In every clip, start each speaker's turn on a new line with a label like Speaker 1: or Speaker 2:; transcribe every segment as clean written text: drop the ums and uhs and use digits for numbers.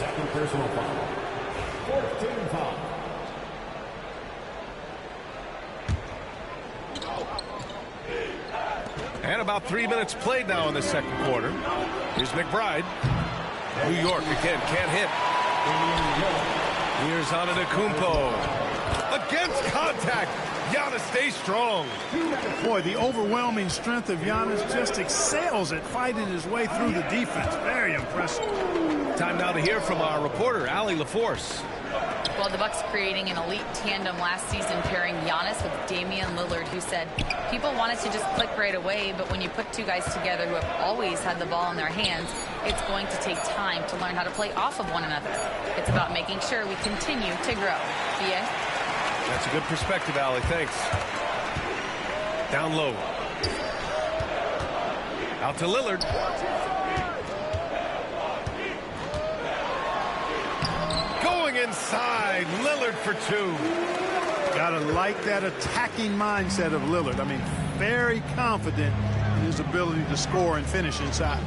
Speaker 1: Second personal foul. 14 foul.
Speaker 2: And about 3 minutes played now in the second quarter. Here's McBride. New York again can't hit. Here's Antetokounmpo. Against contact. Giannis stays strong.
Speaker 3: Boy, the overwhelming strength of Giannis just excels at fighting his way through the defense. Very impressive.
Speaker 2: Time now to hear from our reporter, Allie LaForce.
Speaker 4: Well, the Bucks creating an elite tandem last season, pairing Giannis with Damian Lillard, who said people wanted to just click right away, but when you put two guys together who have always had the ball in their hands, it's going to take time to learn how to play off of one another. It's about making sure we continue to grow. B.A.?
Speaker 2: That's a good perspective, Allie. Thanks. Down low. Out to Lillard. Going inside. Lillard for two.
Speaker 3: Gotta like that attacking mindset of Lillard. I mean, very confident in his ability to score and finish inside.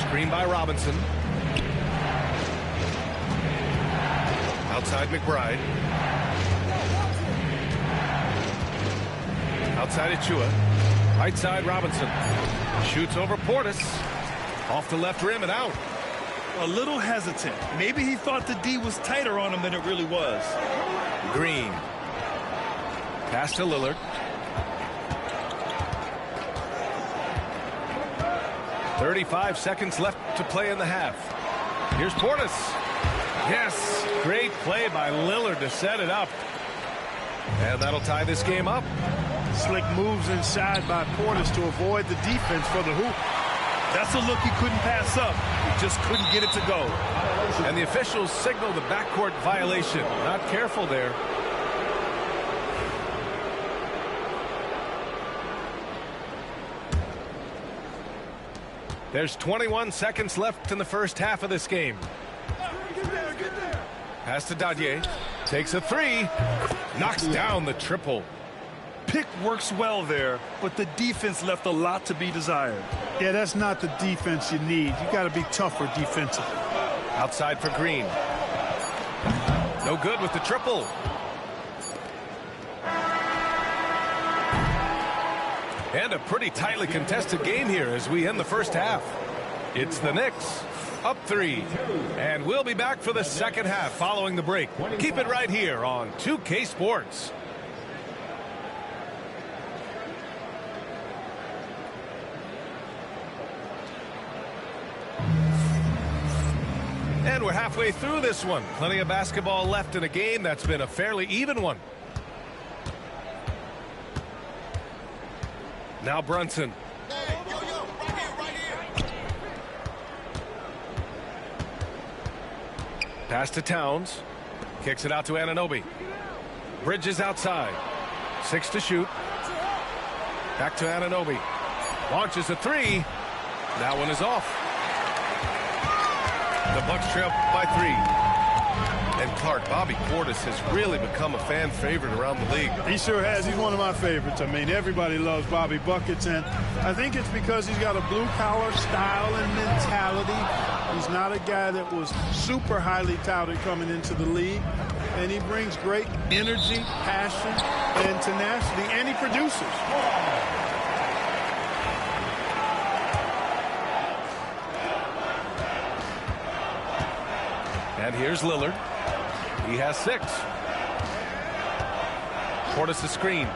Speaker 2: Screen by Robinson. Outside McBride. Outside Achua. Right side Robinson. Shoots over Portis. Off the left rim and out.
Speaker 5: A little hesitant. Maybe he thought the D was tighter on him than it really was.
Speaker 2: Green. Pass to Lillard. 35 seconds left to play in the half. Here's Portis. Yes, great play by Lillard to set it up. And that'll tie this game up.
Speaker 3: Slick moves inside by Portis to avoid the defense for the hoop.
Speaker 5: That's a look he couldn't pass up. He just couldn't get it to go.
Speaker 2: And the officials signal the backcourt violation. Not careful there. There's 21 seconds left in the first half of this game. Pass to Dadier. Takes a three. Knocks down the triple.
Speaker 5: Pick works well there, but the defense left a lot to be desired.
Speaker 3: Yeah, that's not the defense you need. You got to be tougher defensively.
Speaker 2: Outside for Green. No good with the triple. And a pretty tightly contested game here as we end the first half. It's the Knicks up 3. And we'll be back for the second half following the break. Keep it right here on 2K Sports. And we're halfway through this one. Plenty of basketball left in a game that's been a fairly even one. Now Brunson.
Speaker 6: Hey, yo, right here.
Speaker 2: Pass to Towns. Kicks it out to Anunoby. Bridges outside. 6 to shoot. Back to Anunoby. Launches a three. That one is off. The Bucks trail by 3. And Clark, Bobby Portis has really become a fan favorite around the league.
Speaker 3: He sure has. He's one of my favorites. I mean, everybody loves Bobby Buckets, and I think it's because he's got a blue-collar style and mentality. He's not a guy that was super highly touted coming into the league, and he brings great energy, passion, and tenacity, and he produces.
Speaker 2: And here's Lillard. He has 6. Portis a screen.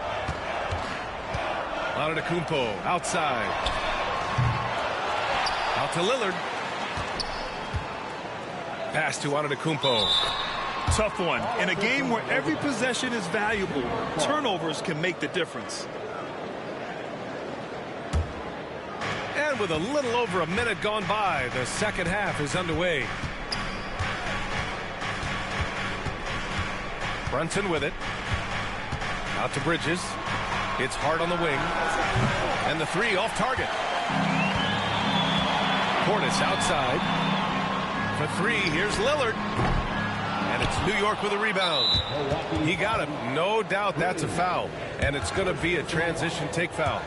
Speaker 2: Antetokounmpo outside. Out to Lillard. Pass to Antetokounmpo.
Speaker 5: Tough one. In a game where every possession is valuable, turnovers can make the difference.
Speaker 2: And with a little over a minute gone by, the second half is underway. Brunson with it. Out to Bridges. It's hard on the wing. And the three off target. Portis outside. For 3, here's Lillard. And it's New York with a rebound. He got it. No doubt that's a foul. And it's going to be a transition take foul.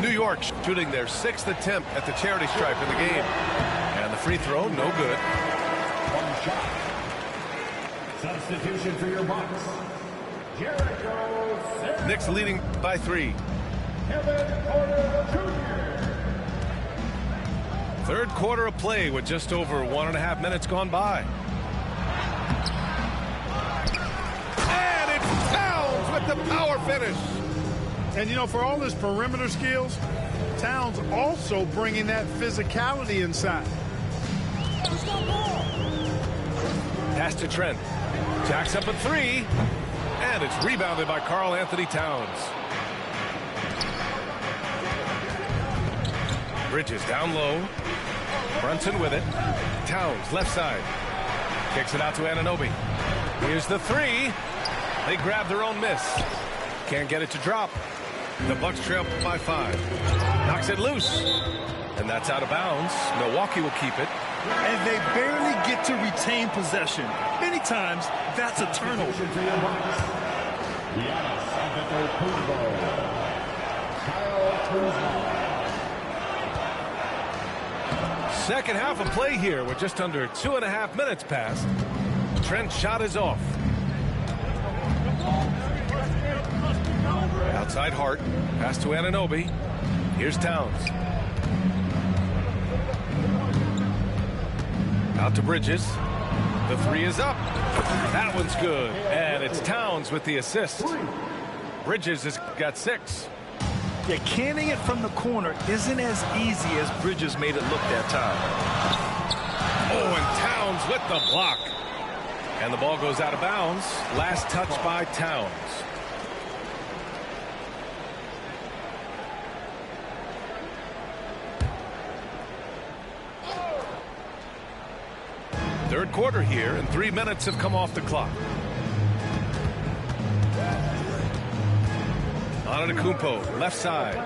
Speaker 2: New York shooting their 6th attempt at the charity stripe in the game. And the free throw, no good.
Speaker 1: Substitution for your Bucks. Jericho Sims.
Speaker 2: Knicks leading by 3.
Speaker 1: Kevin Porter Jr.
Speaker 2: Third quarter of play with just over 1.5 minutes gone by. And it's Towns with the power finish.
Speaker 3: And, you know, for all his perimeter skills, Towns also bringing that physicality inside.
Speaker 2: Pass to Trent. Jacks up a 3. And it's rebounded by Karl Anthony Towns. Bridges down low. Brunson with it. Towns left side. Kicks it out to Anunoby. Here's the 3. They grab their own miss. Can't get it to drop. The Bucks trail by 5. Knocks it loose. And that's out of bounds. Milwaukee will keep it.
Speaker 5: And they barely get to retain possession. Many times, that's a turnover.
Speaker 1: For your Bucks. Giannis Antetokounmpo. Kyle Kuzma.
Speaker 2: Second half of play here with just under 2.5 minutes passed. Trent's shot is off. Outside Hart. Pass to Anunoby. Here's Towns. Out to Bridges. The 3 is up. That one's good. And it's Towns with the assist. Bridges has got 6.
Speaker 5: Yeah, canning it from the corner isn't as easy as Bridges made it look that time.
Speaker 2: Oh, and Towns with the block. And the ball goes out of bounds. Last touch by Towns. Third quarter here, and 3 minutes have come off the clock. Antetokounmpo, left side.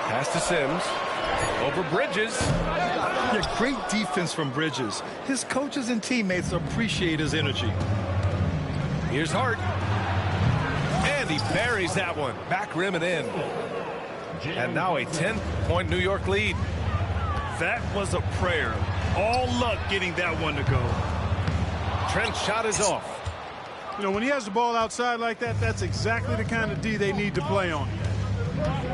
Speaker 2: Pass to Sims. Over Bridges.
Speaker 5: Yeah, great defense from Bridges. His coaches and teammates appreciate his energy.
Speaker 2: Here's Hart. And he buries that one. Back rim and in. And now a 10-point New York lead.
Speaker 5: That was a prayer. All luck getting that one to go.
Speaker 2: Trent's shot is off.
Speaker 3: You know, when he has the ball outside like that, that's exactly the kind of D they need to play on.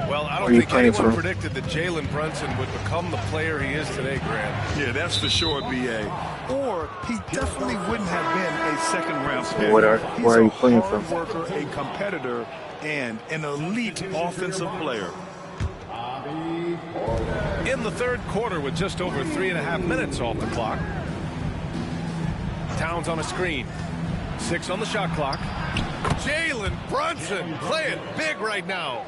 Speaker 2: Well, I don't think anyone predicted that Jalen Brunson would become the player he is today, Grant.
Speaker 5: Yeah, that's for sure, B.A. Or he definitely wouldn't have been a second-round pick.
Speaker 7: Where are you playing from?
Speaker 5: He's a hard worker, a competitor, and an elite offensive player.
Speaker 2: In the third quarter with just over 3.5 minutes off the clock. Towns on a screen. 6 on the shot clock. Jalen Brunson playing big right now.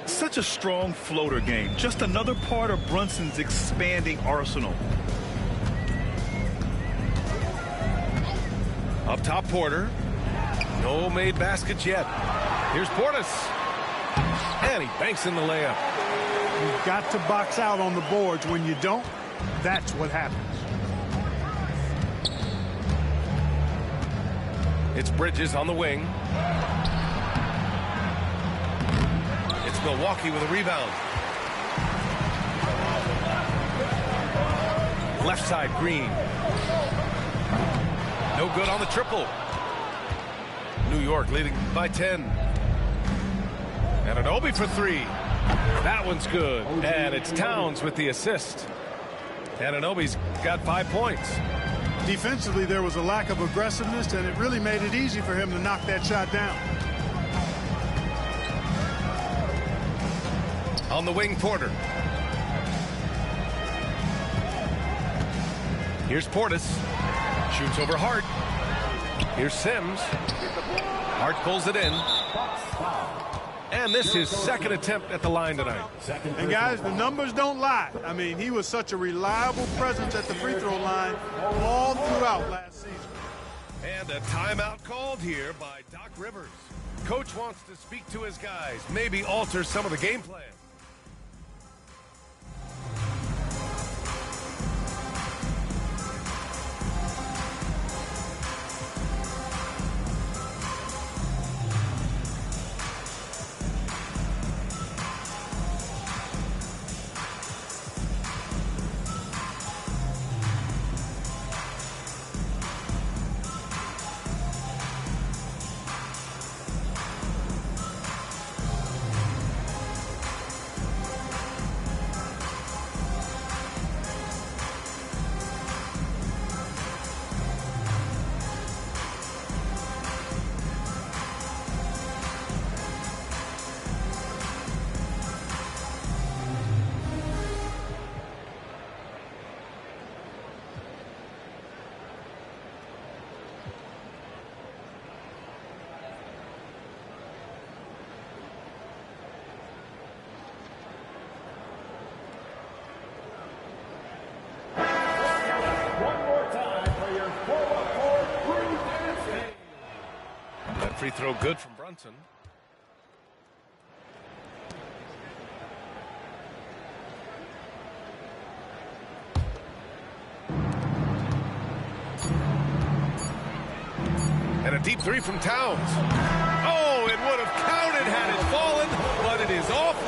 Speaker 5: Such a strong floater game. Just another part of Brunson's expanding arsenal.
Speaker 2: Up top, Porter. No made baskets yet. Here's Portis. And he banks in the layup.
Speaker 3: You've got to box out on the boards. When you don't, that's what happens.
Speaker 2: It's Bridges on the wing. It's Milwaukee with a rebound. Left side, Green. No good on the triple. New York leading by 10. Anunoby for 3. That one's good. And it's Towns with the assist. Anunoby's got 5 points.
Speaker 3: Defensively, there was a lack of aggressiveness, and it really made it easy for him to knock that shot down.
Speaker 2: On the wing, Porter. Here's Portis. Shoots over Hart. Here's Sims. Hart pulls it in. And this is his second attempt at the line tonight.
Speaker 3: And guys, the numbers don't lie. I mean, he was such a reliable presence at the free throw line all throughout last season.
Speaker 2: And a timeout called here by Doc Rivers. Coach wants to speak to his guys, maybe alter some of the game plan. Free throw good from Brunson. And a deep three from Towns. Oh, it would have counted had it fallen, but it is off.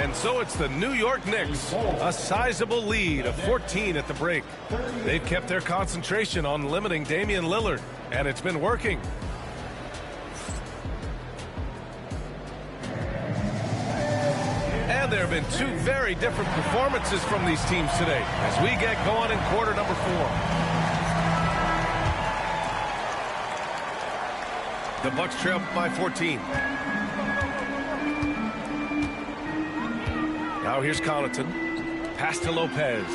Speaker 2: And so it's the New York Knicks, a sizable lead of 14 at the break. They've kept their concentration on limiting Damian Lillard, and it's been working. And there have been two very different performances from these teams today as we get going in quarter number 4. The Bucks trail by 14. Now here's Connaughton. Pass to Lopez.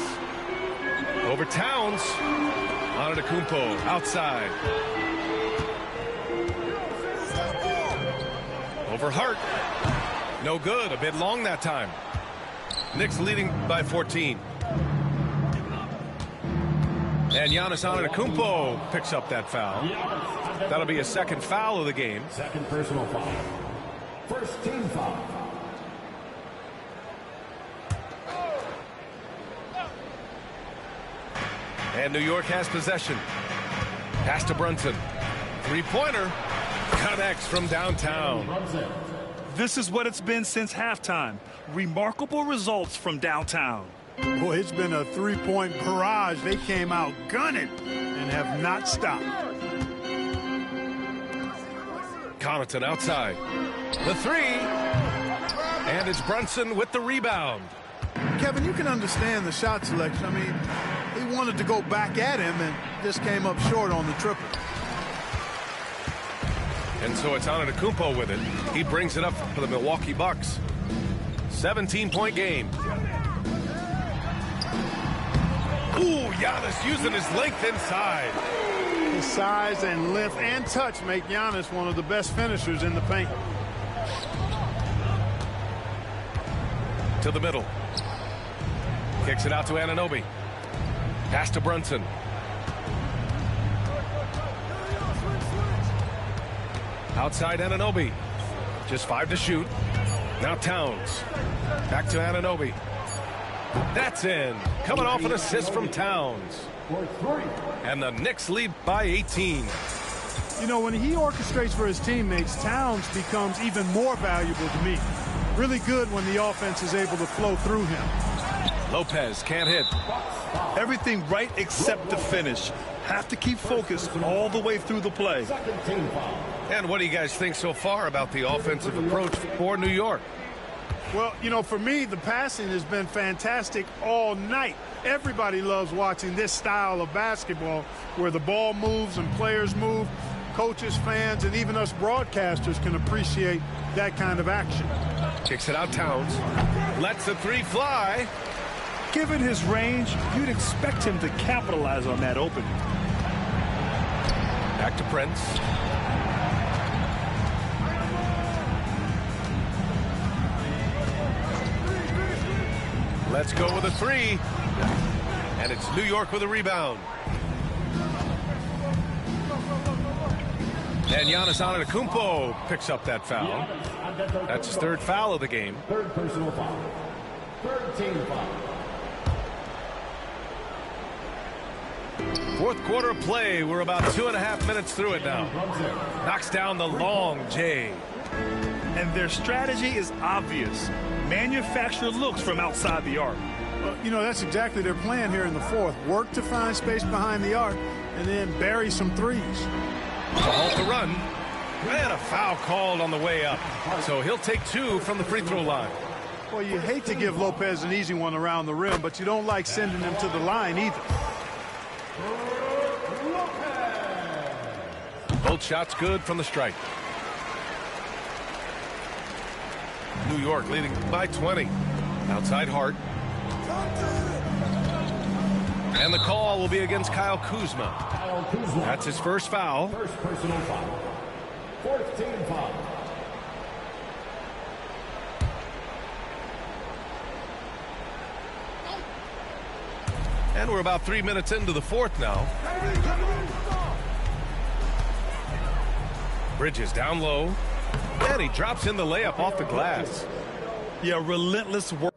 Speaker 2: Over Towns. Antetokounmpo outside. Over Hart. No good. A bit long that time. Knicks leading by 14. And Giannis Antetokounmpo picks up that foul. That'll be a second foul of the game.
Speaker 1: Second personal foul. First team foul.
Speaker 2: And New York has possession. Pass to Brunson. Three-pointer. Connects from downtown.
Speaker 5: This is what it's been since halftime. Remarkable results from downtown.
Speaker 3: Boy, it's been a three-point barrage. They came out gunning and have not stopped.
Speaker 2: Connaughton outside. The three. And it's Brunson with the rebound.
Speaker 3: Kevin, you can understand the shot selection. I mean, he wanted to go back at him and just came up short on the triple.
Speaker 2: And so it's Antetokounmpo with it. He brings it up for the Milwaukee Bucks. 17-point game. Ooh, Giannis using his length inside.
Speaker 3: His size and length and touch make Giannis one of the best finishers in the paint.
Speaker 2: To the middle. Kicks it out to Anunoby. Pass to Brunson. Outside Anunoby. Just 5 to shoot. Now Towns. Back to Anunoby. That's in. Coming off an assist from Towns. And the Knicks lead by 18.
Speaker 3: You know, when he orchestrates for his teammates, Towns becomes even more valuable to me. Really good when the offense is able to flow through him.
Speaker 2: Lopez can't hit.
Speaker 5: Everything right except the finish. Have to keep focused all the way through the play.
Speaker 2: And what do you guys think so far about the offensive approach for New York?
Speaker 3: Well, you know, for me, the passing has been fantastic all night. Everybody loves watching this style of basketball where the ball moves and players move. Coaches, fans, and even us broadcasters can appreciate that kind of action.
Speaker 2: Kicks it out Towns. Lets the three fly.
Speaker 5: Given his range, you'd expect him to capitalize on that opening.
Speaker 2: Back to Prince. Let's go with a three. And it's New York with a rebound. And Giannis Antetokounmpo picks up that foul. That's his third foul of the game.
Speaker 1: Third personal foul. Third team foul.
Speaker 2: Fourth quarter play. We're about 2.5 minutes through it now. Knocks down the long J.
Speaker 5: And their strategy is obvious. Manufacture looks from outside the arc.
Speaker 3: You know, that's exactly their plan here in the fourth. Work to find space behind the arc and then bury some threes.
Speaker 2: To halt the run. And a foul called on the way up. So he'll take 2 from the free throw line.
Speaker 3: Well, you hate to give Lopez an easy one around the rim, but you don't like sending him to the line either.
Speaker 2: Both shots good from the stripe. New York leading by 20. Outside Hart. And the call will be against Kyle Kuzma. That's his first foul.
Speaker 1: First personal foul. 4th team foul.
Speaker 2: And we're about 3 minutes into the fourth now. Bridges down low. And he drops in the layup off the glass.
Speaker 5: Yeah, relentless work.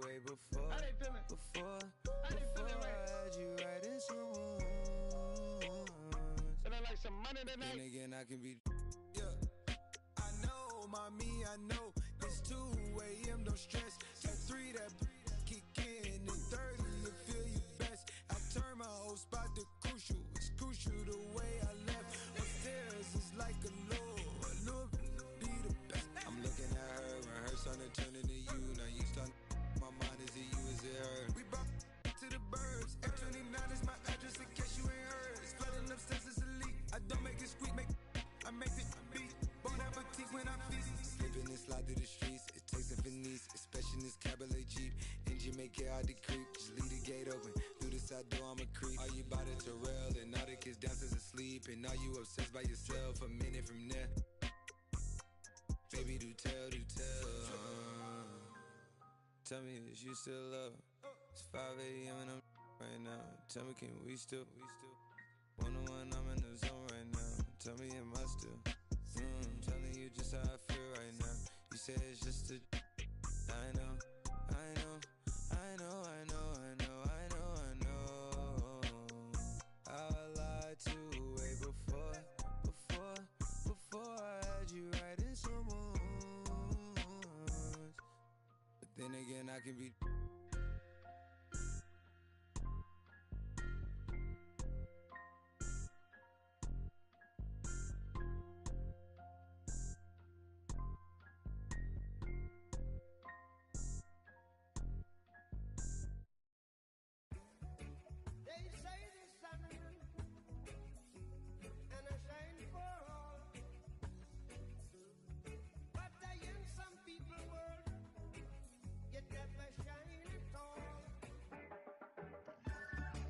Speaker 7: Way before I had you right in some then again I can be I know mommy, I know it's 2 a.m. don't stress at 3 that kick in and 30 you feel you best I turn my whole spot to crucial it's crucial the way I left upstairs is like a low be the best I'm looking at her and her son is turning to you now you start my mind is it you is it her we brought to the birds F29 is my address in case you ain't heard it's flooding upstairs it's a leak I don't make it squeak I make it beat bon appetit when I feast slipping and slide through the streets it takes a finesse especially in this cabaret Jeep engine make it hard to creep just leave the gate open through the side door I'm a creep are you by the Terrell and all the kids downstairs asleep and are you obsessed by yourself a minute from there baby do tell tell me is you still love it's 5 a.m. and I'm right now tell me can we still one-on-one I'm in the zone right now tell me am I still telling you just how I feel right now you say it's just a I know how I lied to way before I had you right in some wounds but then again I can be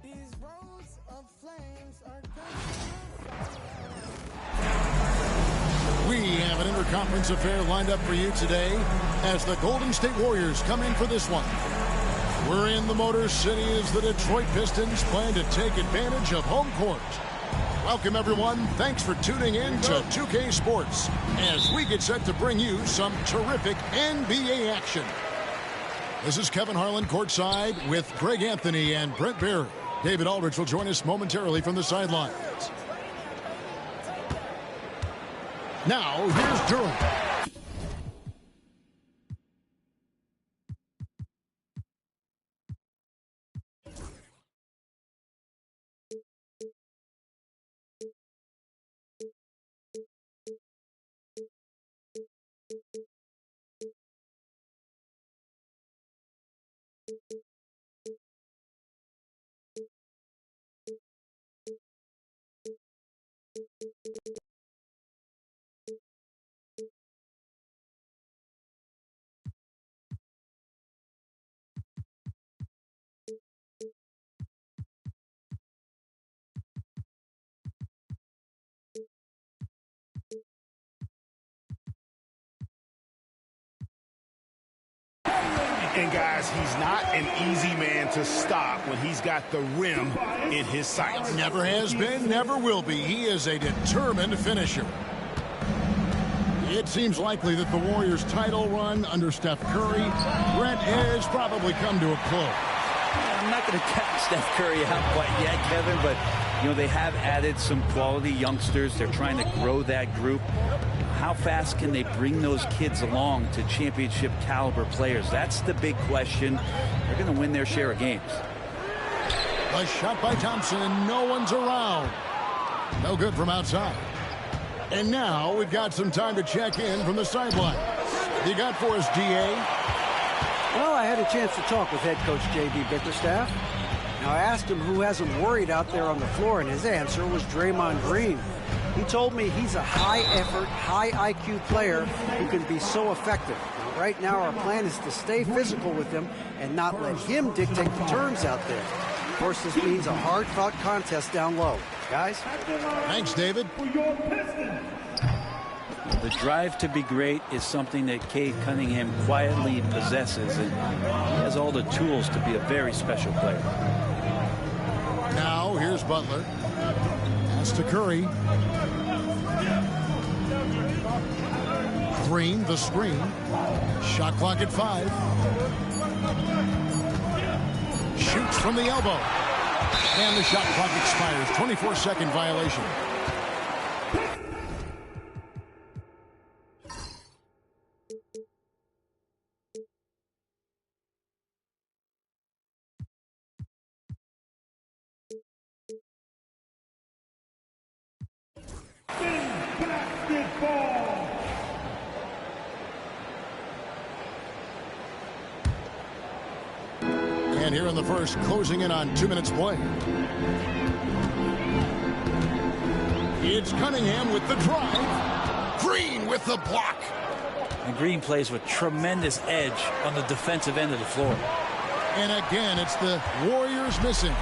Speaker 8: These roads of flames are
Speaker 9: We have an interconference affair lined up for you today as the Golden State Warriors come in for this one. We're in the Motor City as the Detroit Pistons plan to take advantage of home court. Welcome, everyone. Thanks for tuning in to 2K Sports as we get set to bring you some terrific NBA action. This is Kevin Harlan courtside with Greg Anthony and Brent Barry. David Aldridge will join us momentarily from the sidelines. Now, here's Durham.
Speaker 10: Guys, he's not an easy man to stop when he's got the rim in his sights.
Speaker 9: Never has been, never will be. He is a determined finisher. It seems likely that the Warriors' title run under Steph Curry, Brent, has probably come to a close.
Speaker 11: I'm not going to count Steph Curry out quite yet, Kevin, but, you know, they have added some quality youngsters. They're trying to grow that group. How fast can they bring those kids along to championship caliber players? That's the big question. They're going to win their share of games.
Speaker 9: A shot by Thompson, and no one's around. No good from outside. And now we've got some time to check in from the sideline. You got for us, DA?
Speaker 12: Well, I had a chance to talk with head coach J.B. Bickerstaff. Now, I asked him who has him worried out there on the floor, and his answer was Draymond Green. He told me he's a high-effort, high-IQ player who can be so effective. Now, right now, our plan is to stay physical with him and not let him dictate the terms out there. Of course, this means a hard-fought contest down low. Guys?
Speaker 9: Thanks, David.
Speaker 11: The drive to be great is something that Cade Cunningham quietly possesses, and he has all the tools to be a very special player.
Speaker 9: Now, here's Butler. Pass to Curry. Green, the screen. Shot clock at 5. Shoots from the elbow. And the shot clock expires. 24-second violation. And here in the first, closing in on 2 minutes play. It's Cunningham with the drive. Green with the block.
Speaker 11: And Green plays with tremendous edge on the defensive end of the floor.
Speaker 9: And again, it's the Warriors missing.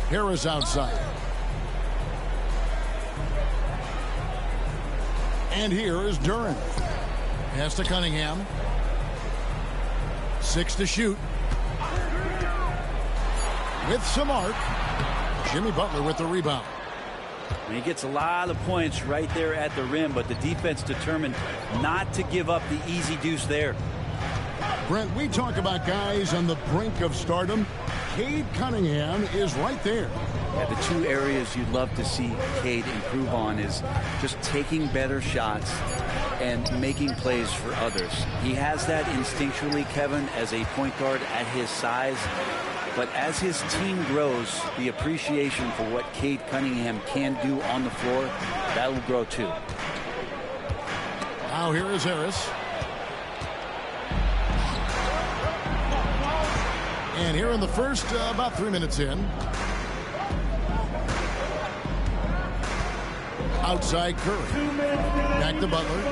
Speaker 9: Harris outside. And here is Duren. Pass to Cunningham. 6 to shoot. With some arc. Jimmy Butler with the rebound.
Speaker 11: And he gets a lot of points right there at the rim, but the defense determined not to give up the easy deuce there.
Speaker 9: Brent, we talk about guys on the brink of stardom. Cade Cunningham is right there.
Speaker 11: Yeah, the two areas you'd love to see Cade improve on is just taking better shots and making plays for others. He has that instinctually, Kevin, as a point guard at his size. But as his team grows, the appreciation for what Cade Cunningham can do on the floor, that will grow too.
Speaker 9: Now here is Harris. And here in the first, about 3 minutes in. Outside Curry. Back to Butler.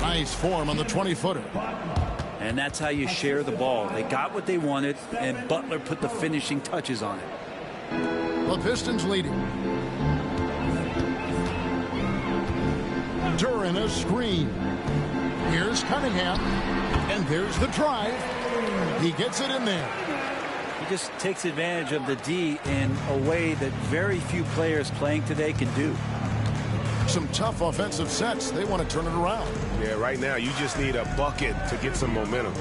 Speaker 9: Nice form on the 20-footer.
Speaker 11: And that's how you share the ball. They got what they wanted, and Butler put the finishing touches on it.
Speaker 9: The Pistons leading. Duren a screen. Here's Cunningham. And there's the drive. He gets it in there.
Speaker 11: He just takes advantage of the D in a way that very few players playing today can do.
Speaker 9: Some tough offensive sets. They want to turn it around.
Speaker 2: Yeah, right now you just need a bucket to get some momentum.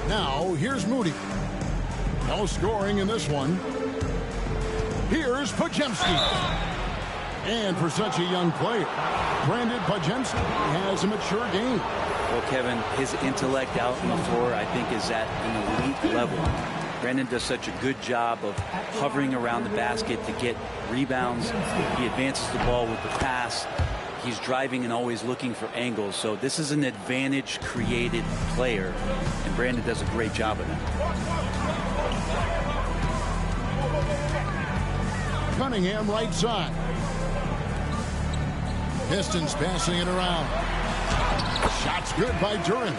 Speaker 9: Now, here's Moody. No scoring in this one. Here's Podziemski. And for such a young player, Brandon Podziemski has a mature game.
Speaker 11: Well, Kevin, his intellect out on the floor, I think, is at an elite level. Brandon does such a good job of hovering around the basket to get rebounds. He advances the ball with the pass. He's driving and always looking for angles. So this is an advantage-created player, and Brandon does a great job of that.
Speaker 9: Cunningham right side. Pistons passing it around. Shots good by Duren.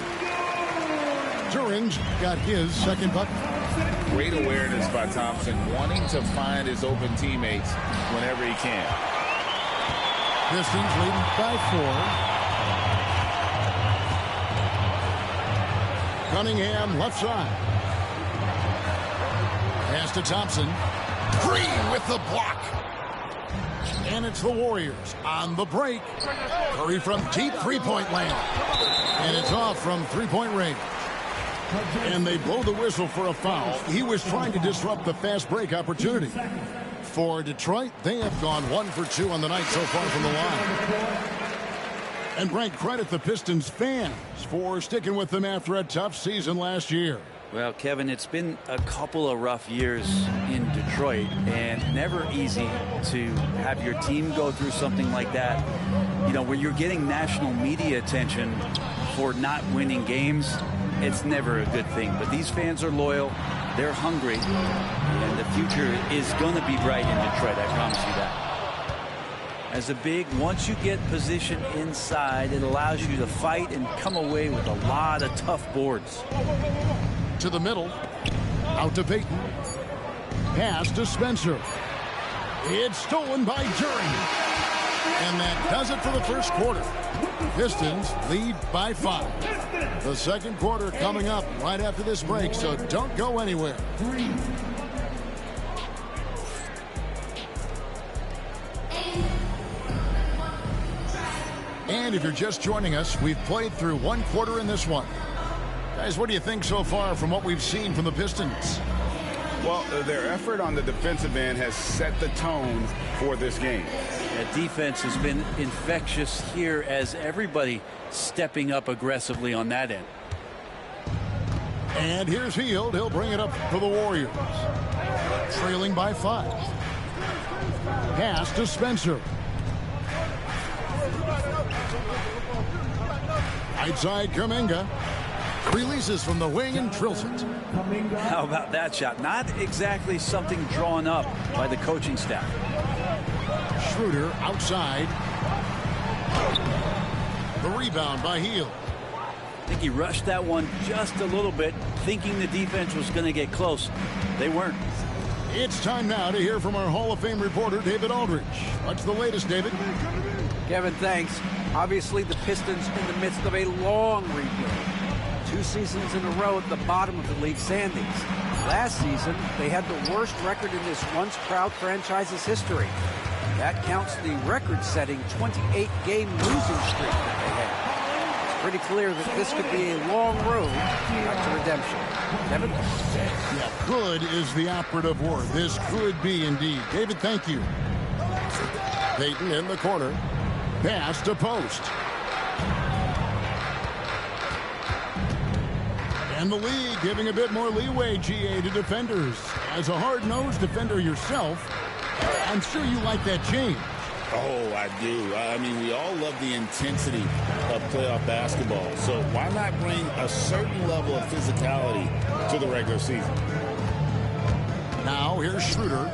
Speaker 9: Duren's got his second bucket.
Speaker 1: Great awareness by Thompson, wanting to find his open teammates whenever he can.
Speaker 9: Pistons leading by 4. Cunningham left side. Pass to Thompson. Green with the block. And it's the Warriors on the break. Curry from deep three-point land. And it's off from three-point range. And they blow the whistle for a foul. He was trying to disrupt the fast break opportunity. For Detroit, they have gone 1 for 2 on the night so far from the line. And Brent, credit the Pistons fans for sticking with them after a tough season last year.
Speaker 11: Well, Kevin, it's been a couple of rough years in Detroit, and never easy to have your team go through something like that, you know, where you're getting national media attention for not winning games. It's never a good thing. But these fans are loyal. They're hungry. And the future is going to be bright in Detroit. I promise you that. As a big, once you get position inside, it allows you to fight and come away with a lot of tough boards.
Speaker 9: To the middle. Out to Payton. Pass to Spencer. It's stolen by Duren. And that does it for the first quarter. Pistons lead by 5. The second quarter coming up right after this break, so don't go anywhere. And if you're just joining us, we've played through 1 quarter in this one. Guys, what do you think so far from what we've seen from the Pistons?
Speaker 10: Well, their effort on the defensive end has set the tone for this game.
Speaker 11: That defense has been infectious here, as everybody stepping up aggressively on that end.
Speaker 9: And here's Hield. He'll bring it up for the Warriors. Trailing by 5. Pass to Spencer. Right side, Kuminga. Releases from the wing and drills it.
Speaker 11: How about that shot? Not exactly something drawn up by the coaching staff.
Speaker 9: Schroeder outside. The rebound by Hield.
Speaker 11: I think he rushed that one just a little bit, thinking the defense was going to get close. They weren't.
Speaker 9: It's time now to hear from our Hall of Fame reporter, David Aldridge. What's the latest, David?
Speaker 12: Kevin, thanks. Obviously, the Pistons in the midst of a long rebuild. 2 seasons in a row at the bottom of the league standings. Last season, they had the worst record in this once proud franchise's history. That counts the record-setting 28-game losing streak that they had. It's pretty clear that this could be a long road back to redemption. Kevin?
Speaker 9: Yeah, could is the operative word. This could be indeed. David, thank you. Payton in the corner. Pass to Post. And the league giving a bit more leeway, GA, to defenders. As a hard-nosed defender yourself, I'm sure you like that change.
Speaker 10: Oh, I do. I mean, we all love the intensity of playoff basketball. So why not bring a certain level of physicality to the regular season?
Speaker 9: Now here's Schroeder.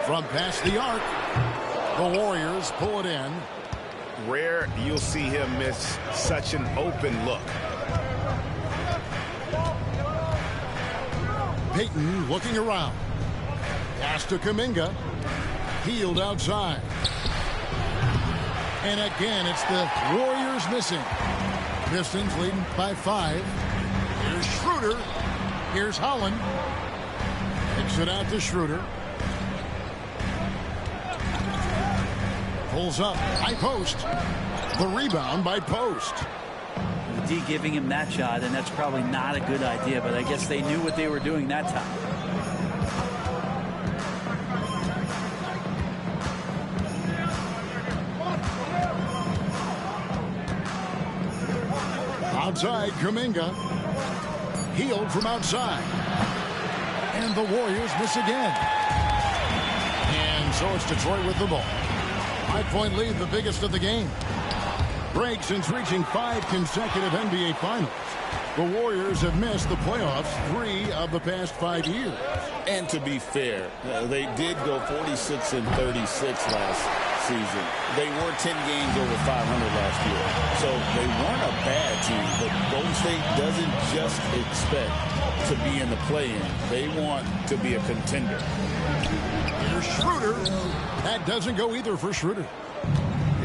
Speaker 9: From past the arc, the Warriors pull it in.
Speaker 10: Rare you'll see him miss such an open look.
Speaker 9: Payton looking around. Pass to Kuminga. Hield outside. And again, it's the Warriors missing. Pistons leading by 5. Here's Schroeder. Here's Holland. Kicks it out to Schroeder. Pulls up by Post. The rebound by Post.
Speaker 11: The D giving him that shot, and that's probably not a good idea, but I guess they knew what they were doing that time.
Speaker 9: Outside, Kuminga. Hield from outside. And the Warriors miss again. And so it's Detroit with the ball. 5-point lead, the biggest of the game. Break since reaching 5 consecutive NBA Finals. The Warriors have missed the playoffs 3 of the past 5 years.
Speaker 10: And to be fair, they did go 46-36 last season. They were 10 games over 500 last year. So they weren't a bad team, but Golden State doesn't just expect to be in the play-in. They want to be a contender.
Speaker 9: Here's Schroeder. That doesn't go either for Schroeder.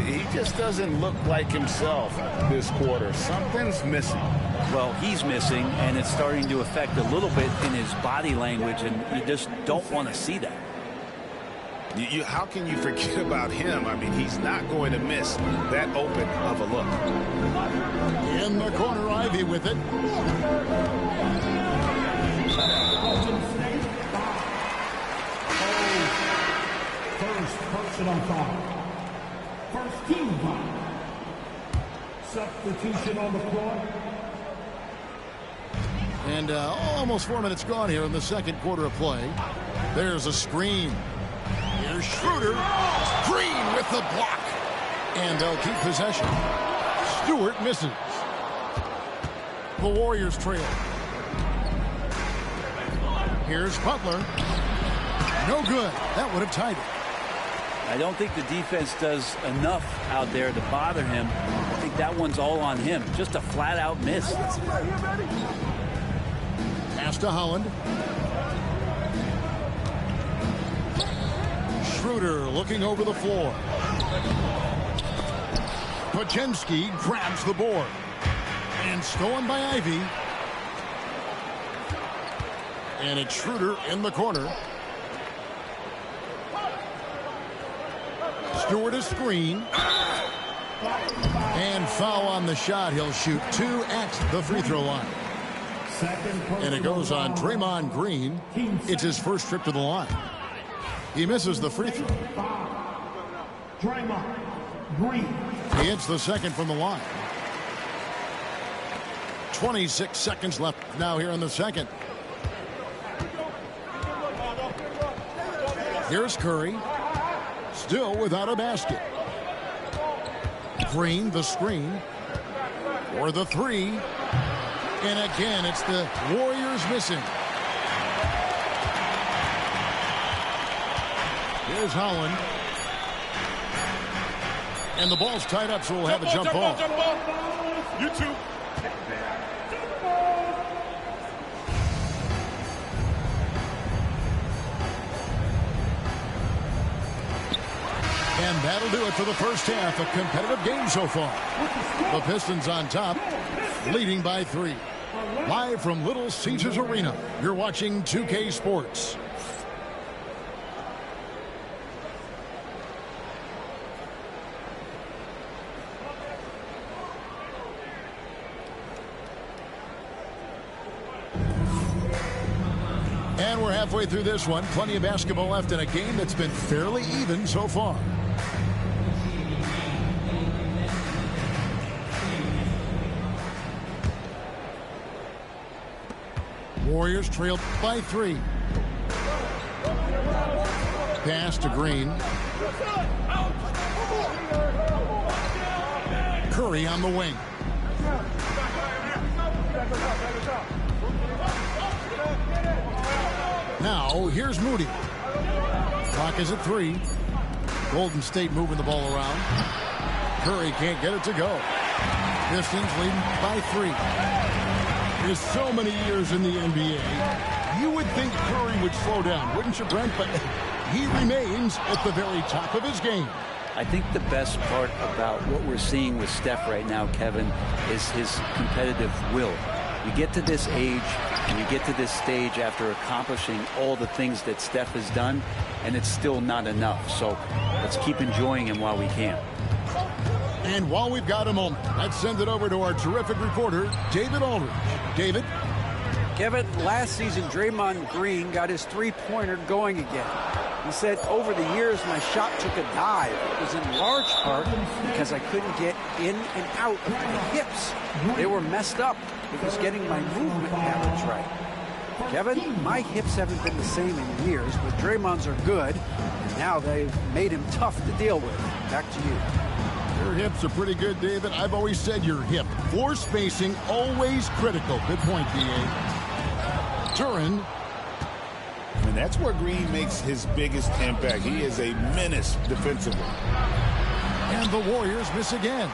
Speaker 10: He just doesn't look like himself this quarter. Something's missing.
Speaker 11: Well, he's missing, and it's starting to affect a little bit in his body language, and you just don't want to see that.
Speaker 1: How can you forget about him? I mean, he's not going to miss that open of a look.
Speaker 9: In the corner, Ivy with it.
Speaker 13: First personal foul. First team foul. Substitution on the floor.
Speaker 9: And almost 4 minutes gone here in the second quarter of play. There's a screen. Here's Schroeder. Green with the block. And they'll keep possession. Stewart misses. The Warriors trail. Here's Butler. No good. That would have tied it.
Speaker 11: I don't think the defense does enough out there to bother him. I think that one's all on him. Just a flat-out miss.
Speaker 9: Pass to Holland. Schroeder looking over the floor. Podziemski grabs the board. And stolen by Ivy. And it's Schroeder in the corner. Stewart a screen. And foul on the shot. He'll shoot 2 at the free throw line. And it goes on Draymond Green. It's his first trip to the line. He misses the free throw.
Speaker 13: Draymond Green.
Speaker 9: He hits the second from the line. 26 seconds left now here in the second. Here's Curry. Still without a basket. Green the screen. For the three. And again, it's the Warriors missing. Here's Holland. And the ball's tied up, so we'll have a jump ball.
Speaker 6: You too.
Speaker 9: And that'll do it for the first half. A competitive game so far. The Pistons on top, leading by 3. Live from Little Caesars Arena, you're watching 2K Sports. And we're halfway through this one. Plenty of basketball left in a game that's been fairly even so far. Warriors trailed by 3. Pass to Green. Curry on the wing. Now, here's Moody. Clock is at 3. Golden State moving the ball around. Curry can't get it to go. Pistons leading by 3. There's so many years in the NBA. You would think Curry would slow down, wouldn't you, Brent? But he remains at the very top of his game.
Speaker 11: I think the best part about what we're seeing with Steph right now, Kevin, is his competitive will. You get to this age and you get to this stage after accomplishing all the things that Steph has done, and it's still not enough. So let's keep enjoying him while we can.
Speaker 9: And while we've got a moment, let's send it over to our terrific reporter, David Aldridge. David?
Speaker 12: Kevin, last season, Draymond Green got his three-pointer going again. He said, over the years, my shot took a dive. It was in large part because I couldn't get in and out of my hips. They were messed up. It was getting my movement patterns right. Kevin, my hips haven't been the same in years, but Draymond's are good. And now they've made him tough to deal with. Back to you.
Speaker 9: Your hips are pretty good, David. I've always said your hip. Floor spacing, always critical. Good point, B.A. Duren.
Speaker 10: And that's where Green makes his biggest impact. He is a menace defensively.
Speaker 9: And the Warriors miss again.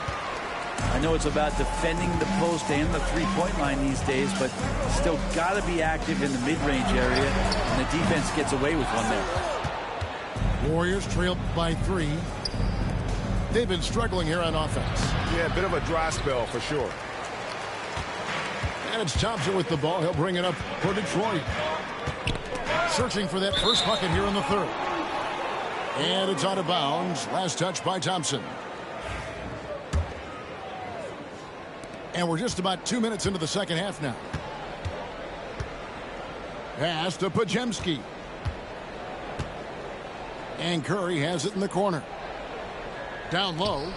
Speaker 11: I know it's about defending the post and the three-point line these days, but still got to be active in the mid-range area, and the defense gets away with one there.
Speaker 9: Warriors trailed by 3. They've been struggling here on offense.
Speaker 1: Yeah, a bit of a dry spell for sure.
Speaker 9: And it's Thompson with the ball. He'll bring it up for Detroit. Searching for that first bucket here in the third. And it's out of bounds. Last touch by Thompson. And we're just about 2 minutes into the second half now. Pass to Podziemski. And Curry has it in the corner. Down low.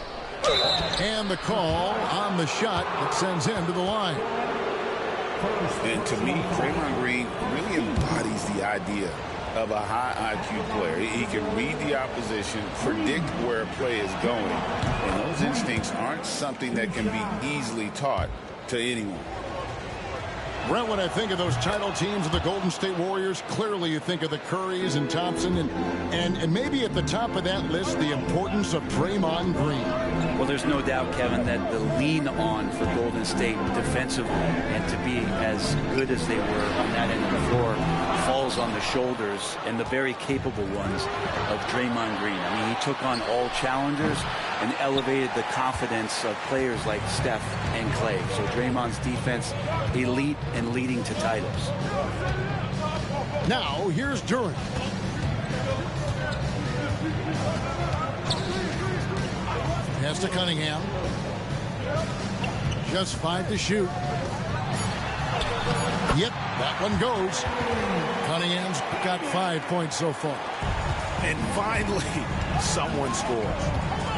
Speaker 9: And the call on the shot that sends him to the line.
Speaker 10: And to me, Draymond Green really embodies the idea of a high IQ player. He can read the opposition, predict where a play is going, and those instincts aren't something that can be easily taught to anyone.
Speaker 9: Brent, when I think of those title teams of the Golden State Warriors, clearly you think of the Currys and Thompson, and maybe at the top of that list, the importance of Draymond Green.
Speaker 11: Well, there's no doubt, Kevin, that the lean on for Golden State defensively and to be as good as they were on that end of the floor falls on the shoulders and the very capable ones of Draymond Green. I mean, he took on all challengers and elevated the confidence of players like Steph and Clay. So Draymond's defense, elite and leading to titles.
Speaker 9: Now, here's Duren. Pass to Cunningham. Just 5 to shoot. Yep, that one goes. Cunningham's got 5 points so far.
Speaker 1: And finally, someone scores.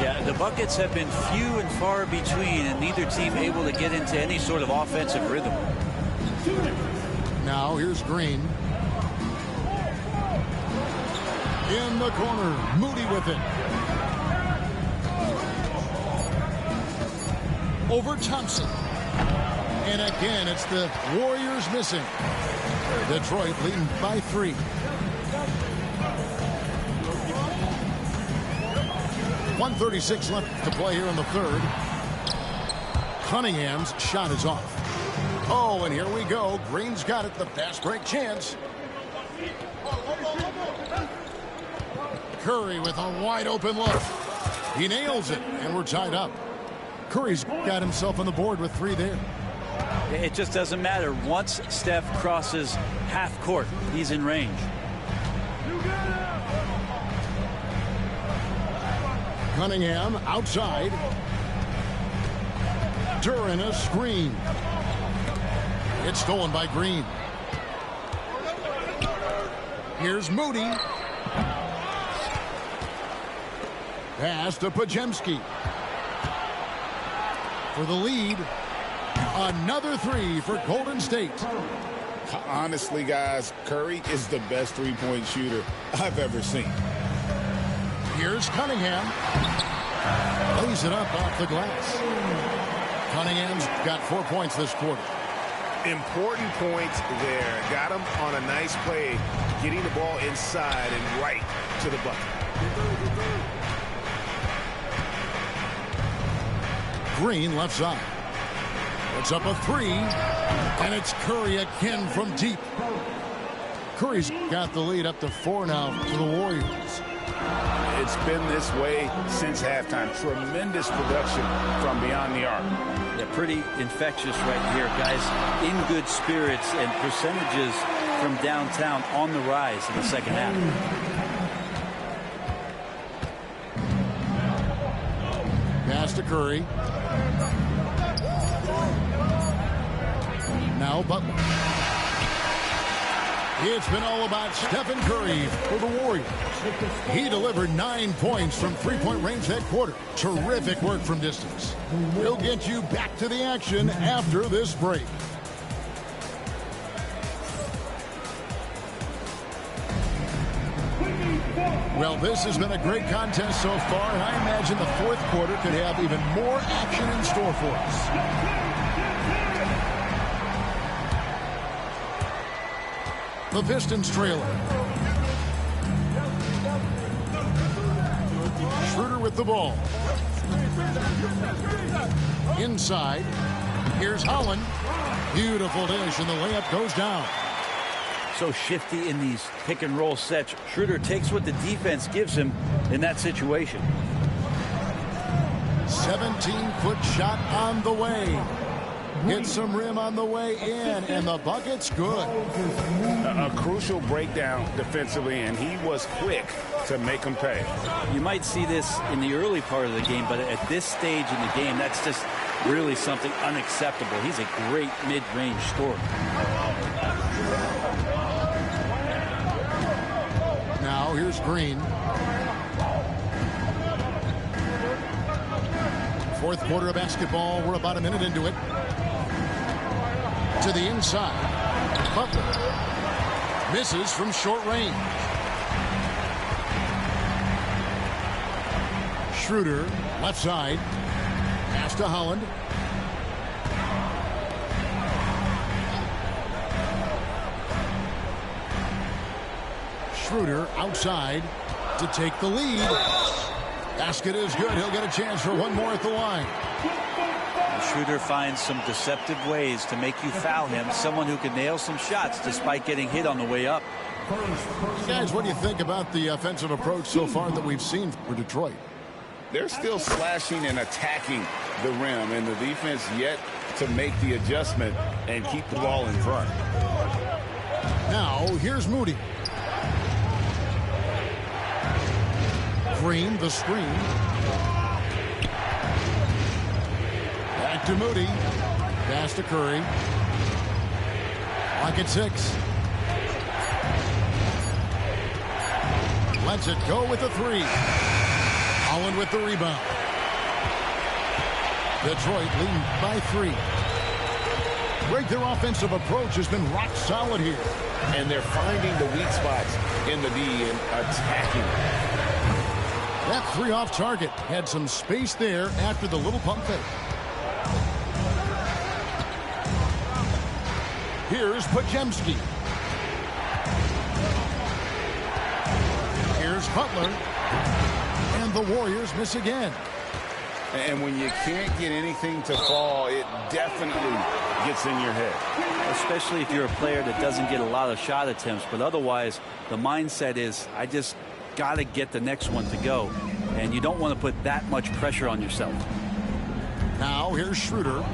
Speaker 11: Yeah, the buckets have been few and far between, and neither team able to get into any sort of offensive rhythm.
Speaker 9: Now here's Green. In the corner, Moody with it. Over Thompson. And again, it's the Warriors missing. Detroit leading by 3. .136 left to play here in the third. Cunningham's shot is off. Oh, and here we go. Green's got it. The fast break chance. Curry with a wide open look. He nails it, and we're tied up. Curry's got himself on the board with 3 there.
Speaker 11: It just doesn't matter. Once Steph crosses half court, he's in range.
Speaker 9: Cunningham outside. Duren a screen. It's stolen by Green. Here's Moody. Pass to Podziemski. For the lead. Another 3 for Golden State.
Speaker 10: Honestly, guys, Curry is the best three-point shooter I've ever seen.
Speaker 9: Here's Cunningham. Lays it up off the glass. Cunningham's got 4 points this quarter.
Speaker 1: Important points there. Got him on a nice play, getting the ball inside and right to the bucket.
Speaker 9: Green left side. It's up a 3, and it's Curry again from deep. Curry's got the lead up to 4 now for the Warriors.
Speaker 10: It's been this way since halftime. Tremendous production from beyond the arc.
Speaker 11: Yeah, pretty infectious right here, guys. In good spirits and percentages from downtown on the rise in the second half.
Speaker 9: Pass to Curry. Now Butler. It's been all about Stephen Curry for the Warriors. He delivered 9 points from three-point range that quarter. Terrific work from distance. We'll get you back to the action after this break. Well, this has been a great contest so far, and I imagine the fourth quarter could have even more action in store for us. The Pistons trailer. Schroeder with the ball. Inside. Here's Holland. Beautiful dish, and the layup goes down.
Speaker 11: So shifty in these pick and roll sets. Schroeder takes what the defense gives him in that situation.
Speaker 9: 17-foot shot on the way. Gets some rim on the way in, and the bucket's good.
Speaker 10: A crucial breakdown defensively, and he was quick to make him pay.
Speaker 11: You might see this in the early part of the game, but at this stage in the game, that's just really something unacceptable. He's a great mid-range scorer.
Speaker 9: Now here's Green. Fourth quarter of basketball. We're about a minute into it. To the inside. Butler. Misses from short range. Schroeder, left side. Pass to Holland. Schroeder outside to take the lead. Basket is good. He'll get a chance for one more at the line.
Speaker 11: Schroeder finds some deceptive ways to make you foul him. Someone who can nail some shots despite getting hit on the way up.
Speaker 9: Guys, what do you think about the offensive approach so far that we've seen for Detroit?
Speaker 10: They're still slashing and attacking the rim, and the defense yet to make the adjustment and keep the ball in front.
Speaker 9: Now, here's Moody. Green, the screen. Back to Moody. Pass to Curry. Clock at 6. Lets it go with the 3. Holland with the rebound. Detroit leading by 3. Greg, their offensive approach has been rock solid here.
Speaker 10: And they're finding the weak spots in the D and attacking.
Speaker 9: That 3 off target had some space there after the little pump fake. Here's Podziemski. Here's Butler. And the Warriors miss again.
Speaker 10: And when you can't get anything to fall, it definitely gets in your head.
Speaker 11: Especially if you're a player that doesn't get a lot of shot attempts. But otherwise, the mindset is, I just got to get the next one to go. And you don't want to put that much pressure on yourself.
Speaker 9: Now here's Schroeder.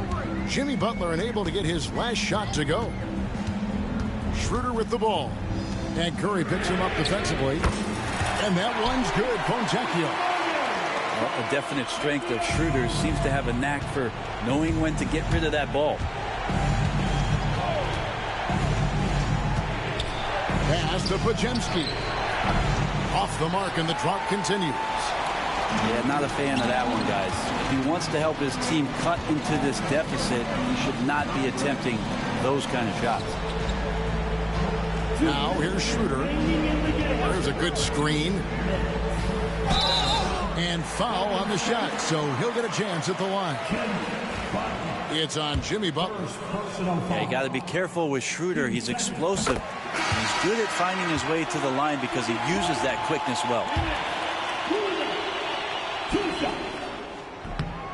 Speaker 9: Jimmy Butler unable to get his last shot to go. Schroeder with the ball. And Curry picks him up defensively. And that one's good. Fontecchio.
Speaker 11: Well, a definite strength of Schroeder seems to have a knack for knowing when to get rid of that ball.
Speaker 9: Pass to Podziemski. Off the mark, and the drought continues.
Speaker 11: Yeah, not a fan of that one, guys. If he wants to help his team cut into this deficit, he should not be attempting those kind of shots.
Speaker 9: Now here's Schroeder. There's a good screen. And foul on the shot, so he'll get a chance at the line. It's on Jimmy Butler.
Speaker 11: Yeah, you got to be careful with Schroeder. He's explosive. He's good at finding his way to the line because he uses that quickness well.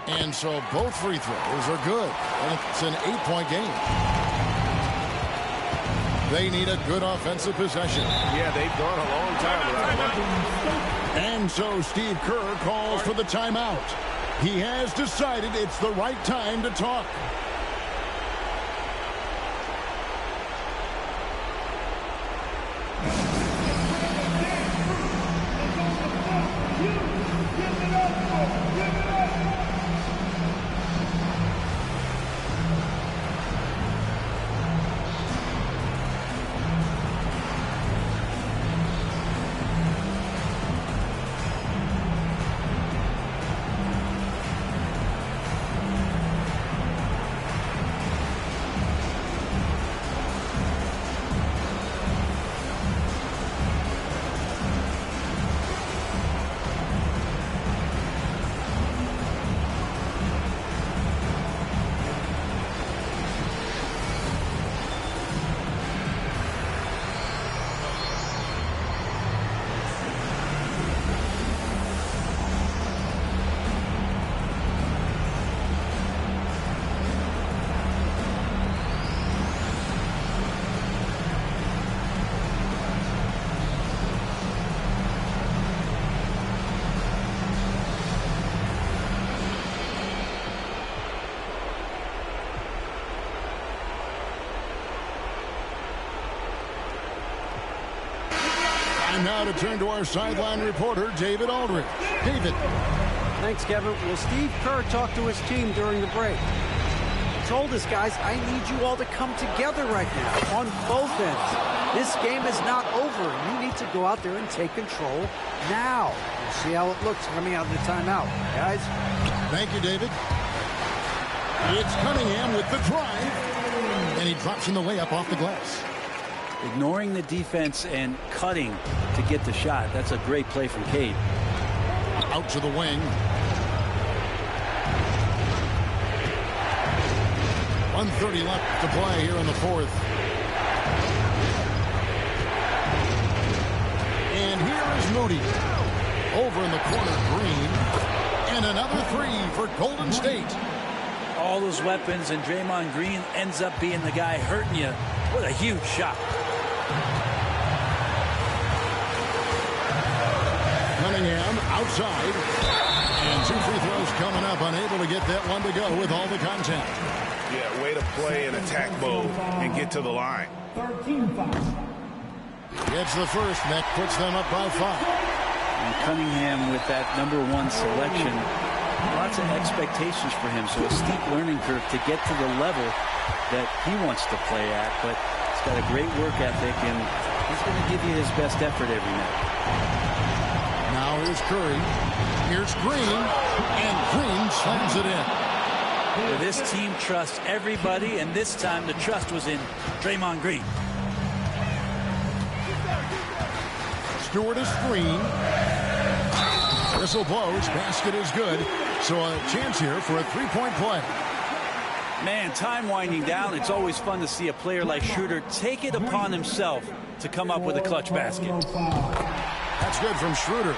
Speaker 9: And so both free throws are good. And it's an 8-point game. They need a good offensive possession.
Speaker 1: Yeah, they've gone a long time without one.
Speaker 9: And so Steve Kerr calls for the timeout. He has decided it's the right time to talk. Time now to turn to our sideline reporter, David Aldridge. David.
Speaker 12: Thanks, Kevin. Well, Steve Kerr talked to his team during the break. He told his guys, I need you all to come together right now on both ends. This game is not over. You need to go out there and take control now. We'll see how it looks coming out of the timeout. Guys?
Speaker 9: Thank you, David. It's Cunningham with the drive. And he drops in the layup off the glass.
Speaker 11: Ignoring the defense and cutting to get the shot. That's a great play from Cade.
Speaker 9: Out to the wing. 1:30 left to play here in the fourth. And here is Moody. Over in the corner, Green. And another three for Golden State.
Speaker 11: All those weapons, and Draymond Green ends up being the guy hurting you. What a huge shot.
Speaker 9: Cunningham outside. And 2 free throws coming up. Unable to get that one to go with all the contact.
Speaker 1: Yeah, way to play in attack mode and get to the line.
Speaker 13: 13 fouls.
Speaker 9: Gets the first, and that puts them up by 5.
Speaker 11: And Cunningham with that #1 selection. Lots of expectations for him, so a steep learning curve to get to the level that he wants to play at. But he's got a great work ethic, and he's going to give you his best effort every night.
Speaker 9: Now here's Curry. Here's Green, and Green slams it in.
Speaker 11: Well, this team trusts everybody, and this time the trust was in Draymond Green.
Speaker 9: Stewart is screen. Whistle blows. Basket is good. So a chance here for a three-point play.
Speaker 11: Man, time winding down. It's always fun to see a player like Schroeder take it upon himself to come up with a clutch basket.
Speaker 9: That's good from Schroeder.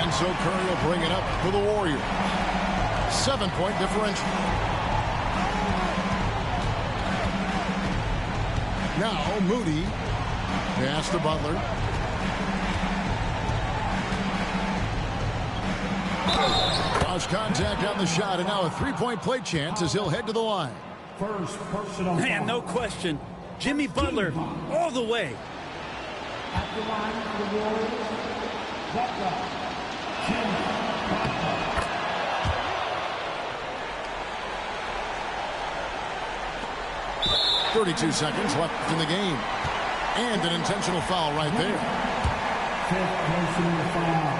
Speaker 9: And so Curry will bring it up for the Warriors. 7-point differential. Now Moody. Pass to Butler. Lost contact on the shot, and now a three-point play chance as he'll head to the line.
Speaker 13: First personal
Speaker 11: Man,
Speaker 13: foul.
Speaker 11: no question. Jimmy Butler all the way.
Speaker 13: At the line for the Warriors, Butler. Jimmy Butler.
Speaker 9: 32 seconds left in the game. And an intentional foul right there.
Speaker 13: Fifth personal foul.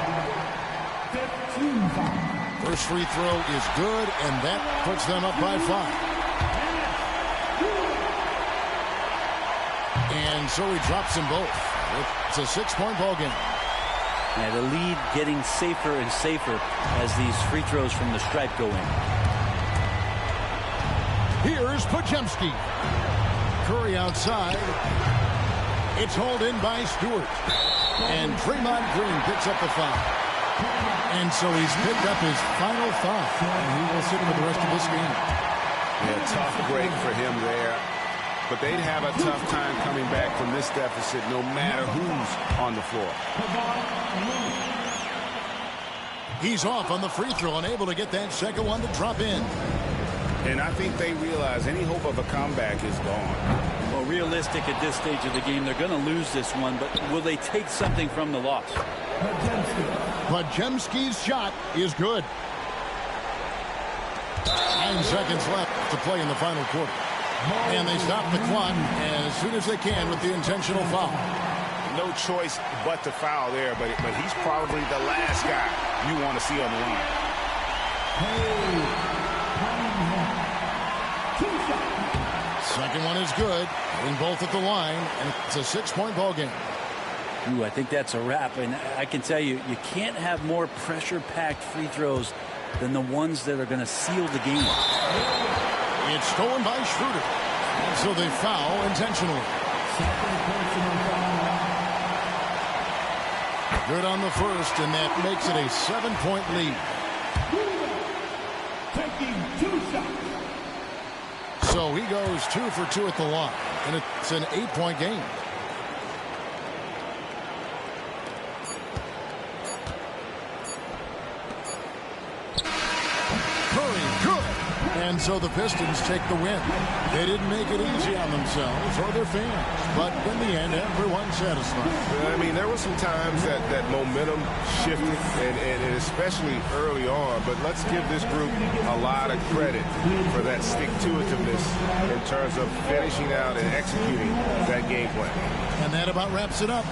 Speaker 13: 15 foul.
Speaker 9: First free throw is good, and that puts them up by 5. And so he drops them both. It's a 6-point ball game.
Speaker 11: Yeah, the lead getting safer and safer as these free throws from the stripe go in.
Speaker 9: Here's Podziemski. Curry outside. It's hauled in by Stewart. And Draymond Green picks up the foul. And so he's picked up his final foul. And he will sit for the rest of this game.
Speaker 1: Yeah, tough break for him there. But they'd have a tough time coming back from this deficit no matter who's on the floor.
Speaker 9: He's off on the free throw, unable to get that second one to drop in.
Speaker 1: And I think they realize any hope of a comeback is gone.
Speaker 11: Well, realistic at this stage of the game, they're going to lose this one, but will they take something from the loss?
Speaker 9: Podziemski's shot is good. 9 seconds left to play in the final quarter. And they stop the clock as soon as they can with the intentional foul.
Speaker 1: No choice but to foul there, but he's probably the last guy you want to see on the line.
Speaker 9: Second one is good. Hitting both at the line, and it's a 6-point ball game.
Speaker 11: Ooh, I think that's a wrap, and I can tell you, you can't have more pressure-packed free throws than the ones that are going to seal the game.
Speaker 9: It's stolen by Schroeder, and so they foul intentionally. Good on the first, and that makes it a 7-point lead.
Speaker 13: Taking 2 shots.
Speaker 9: So he goes 2 for 2 at the line, and it's an 8-point game. Curry, good. And so the Pistons take the win. They didn't make it easy on themselves or their fans, but in the end, everyone's satisfied.
Speaker 1: I mean, there were some times that momentum shifted, and especially early on, but let's give this group a lot of credit for that stick-to-itiveness in terms of finishing out and executing that game plan.
Speaker 9: And that about wraps it up.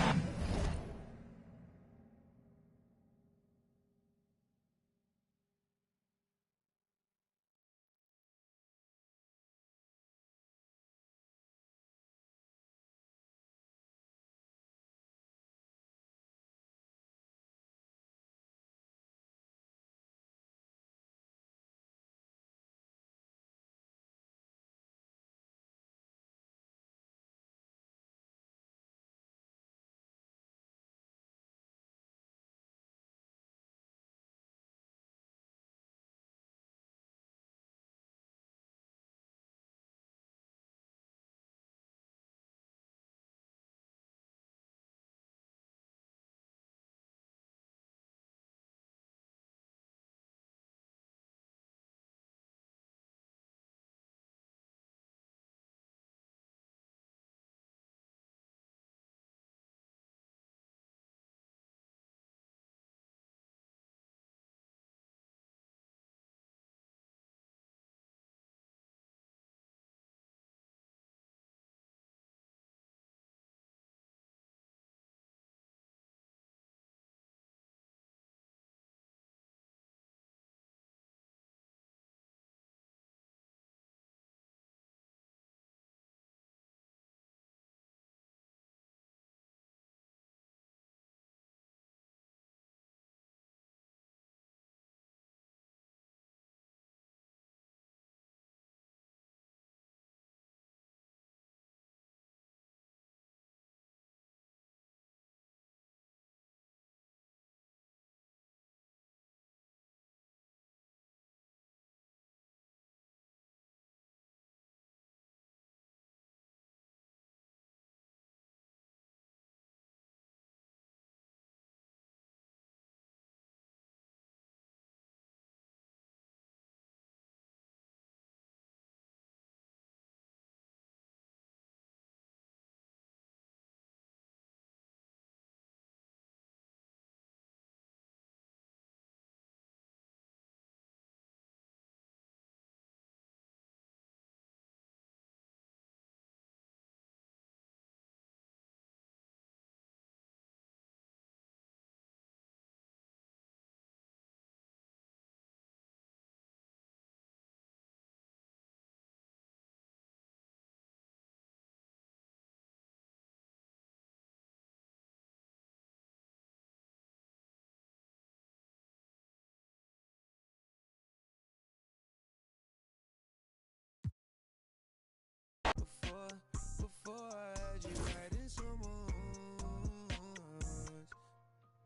Speaker 7: Before I had you writing some words,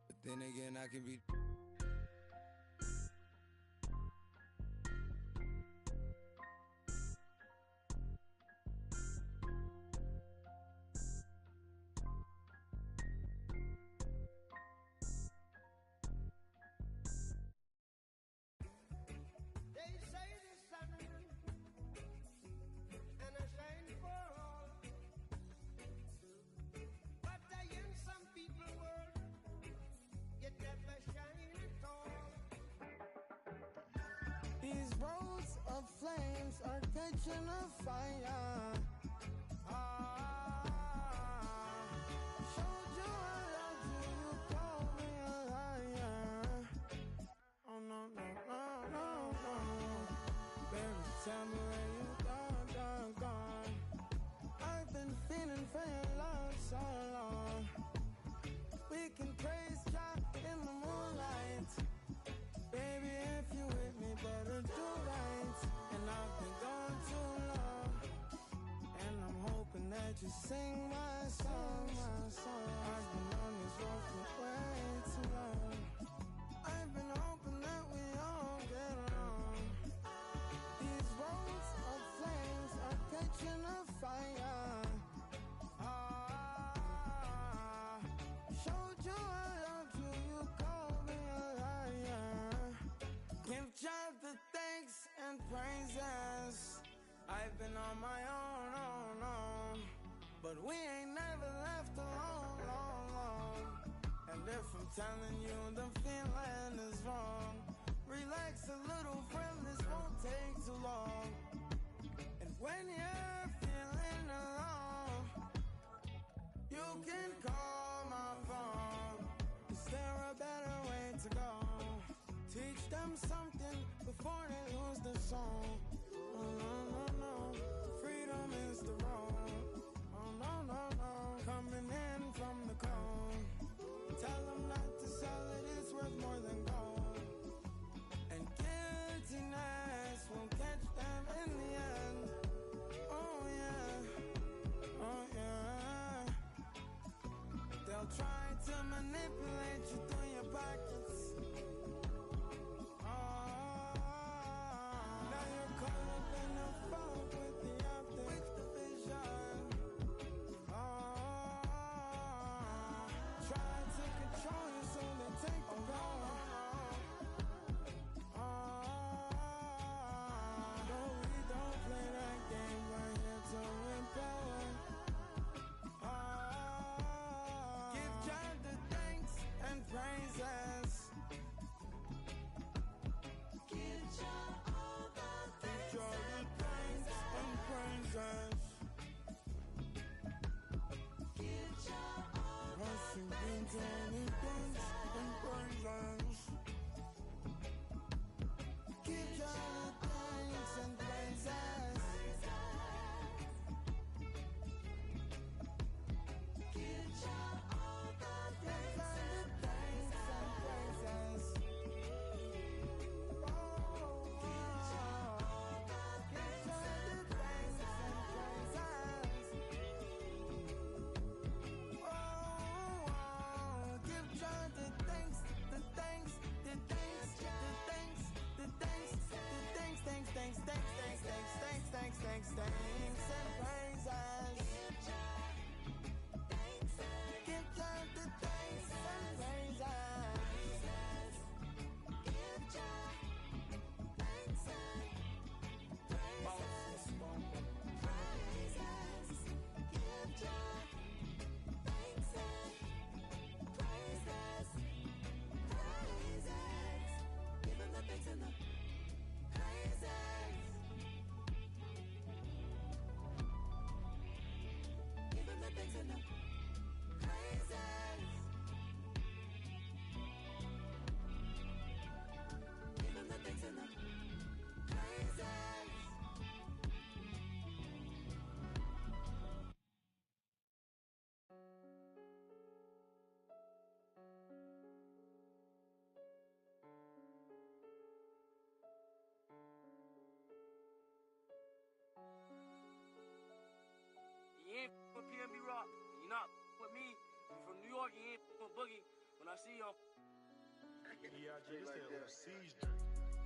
Speaker 7: but then again I can be.
Speaker 8: These roads of flames are catching a fire. Showed you I loved you, you called me a liar. Oh no, no, no, no, no. Baby, tell me where you gone. I've been feeling for your love so long. We can praise God in the moonlight. Baby, if you with me, better do right. And I've been gone too long, and I'm hoping that you sing my song. I've been on this road for way too long. I've been hoping that we all get along. These roads of flames are catching a fire. Showed you I loved you, you called me a liar. Give God the thanks and praises. And if I'm telling you the feeling is wrong, relax a little, friend, this won't take too long. And when you're feeling alone, you can call my phone. Is there a better way to go? Teach them something before they lose the song. Oh, no, no, no. Freedom is the road. Oh, no, no, no. Coming in from the cold. Tell them not to sell it, it's worth more than gold. And guiltiness will catch them in the end. Oh, yeah. Oh, yeah. They'll try to manipulate you through your pockets. Thanks and praises. Give God the thanks and praises. Give God thanks and praises. Give God thanks and praises. Give him the thanks and the praises. Thanks and the praises. Give him the thanks and the praises.
Speaker 14: You ain't with PNB Rock. You not with me. You from New York. You ain't with Boogie. When I see you,
Speaker 3: this like siege drink.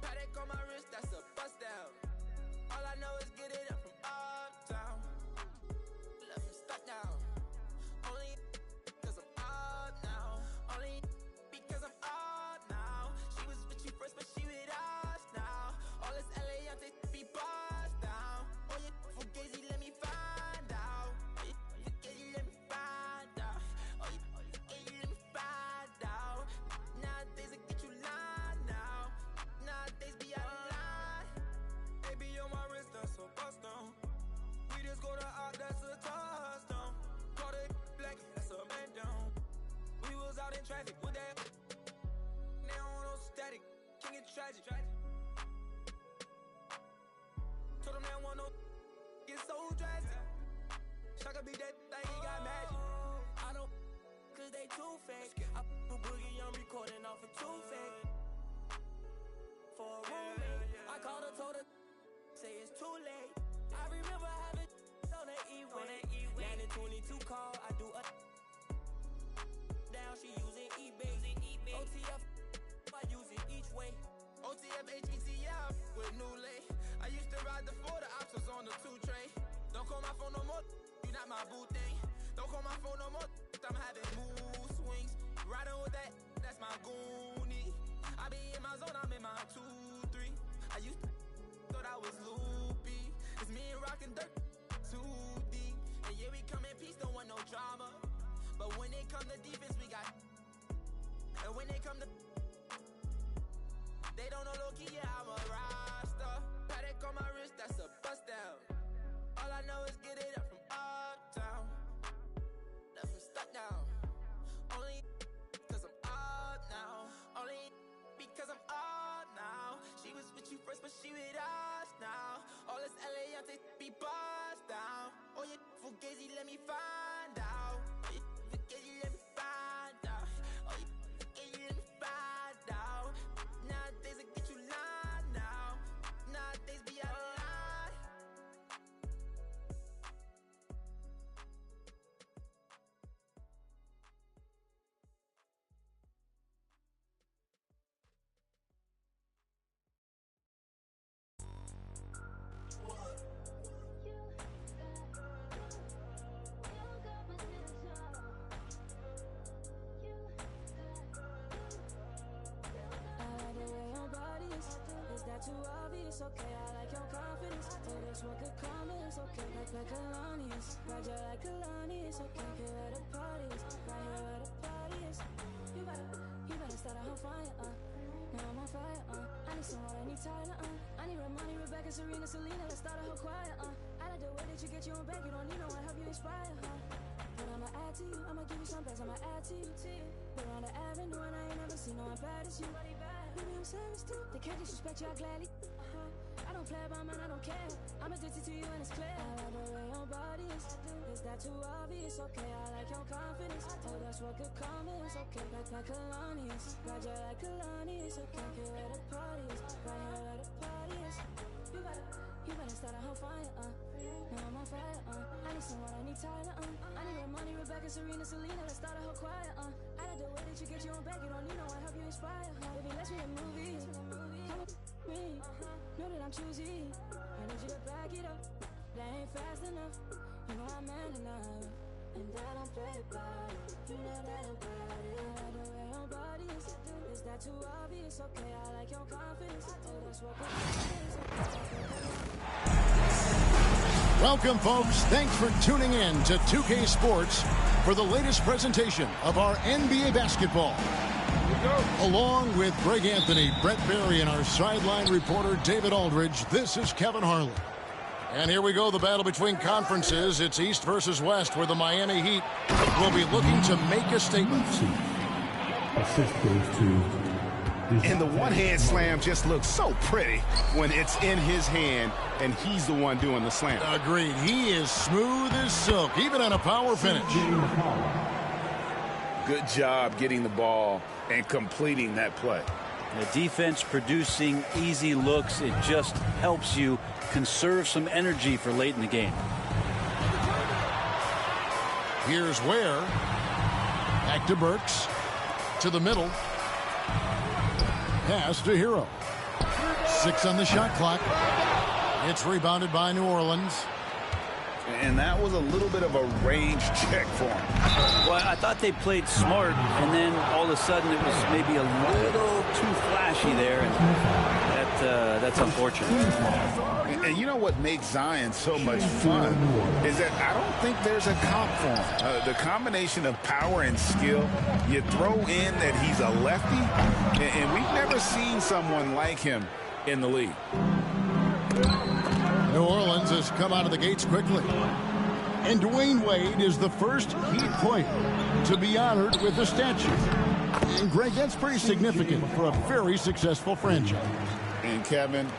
Speaker 15: Paddock on my wrist, that's a bust down. All I know is get it up from uptown. Let me stop now. Only because I'm up now. Only because I'm up now. She was with you first, but she with us now. All this LA, I'm taking be bust down. Oh, you fugazi, let me find out. Oh, you fugazi, let me find out. Oh, you fugazi, let me find out. Nowadays, I get you lying now. Nowadays, be out of line.
Speaker 8: Baby, on my wrist, that's a bust down. We just go to art, that's a touchdown. Call it black, that's a man down. We was out in traffic with that. Now on no static, can get tragic. Told them they don't want no get so drastic. Shaka be that thing, he got magic.
Speaker 15: I don't cause they too fake. I put Boogie on recording off of too fake. For a roommate, I called her, told her, say it's too late. I remember having on that E-way. 922 call, I do a down, she using eBay. OTF, I use it each way.
Speaker 8: OTF, HETF with new lay. I used to ride the 4, the ops was on the 2 tray. Don't call my phone no more, you not my boo thing. Don't call my phone no more, I'm having mood swings. Riding with that, that's my goonie. I be in my zone, I'm in my 2-3. I used to thought I was loopy. It's me and rockin' dirt, too deep. And yeah, we come in peace, don't want no drama. But when it come to defense, we got
Speaker 15: but she with us now. All this LA, I take be bossed down. Oh, yeah, Fugazi, let me find out. Oh, yeah, Fugazi, let me find out. Oh, yeah, Fugazi, let me find out. Nowadays, I get you lying now. Nowadays, be out of line.
Speaker 16: Too obvious, okay, I like your confidence. Oh, that's what could come is okay, like Kalani is. Roger like Kalani is okay, here where the party is. Right here where the party is. You better start a whole fire, now I'm on fire, I need some water, I need Tyler, I need Ramani, Rebecca, Serena, Selena, let's start a whole choir, I like the way that you get you on back, you don't need no one, help you inspire, But I'ma add to you, I'ma give you some best, I'ma add to you, We're on the avenue and I ain't never seen no one bad as you. Maybe I'm savage too, they can't disrespect you, I gladly. I don't play about man, I don't care. I'm addicted to you and it's clear. I like the way your body is that too obvious? Okay, I like your confidence. Oh, that's what could come is okay, like Kalani is. Roger like Kalani is okay, here where the party is. Right here where the party is. You better start a whole fire, now I'm on fire, I need someone, I need Tyler, I need Ramani, Rebecca, Serena, Selena, let's start a whole choir, I like the way that you get you on back, you don't need no one, help you inspire, Baby, let's be a movie, come with me, know that I'm choosy, I need you to back it up, that ain't fast enough, you know I'm man enough, and I don't play about it, you know that I'm about it, I like the way your body is that too obvious? Okay, I like your confidence, oh, that's what
Speaker 9: Welcome, folks. Thanks for tuning in to 2K Sports for the latest presentation of our NBA basketball. Along with Greg Anthony, Brett Berry, and our sideline reporter David Aldridge, this is Kevin Harlan. And here we go, the battle between conferences. It's East versus West, where the Miami Heat will be looking to make a statement.
Speaker 6: Assist goes to
Speaker 1: And the one-hand slam just looks so pretty when it's in his hand and he's the one doing the slam.
Speaker 9: Agreed. He is smooth as silk, even on a power finish.
Speaker 10: Good job getting the ball and completing that play.
Speaker 11: The defense producing easy looks. It just helps you conserve some energy for late in the game.
Speaker 9: Here's Ware. Back to Burks. To the middle. Pass to Hero. 6 on the shot clock. It's rebounded by New Orleans.
Speaker 10: And that was a little bit of a range check for him.
Speaker 11: Well, I thought they played smart, and then all of a sudden it was maybe a little too flashy there, and that's unfortunate.
Speaker 10: And you know what makes Zion so much fun is that I don't think there's a comp for him. The combination of power and skill, you throw in that he's a lefty, and we've never seen someone like him in the league.
Speaker 9: New Orleans has come out of the gates quickly. And Dwayne Wade is the first Heat player to be honored with a statue. And Greg, that's pretty significant for a very successful franchise.
Speaker 10: And Kevin,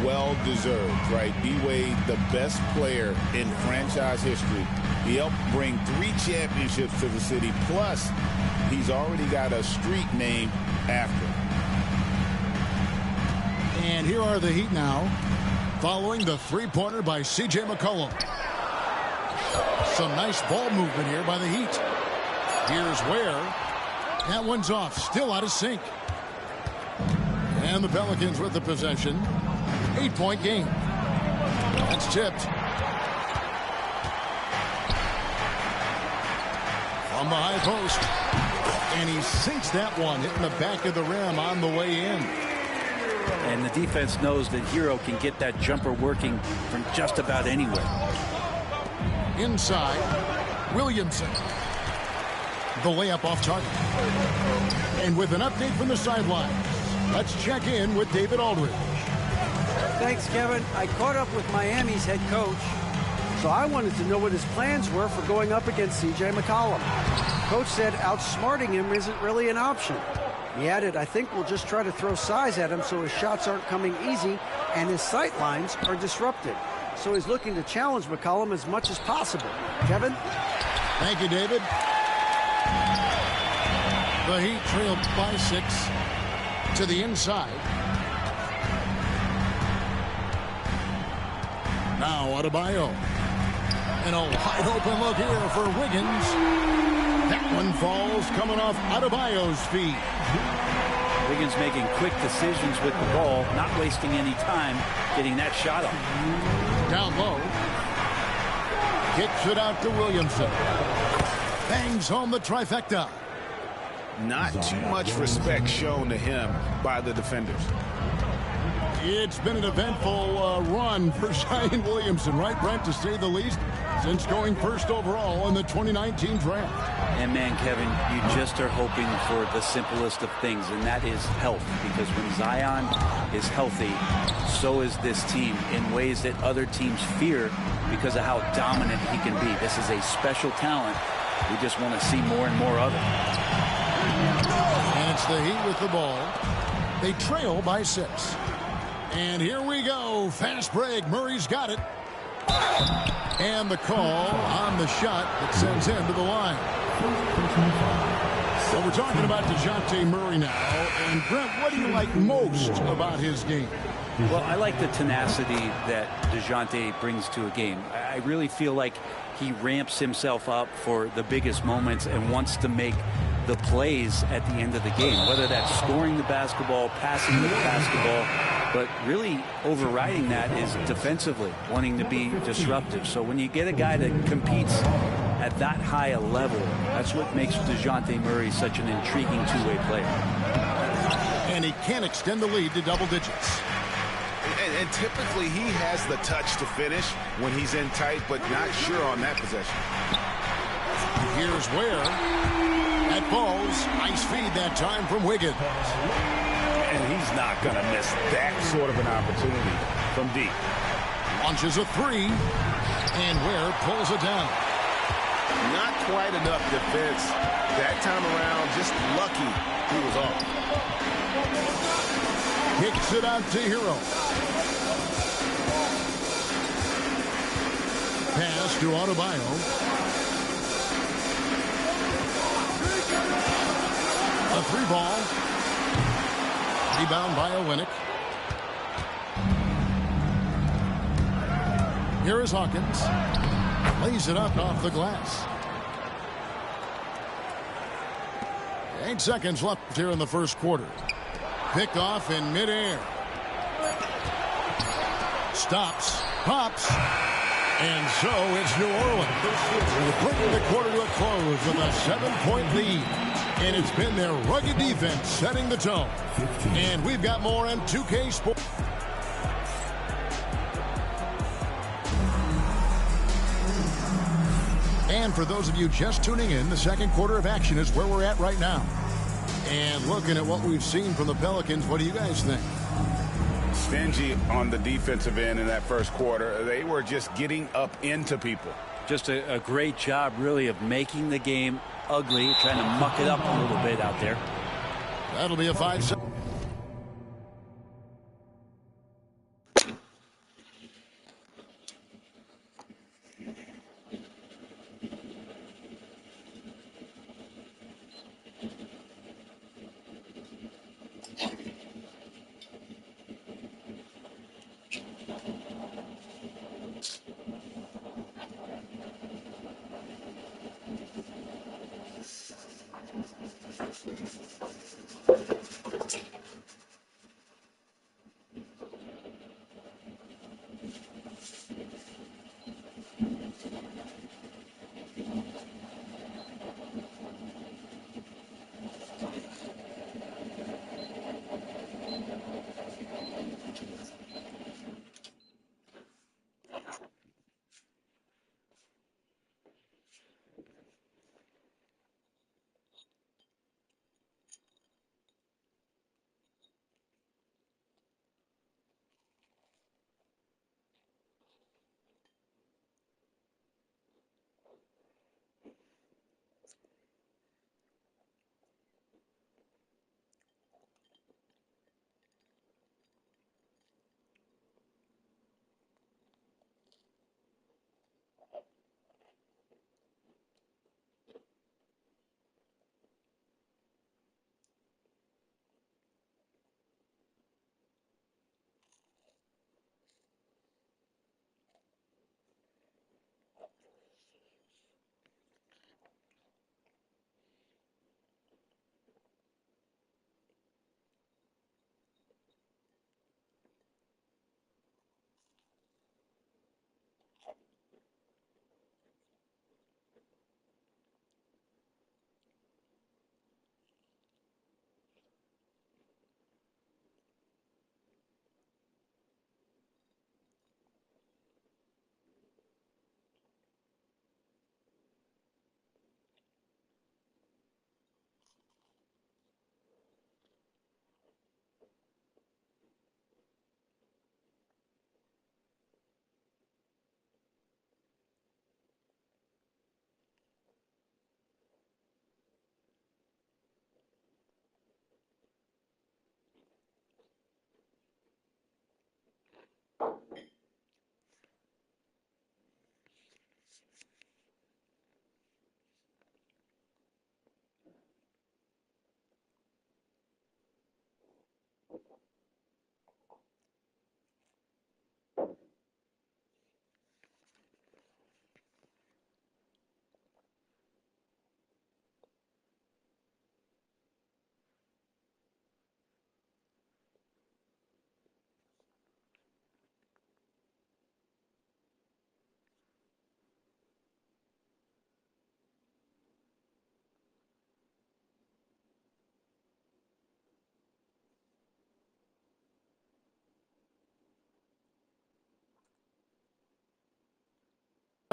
Speaker 10: well deserved, right? D-Wade, the best player in franchise history. He helped bring 3 championships to the city. Plus, he's already got a street named after him.
Speaker 9: And here are the Heat now, following the three-pointer by C.J. McCollum. Some nice ball movement here by the Heat. Here's Ware. That one's off, still out of sync. And the Pelicans with the possession. 8-point game. That's tipped. From the high post. And he sinks that one, hitting the back of the rim on the way in.
Speaker 11: And the defense knows that Hero can get that jumper working from just about anywhere.
Speaker 9: Inside, Williamson. The layup off target. And with an update from the sideline, let's check in with David Aldridge.
Speaker 12: Thanks, Kevin. I caught up with Miami's head coach, so I wanted to know what his plans were for going up against C.J. McCollum. Coach said outsmarting him isn't really an option. He added, I think we'll just try to throw size at him so his shots aren't coming easy and his sight lines are disrupted. So he's looking to challenge McCollum as much as possible. Kevin?
Speaker 9: Thank you, David. The Heat trailed by 6 to the inside. Now Adebayo. And a wide open look here for Wiggins. That one falls coming off Adebayo's feet.
Speaker 11: Wiggins making quick decisions with the ball, not wasting any time getting that shot off.
Speaker 9: Down low. Kicks it out to Williamson. Bangs home the trifecta.
Speaker 10: Not too much respect shown to him by the defenders.
Speaker 9: It's been an eventful run for Zion Williamson, right, Brent, to say the least, since going first overall in the 2019 draft.
Speaker 11: And man, Kevin, you just are hoping for the simplest of things, and that is health. Because when Zion is healthy, so is this team in ways that other teams fear because of how dominant he can be. This is a special talent. We just want to see more and more of it.
Speaker 9: And it's the Heat with the ball. They trail by 6. And here we go. Fast break. Murray's got it. And the call on the shot that sends him to the line. So we're talking about DeJounte Murray now. And Brent, what do you like most about his game?
Speaker 11: Well, I like the tenacity that DeJounte brings to a game. I really feel like he ramps himself up for the biggest moments and wants to make the plays at the end of the game, whether that's scoring the basketball, passing the basketball, but really overriding that is defensively, wanting to be disruptive. So when you get a guy that competes at that high a level, that's what makes DeJounte Murray such an intriguing two-way player.
Speaker 9: And he can extend the lead to double digits.
Speaker 10: And typically he has the touch to finish when he's in tight, but not sure on that possession.
Speaker 9: Here's where that falls. Nice feed that time from Wiggins.
Speaker 10: And he's not going to miss that sort of an opportunity from deep.
Speaker 9: Launches a 3. And Ware pulls it down.
Speaker 10: Not quite enough defense that time around. Just lucky he was off.
Speaker 9: Kicks it out to Hero. Pass to Adebayo. A 3-ball. Rebound by Olynyk. Here is Hawkins. Lays it up off the glass. 8 seconds left here in the first quarter. Picked off in midair. Stops. Pops. And so it's New Orleans. Bringing the quarter to a close with a 7-point lead. And it's been their rugged defense setting the tone. And we've got more on 2K Sports. And for those of you just tuning in, the second quarter of action is where we're at right now. And looking at what we've seen from the Pelicans, what do you guys think?
Speaker 10: Stingy on the defensive end in that first quarter. They were just getting up into people.
Speaker 11: Just a great job, really, of making the game ugly, trying to muck it up a little bit out there.
Speaker 9: That'll be a 5-second.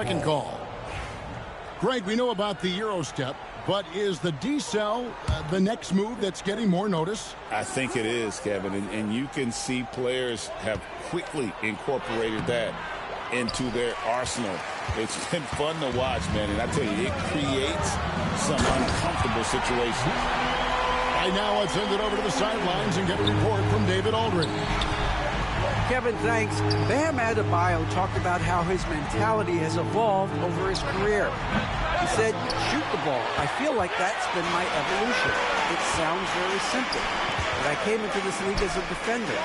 Speaker 9: Second call. Greg, we know about the Euro step, but is the decel the next move that's getting more notice?
Speaker 10: I think it is, Kevin, and you can see players have quickly incorporated that into their arsenal. It's been fun to watch, man, and I tell you, it creates some uncomfortable situations.
Speaker 9: Right now, let's send it over to the sidelines and get a report from David Aldridge.
Speaker 12: Kevin, thanks. Bam Adebayo talked about how his mentality has evolved over his career. He said, shoot the ball. I feel like that's been my evolution. It sounds very simple, but I came into this league as a defender.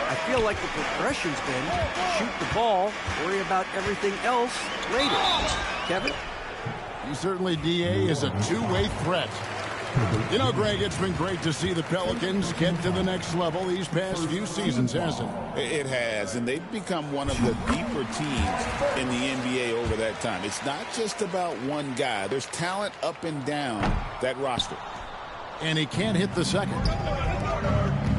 Speaker 12: I feel like the progression's been shoot the ball, worry about everything else later. Kevin?
Speaker 9: He certainly, DA, is a two-way threat. You know, Greg, it's been great to see the Pelicans get to the next level these past few seasons, hasn't it?
Speaker 10: It has, and they've become one of the deeper teams in the NBA over that time. It's not just about one guy. There's talent up and down that roster.
Speaker 9: And he can't hit the second.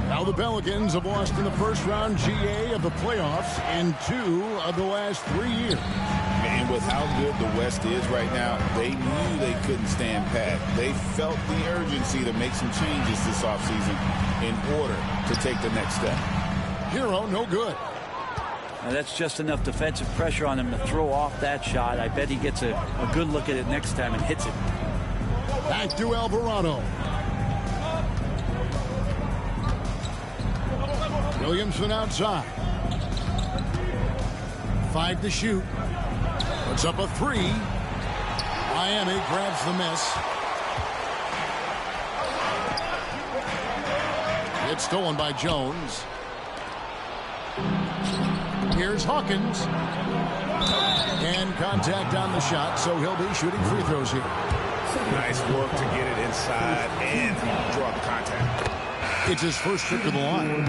Speaker 9: Now the Pelicans have lost in the first round GA of the playoffs in 2 of the last 3 years.
Speaker 10: And with how good the West is right now, they knew they couldn't stand pat. They felt the urgency to make some changes this offseason in order to take the next step.
Speaker 9: Hero, no good.
Speaker 11: Now that's just enough defensive pressure on him to throw off that shot. I bet he gets a good look at it next time and hits it.
Speaker 9: Back to Alvarado. Williamson outside. 5 to shoot. Puts up a 3. Miami grabs the miss. It's stolen by Jones. Here's Hawkins. And contact on the shot, so he'll be shooting free throws here.
Speaker 1: Nice work to get it inside and draw the contact.
Speaker 9: It's his first trip to the line.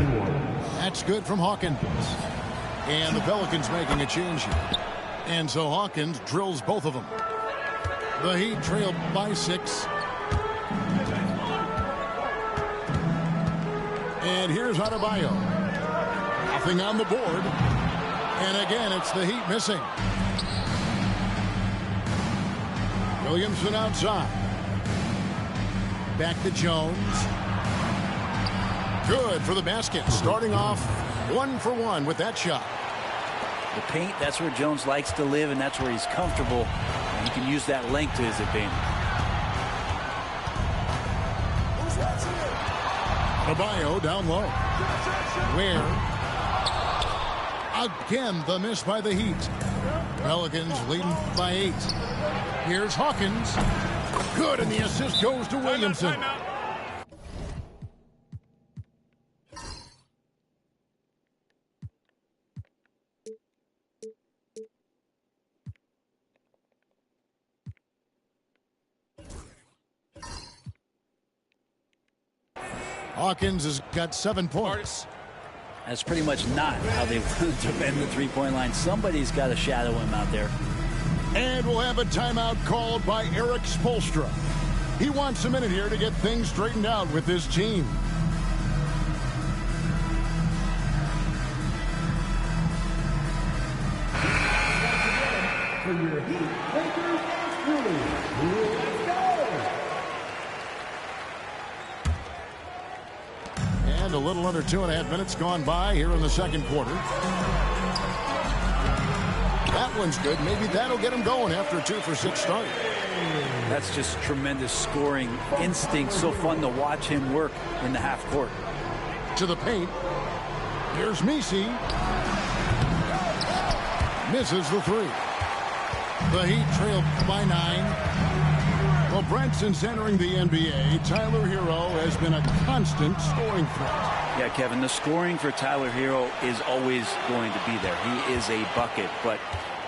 Speaker 9: That's good from Hawkins. And the Pelicans making a change here. And so Hawkins drills both of them. The Heat trailed by 6. And here's Adebayo. Nothing on the board. And again, it's the Heat missing. Williamson outside. Back to Jones. Good for the basket. Starting off 1 for 1 with that shot.
Speaker 11: The paint, that's where Jones likes to live, and that's where he's comfortable. And he can use that length to his advantage.
Speaker 9: Adebayo down low. Where? Again, the miss by the Heat. Pelicans leading by 8. Here's Hawkins. Good, and the assist goes to Williamson. Hawkins has got 7 points.
Speaker 11: That's pretty much not how they want to bend the three-point line. Somebody's got to shadow him out there.
Speaker 9: And we'll have a timeout called by Erik Spoelstra. He wants a minute here to get things straightened out with his team.
Speaker 13: For your Heat, Lakers, and Phillies. Let's go!
Speaker 9: And a little under 2.5 minutes gone by here in the second quarter. That one's good. Maybe that'll get him going after a 2-for-6 start.
Speaker 11: That's just tremendous scoring instinct. So fun to watch him work in the half court.
Speaker 9: To the paint. Here's Messi. Misses the 3. The Heat trail by 9. Well, Brent, since entering the NBA, Tyler Hero has been a constant scoring threat.
Speaker 11: Yeah, Kevin, the scoring for Tyler Hero is always going to be there. He is a bucket, but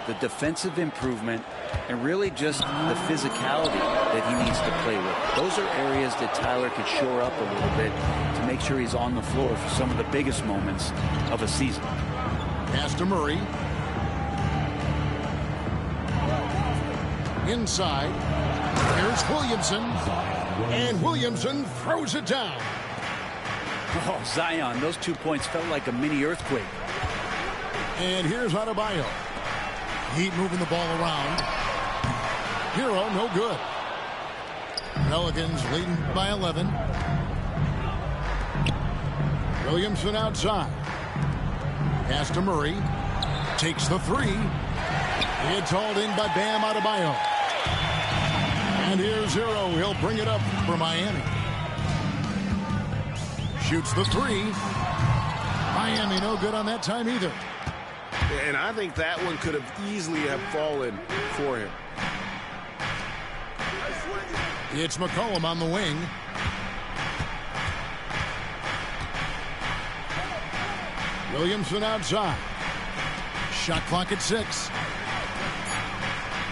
Speaker 11: the defensive improvement and really just the physicality that he needs to play with. Those are areas that Tyler could shore up a little bit to make sure he's on the floor for some of the biggest moments of a season.
Speaker 9: Pass to Murray. Inside. Here's Williamson. And Williamson throws it down.
Speaker 11: Oh, Zion, those 2 points felt like a mini earthquake.
Speaker 9: And here's Adebayo. Heat moving the ball around. Hero, no good. Pelicans leading by 11. Williamson outside. Pass to Murray. Takes the 3. It's hauled in by Bam Adebayo. And here's Hero. He'll bring it up for Miami. Shoots the 3. Miami no good on that time either.
Speaker 1: And I think that one could have easily have fallen for him.
Speaker 9: It's McCollum on the wing. Williamson outside. Shot clock at 6.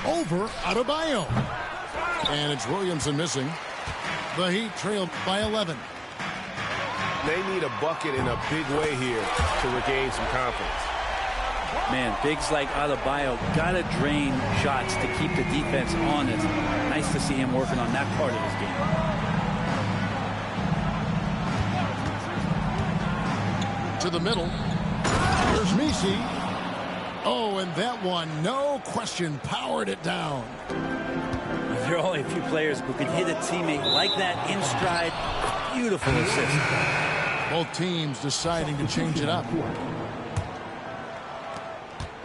Speaker 9: Over Adebayo. And it's Williamson missing. The Heat trailed by 11.
Speaker 1: They need a bucket in a big way here to regain some confidence.
Speaker 11: Man, bigs like Adebayo got to drain shots to keep the defense honest. Nice to see him working on that part of his game.
Speaker 9: To the middle. Here's Messi. Oh, and that one, no question, powered it down.
Speaker 11: There are only a few players who can hit a teammate like that in stride. Beautiful assist.
Speaker 9: Both teams deciding to change it up.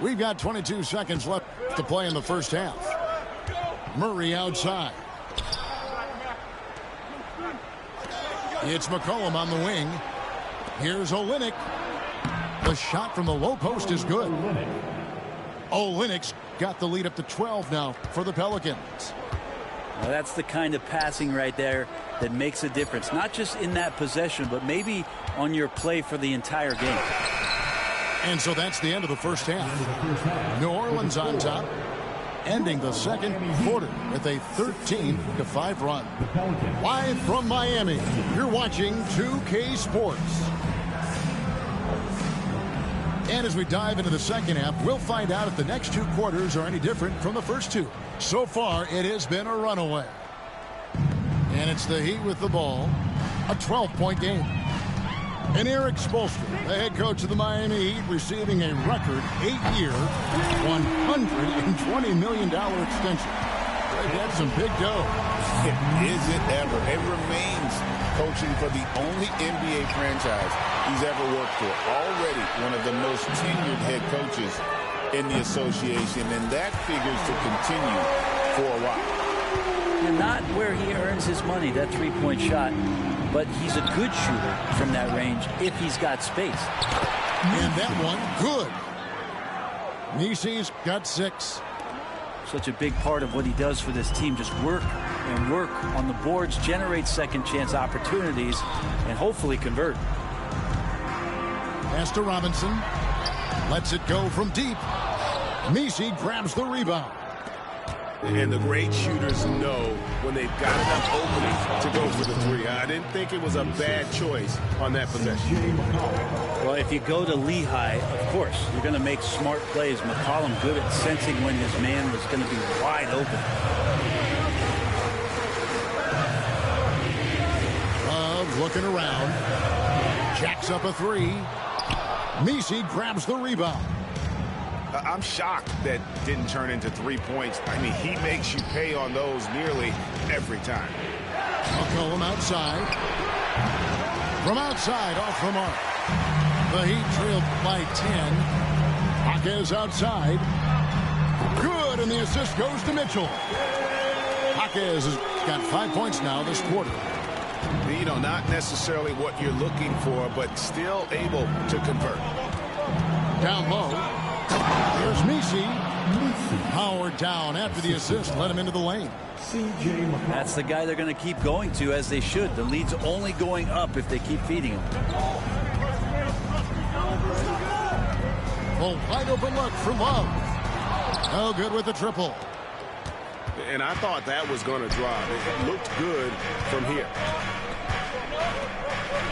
Speaker 9: We've got 22 seconds left to play in the first half. Murray outside. It's McCollum on the wing. Here's Olynyk. The shot from the low post is good. Olynyk's got the lead up to 12 now for the Pelicans.
Speaker 11: Well, that's the kind of passing right there that makes a difference. Not just in that possession, but maybe on your play for the entire game.
Speaker 9: And so that's the end of the first half. New Orleans on top, ending the second quarter with a 13-5 run. Live from Miami, you're watching 2K Sports. And as we dive into the second half, we'll find out if the next 2 quarters are any different from the first 2. So far, it has been a runaway. And it's the Heat with the ball. A 12-point game. And Erik Spoelstra, the head coach of the Miami Heat, receiving a record 8-year, $120 million extension. They've had some big dough.
Speaker 10: Is it ever? It remains coaching for the only NBA franchise he's ever worked for. Already one of the most tenured head coaches in the association, and that figures to continue for a while.
Speaker 11: And not where he earns his money, that three-point shot, but he's a good shooter from that range if he's got space.
Speaker 9: And that one, good. Misi's got 6.
Speaker 11: Such a big part of what he does for this team. Just work and work on the boards, generate second chance opportunities, and hopefully convert.
Speaker 9: Pass to Robinson. Lets it go from deep. Misi grabs the rebound.
Speaker 1: And the great shooters know when they've got enough opening to go for the 3. I didn't think it was a bad choice on that possession.
Speaker 11: Well, if you go to Lehigh, of course, you're going to make smart plays. McCollum good at sensing when his man was going to be wide open.
Speaker 9: Love looking around. Jacks up a 3. Misi grabs the rebound.
Speaker 1: I'm shocked that didn't turn into 3 points. I mean, he makes you pay on those nearly every time.
Speaker 9: McCollum outside. From outside, off the mark. The Heat trailed by 10. Jaquez outside. Good, and the assist goes to Mitchell. Jaquez has got 5 points now this quarter.
Speaker 1: You know, not necessarily what you're looking for, but still able to convert.
Speaker 9: Down low. Here's Misi. Howard down after the assist. Let him into the lane.
Speaker 11: That's the guy they're going to keep going to, as they should. The lead's only going up if they keep feeding him.
Speaker 9: A wide open look for Love. No good with the triple.
Speaker 1: And I thought that was going to drop. It looked good from here.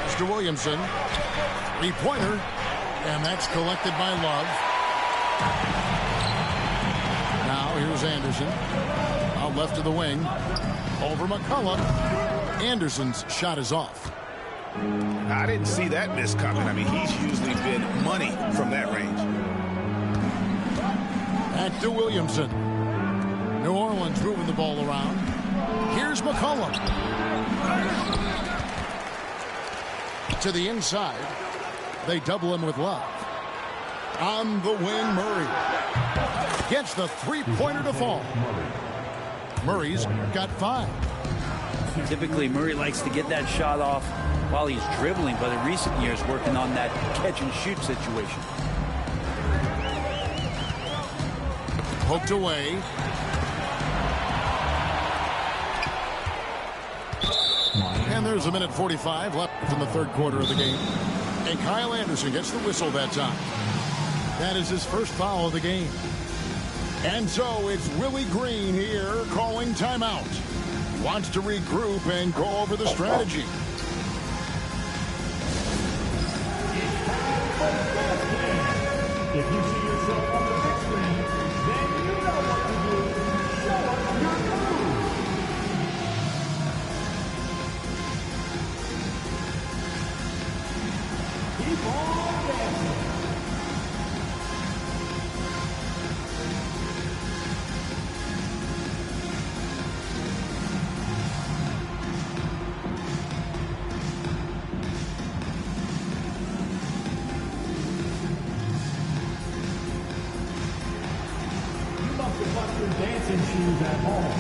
Speaker 9: Mr. Williamson. 3-pointer. And that's collected by Love. Now here's Anderson. Out left of the wing. Over McCollum. Anderson's shot is off.
Speaker 1: I didn't see that miss coming. I mean, he's usually been money from that range.
Speaker 9: Back to Williamson. New Orleans moving the ball around. Here's McCollum. To the inside. They double him with Love. On the wing, Murray. Gets the 3-pointer to fall. Murray's got 5.
Speaker 11: Typically, Murray likes to get that shot off while he's dribbling, but in recent years, working on that catch-and-shoot situation.
Speaker 9: Poked away. And there's 1:45 left in the third quarter of the game. And Kyle Anderson gets the whistle that time. That is his first foul of the game. And so it's Willie Green here calling timeout. Wants to regroup and go over the strategy.
Speaker 13: If you see yourself on the big screen, then you know what to do. Show us your move. Keep on dancing. Dancing shoes at home.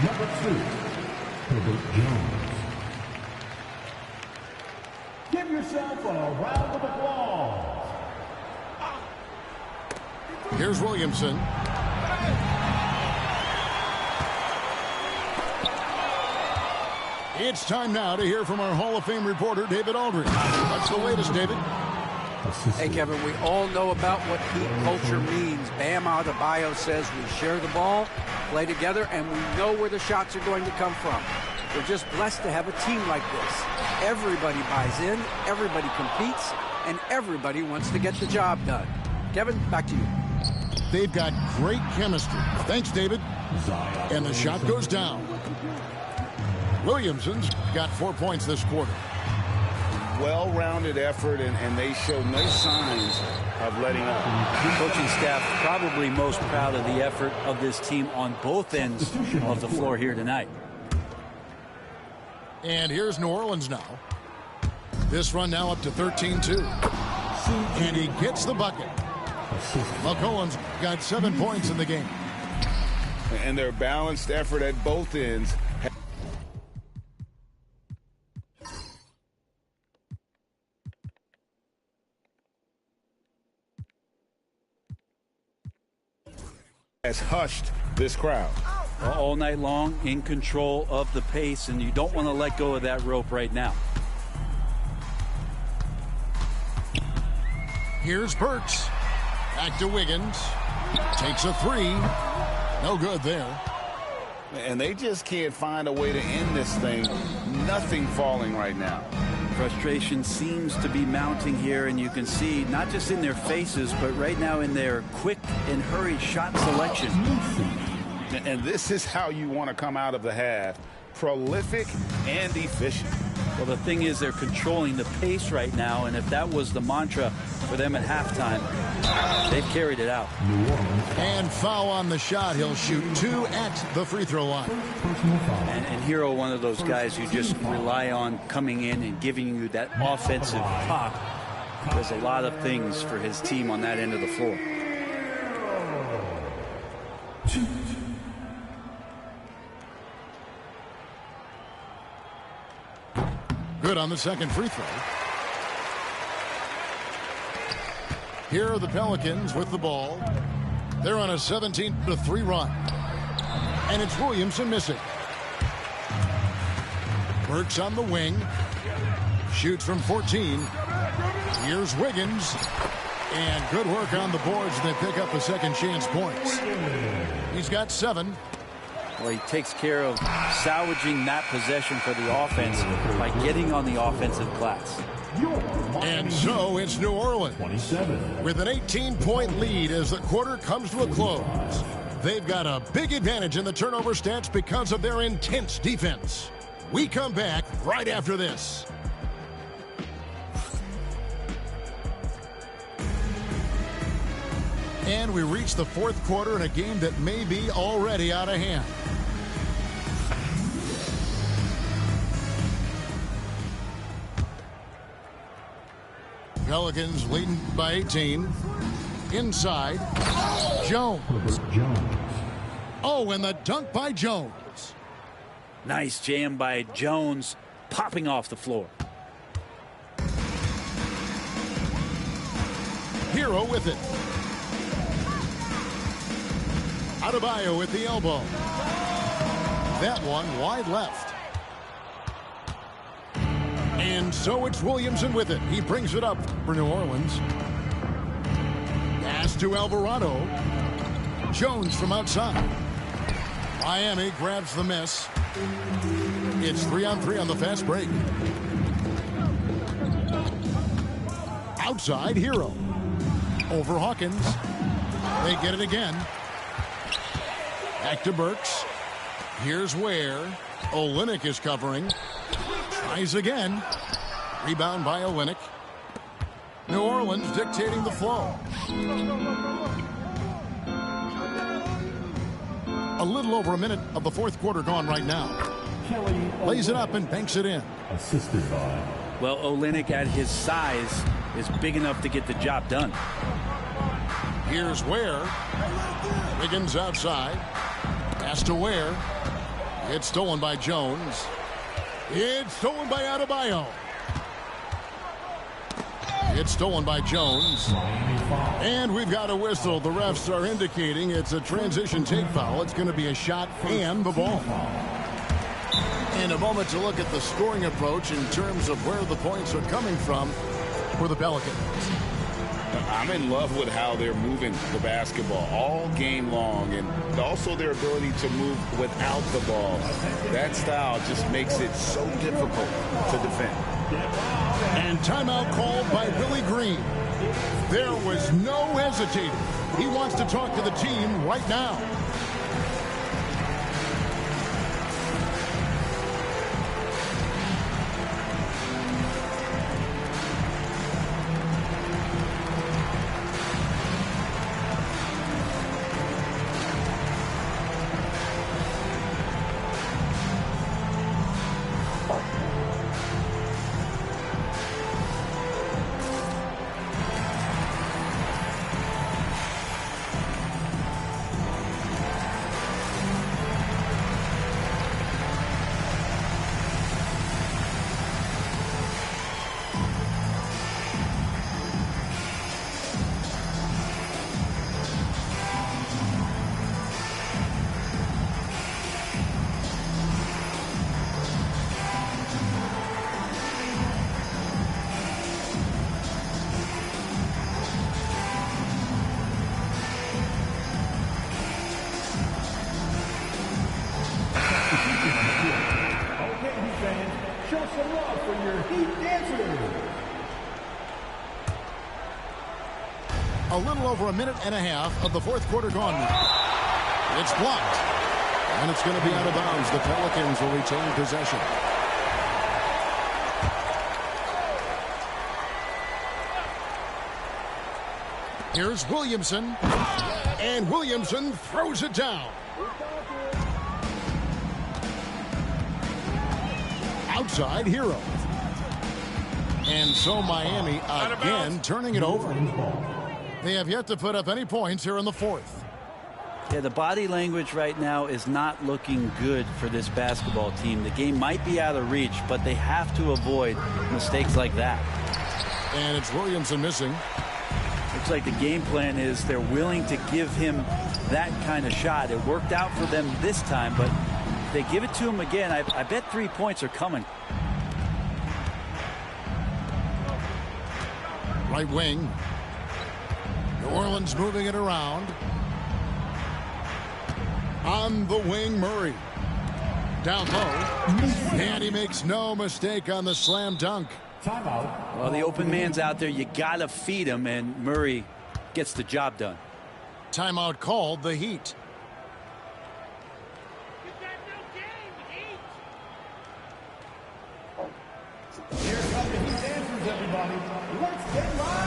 Speaker 6: Number 2, Herbert Jones. Give yourself a round of applause.
Speaker 9: Here's Williamson. It's time now to hear from our Hall of Fame reporter, David Aldridge. What's the latest, David?
Speaker 12: Hey, Kevin, we all know about what Heat culture means. Bam Adebayo says we share the ball, play together, and we know where the shots are going to come from. We're just blessed to have a team like this. Everybody buys in, everybody competes, and everybody wants to get the job done. Kevin, back to you.
Speaker 9: They've got great chemistry. Thanks, David. And the shot goes down. Williamson's got 4 points this quarter.
Speaker 10: Well-rounded effort, and they show no signs of letting up.
Speaker 11: The coaching staff probably most proud of the effort of this team on both ends of the floor here tonight.
Speaker 9: And here's New Orleans now. This run now up to 13-2. And he gets the bucket. McCollum's got 7 points in the game.
Speaker 10: And their balanced effort at both ends. Has hushed this crowd.
Speaker 11: All night long, in control of the pace, and you don't want to let go of that rope right now.
Speaker 9: Here's Burks. Back to Wiggins. Takes a three. No good there.
Speaker 10: And they just can't find a way to end this thing. Nothing falling right now.
Speaker 11: Frustration seems to be mounting here, and you can see not just in their faces, but right now in their quick and hurried shot selection.
Speaker 10: And this is how you want to come out of the half. Prolific and efficient.
Speaker 11: Well, the thing is, they're controlling the pace right now, and if that was the mantra for them at halftime, they've carried it out.
Speaker 9: And foul on the shot. He'll shoot 2 at the free throw line.
Speaker 11: And Hero, one of those guys who just rely on coming in and giving you that offensive pop. Does a lot of things for his team on that end of the floor.
Speaker 9: Good on the second free throw. Here are the Pelicans with the ball. They're on a 17-3 run. And it's Williamson missing. Burks on the wing. Shoots from 14. Here's Wiggins. And good work on the boards. They pick up the second chance points. He's got 7.
Speaker 11: Well, he takes care of salvaging that possession for the offense by getting on the offensive glass.
Speaker 9: And so it's New Orleans with an 18-point lead as the quarter comes to a close. They've got a big advantage in the turnover stats because of their intense defense. We come back right after this. And we reach the fourth quarter in a game that may be already out of hand. Pelicans leading by 18. Inside, Jones. Oh, and the dunk by Jones.
Speaker 11: Nice jam by Jones, popping off the floor.
Speaker 9: Hero with it. Adebayo with the elbow. That one wide left. And so it's Williamson with it. He brings it up for New Orleans. Pass to Alvarado. Jones from outside. Miami grabs the miss. It's 3-on-3 on the fast break. Outside, Hero. Over Hawkins. They get it again. Back to Burks. Here's Ware. Olynyk is covering. Tries again. Rebound by Olynyk. New Orleans dictating the flow. A little over a minute of the fourth quarter gone right now. Lays it up and banks it in.
Speaker 13: Assisted by.
Speaker 11: Well, Olynyk at his size is big enough to get the job done.
Speaker 9: Here's Ware. Wiggins outside. Pass to Ware. It's stolen by Jones. It's stolen by Adebayo. It's stolen by Jones. And we've got a whistle. The refs are indicating it's a transition take foul. It's going to be a shot and the ball. In a moment to look at the scoring approach in terms of where the points are coming from for the Pelicans.
Speaker 10: I'm in love with how they're moving the basketball all game long, and also their ability to move without the ball. That style just makes it so difficult to defend.
Speaker 9: And timeout called by Willie Green. There was no hesitating. He wants to talk to the team right now. A little over a minute and a half of the fourth quarter gone now. It's blocked. And it's going to be out of bounds. The Pelicans will retain possession. Here's Williamson. And Williamson throws it down. Outside Hero. And so Miami again turning it over. They have yet to put up any points here in the fourth.
Speaker 11: Yeah, the body language right now is not looking good for this basketball team. The game might be out of reach, but they have to avoid mistakes like that.
Speaker 9: And it's Williamson missing.
Speaker 11: Looks like the game plan is they're willing to give him that kind of shot. It worked out for them this time, but if they give it to him again, I bet 3 points are coming.
Speaker 9: Right wing. New Orleans moving it around. On the wing, Murray. Down low. And he makes no mistake on the slam dunk.
Speaker 6: Timeout.
Speaker 11: Well, the open man's out there. You got to feed him, and Murray gets the job done.
Speaker 9: Timeout called, the Heat.
Speaker 6: Here come the Heat dancers, everybody. Let's get loud.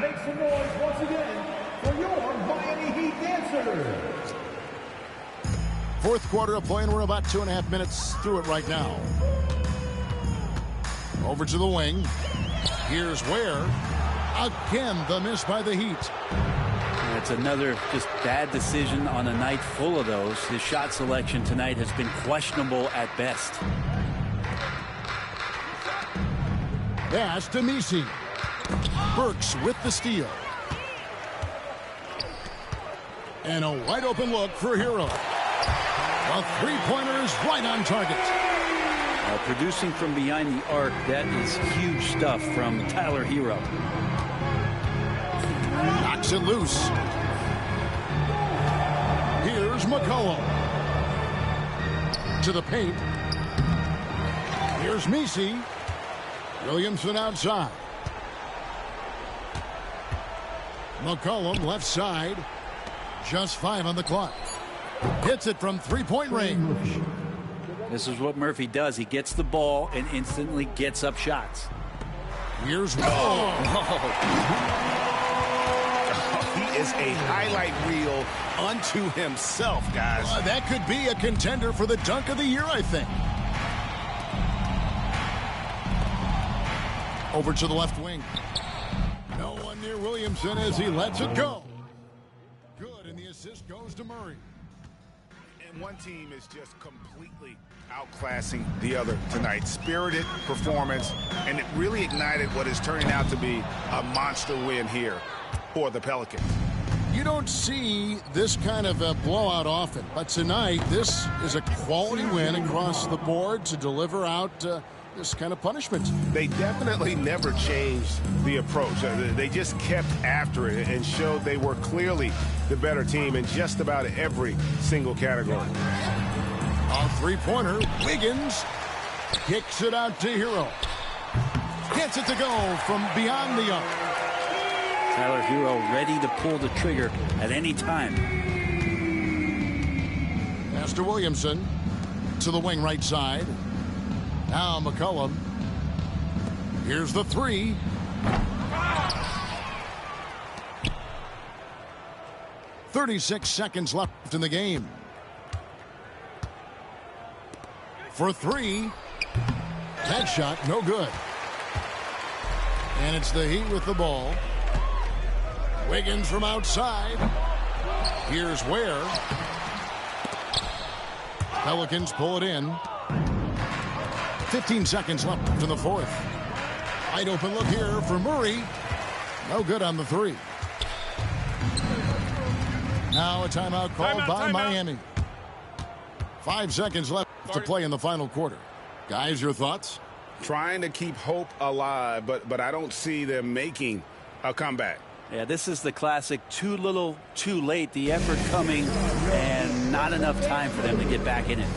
Speaker 6: Make some noise once again for your Miami Heat dancers.
Speaker 9: Fourth quarter of play, and we're about 2.5 minutes through it right now. Over to the wing. Here's Ware. Again, the miss by the Heat.
Speaker 11: That's another just bad decision on a night full of those. His shot selection tonight has been questionable at best.
Speaker 9: Pass to Messi. Burks with the steal. And a wide open look for Hero. A three-pointer is right on target.
Speaker 11: Producing from behind the arc, that is huge stuff from Tyler Hero.
Speaker 9: Knocks it loose. Here's McCollum. To the paint. Here's Messi. Williamson outside. McCollum left side. Just 5 on the clock. Hits it from three-point range.
Speaker 11: This is what Murphy does. He gets the ball and instantly gets up shots.
Speaker 9: Here's
Speaker 1: He is a highlight reel unto himself, guys.
Speaker 9: That could be a contender for the dunk of the year, I think. Over to the left wing. No one near Williamson as he lets it go. Good, and the assist goes to Murray.
Speaker 1: And one team is just completely outclassing the other tonight. Spirited performance, and it really ignited what is turning out to be a monster win here for the Pelicans.
Speaker 9: You don't see this kind of a blowout often, but tonight this is a quality win across the board to deliver out this kind of punishment.
Speaker 1: They definitely never changed the approach. They just kept after it and showed they were clearly the better team in just about every single category.
Speaker 9: A three-pointer, Wiggins kicks it out to Hero. Gets it to go from beyond the arc.
Speaker 11: Tyler Hero ready to pull the trigger at any time.
Speaker 9: Master Williamson to the wing right side. Now McCollum. Here's the three. "36 seconds left in the game. For three. That shot, no good. And it's the Heat with the ball. Wiggins from outside. Here's Ware. Pelicans pull it in. 15 seconds left in the fourth. Wide open look here for Murray. No good on the three. Now a timeout called by Miami. 5 seconds left to play in the final quarter. Guys, your thoughts?
Speaker 10: Trying to keep hope alive, but I don't see them making a comeback.
Speaker 11: Yeah, this is the classic too little, too late. The effort coming and not enough time for them to get back in it.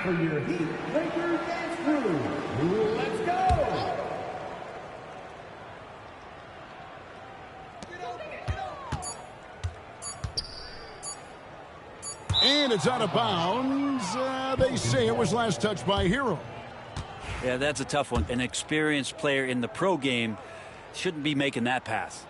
Speaker 6: For your Heat Lakers dance crew, let's go!
Speaker 9: And it's out of bounds. They say it was last touched by Hero.
Speaker 11: Yeah, that's a tough one. An experienced player in the pro game shouldn't be making that pass.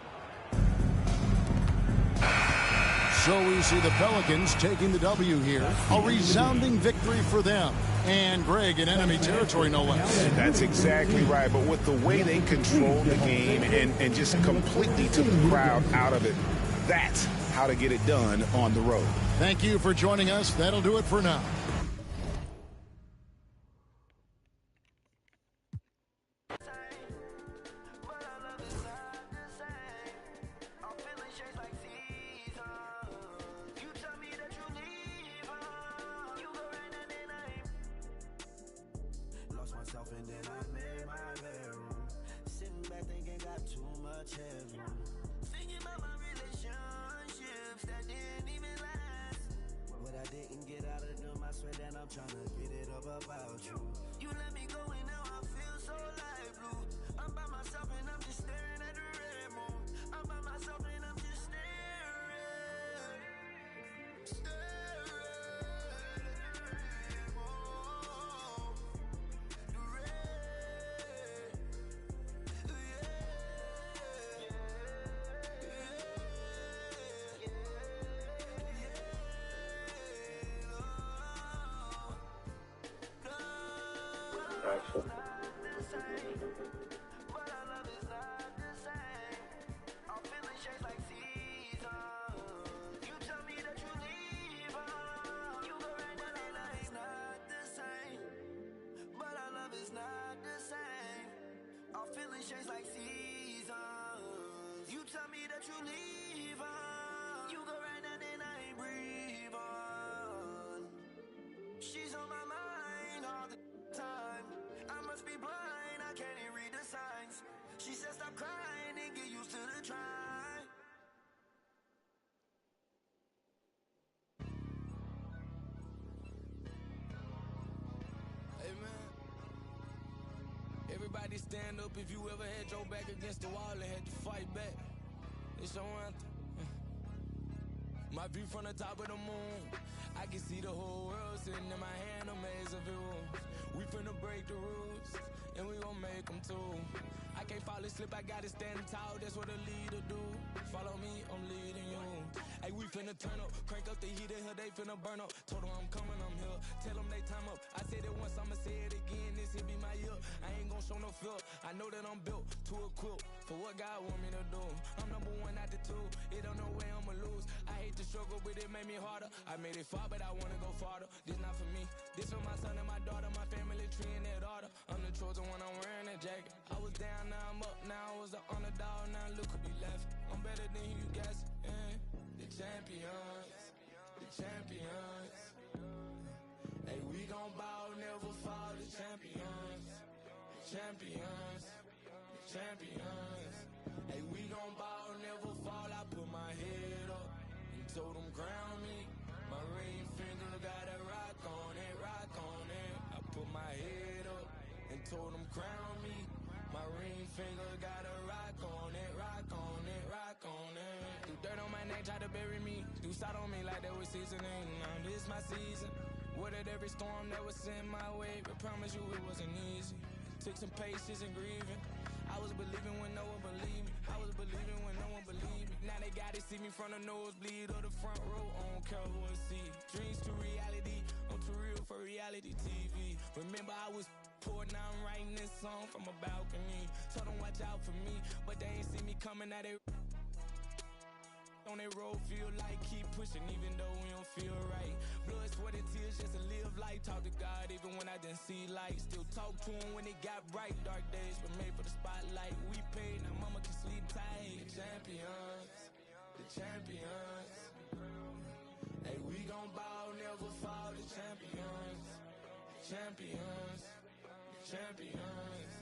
Speaker 9: So we see the Pelicans taking the W here. A resounding victory for them. And Greg in enemy territory, no less.
Speaker 10: That's exactly right. But with the way they controlled the game and just completely took the crowd out of it, that's how to get it done on the road.
Speaker 9: Thank you for joining us. That'll do it for now.
Speaker 17: Everybody stand up if you ever had your back against the wall and had to fight back. It's your anthem. My view from the top of the moon. I can see the whole world sitting in my hand, a maze of rules. We finna break the rules, and we gon' make them too. I can't fall asleep, I gotta stand tall, that's what a leader do. Follow me, I'm leading you. Hey, we finna turn up, crank up the heat in here, they finna burn up. Told them I'm coming, I'm here, tell them they time up. I said it once, I'ma say it again, this here be my year. I ain't gon' show no fear, I know that I'm built to equip for what God want me to do. I'm number one out the two, it don't know where I'ma lose. I hate the struggle, but it made me harder. I made it far, but I wanna go farther. This not for me, this for my son and my daughter, my family tree and that order. I'm the chosen one, I'm wearing that jacket. I was down, now I'm up, now I was the underdog, now look who be left. I'm better than you guys, the champions, the champions. Hey, we gon' ball, never fall, the champions, the champions, the champions. Hey, we gon' ball, never fall, I put my head up and told them crown me. My ring finger got a rock on it, rock on it. I put my head up and told them crown me. My ring finger got a rock on it, rock on it, rock on it. Do dirt on my neck, try to bury me. Do salt on me like that was seasoning. Now this my season. Weathered every storm that was sent my way, but promise you it wasn't easy. Took some patience and grieving. I was believing when no one believed me. I was believing when no one believed me. Now they gotta see me from the nosebleed or the front row. I don't care who I see. Dreams to reality, I'm too real for reality TV. Remember I was poor, now I'm writing this song from a balcony. So don't watch out for me, but they ain't see me coming at it. On that road, feel like keep pushing even though we don't feel right. Blood, sweat, and tears just to live life. Talk to God even when I didn't see light. Still talk to him when it got bright. Dark days were made for the spotlight. We paid, now mama can sleep tight. The champions, the champions. Hey, we gon' ball, never fall. The champions, the champions, the champions.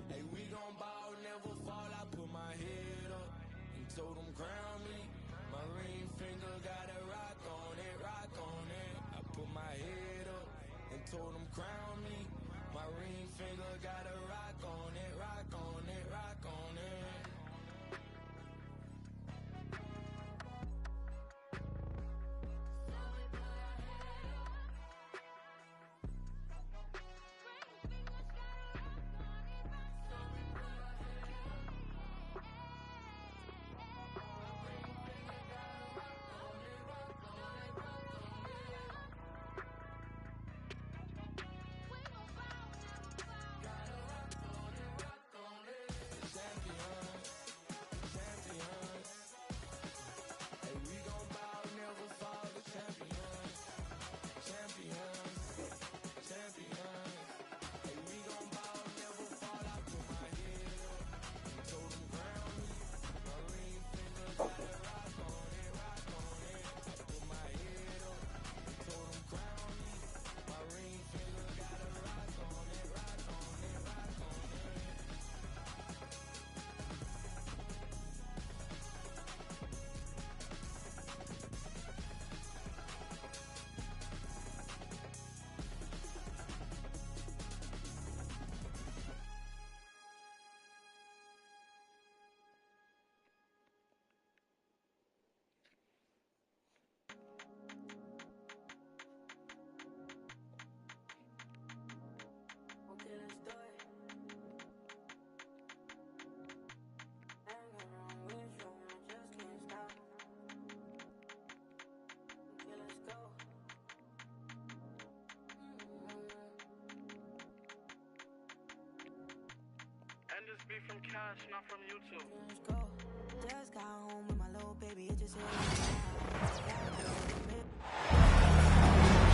Speaker 17: Hey, we gon' ball, never fall. I put my head up and told them crown me. My ring finger got a rock on it, rock on it. I put my head up and told them crown me. My ring finger got a rock on it, rock on it, rock on it.
Speaker 18: And this be from Cash, not from YouTube.
Speaker 8: Just got home with my little baby, it just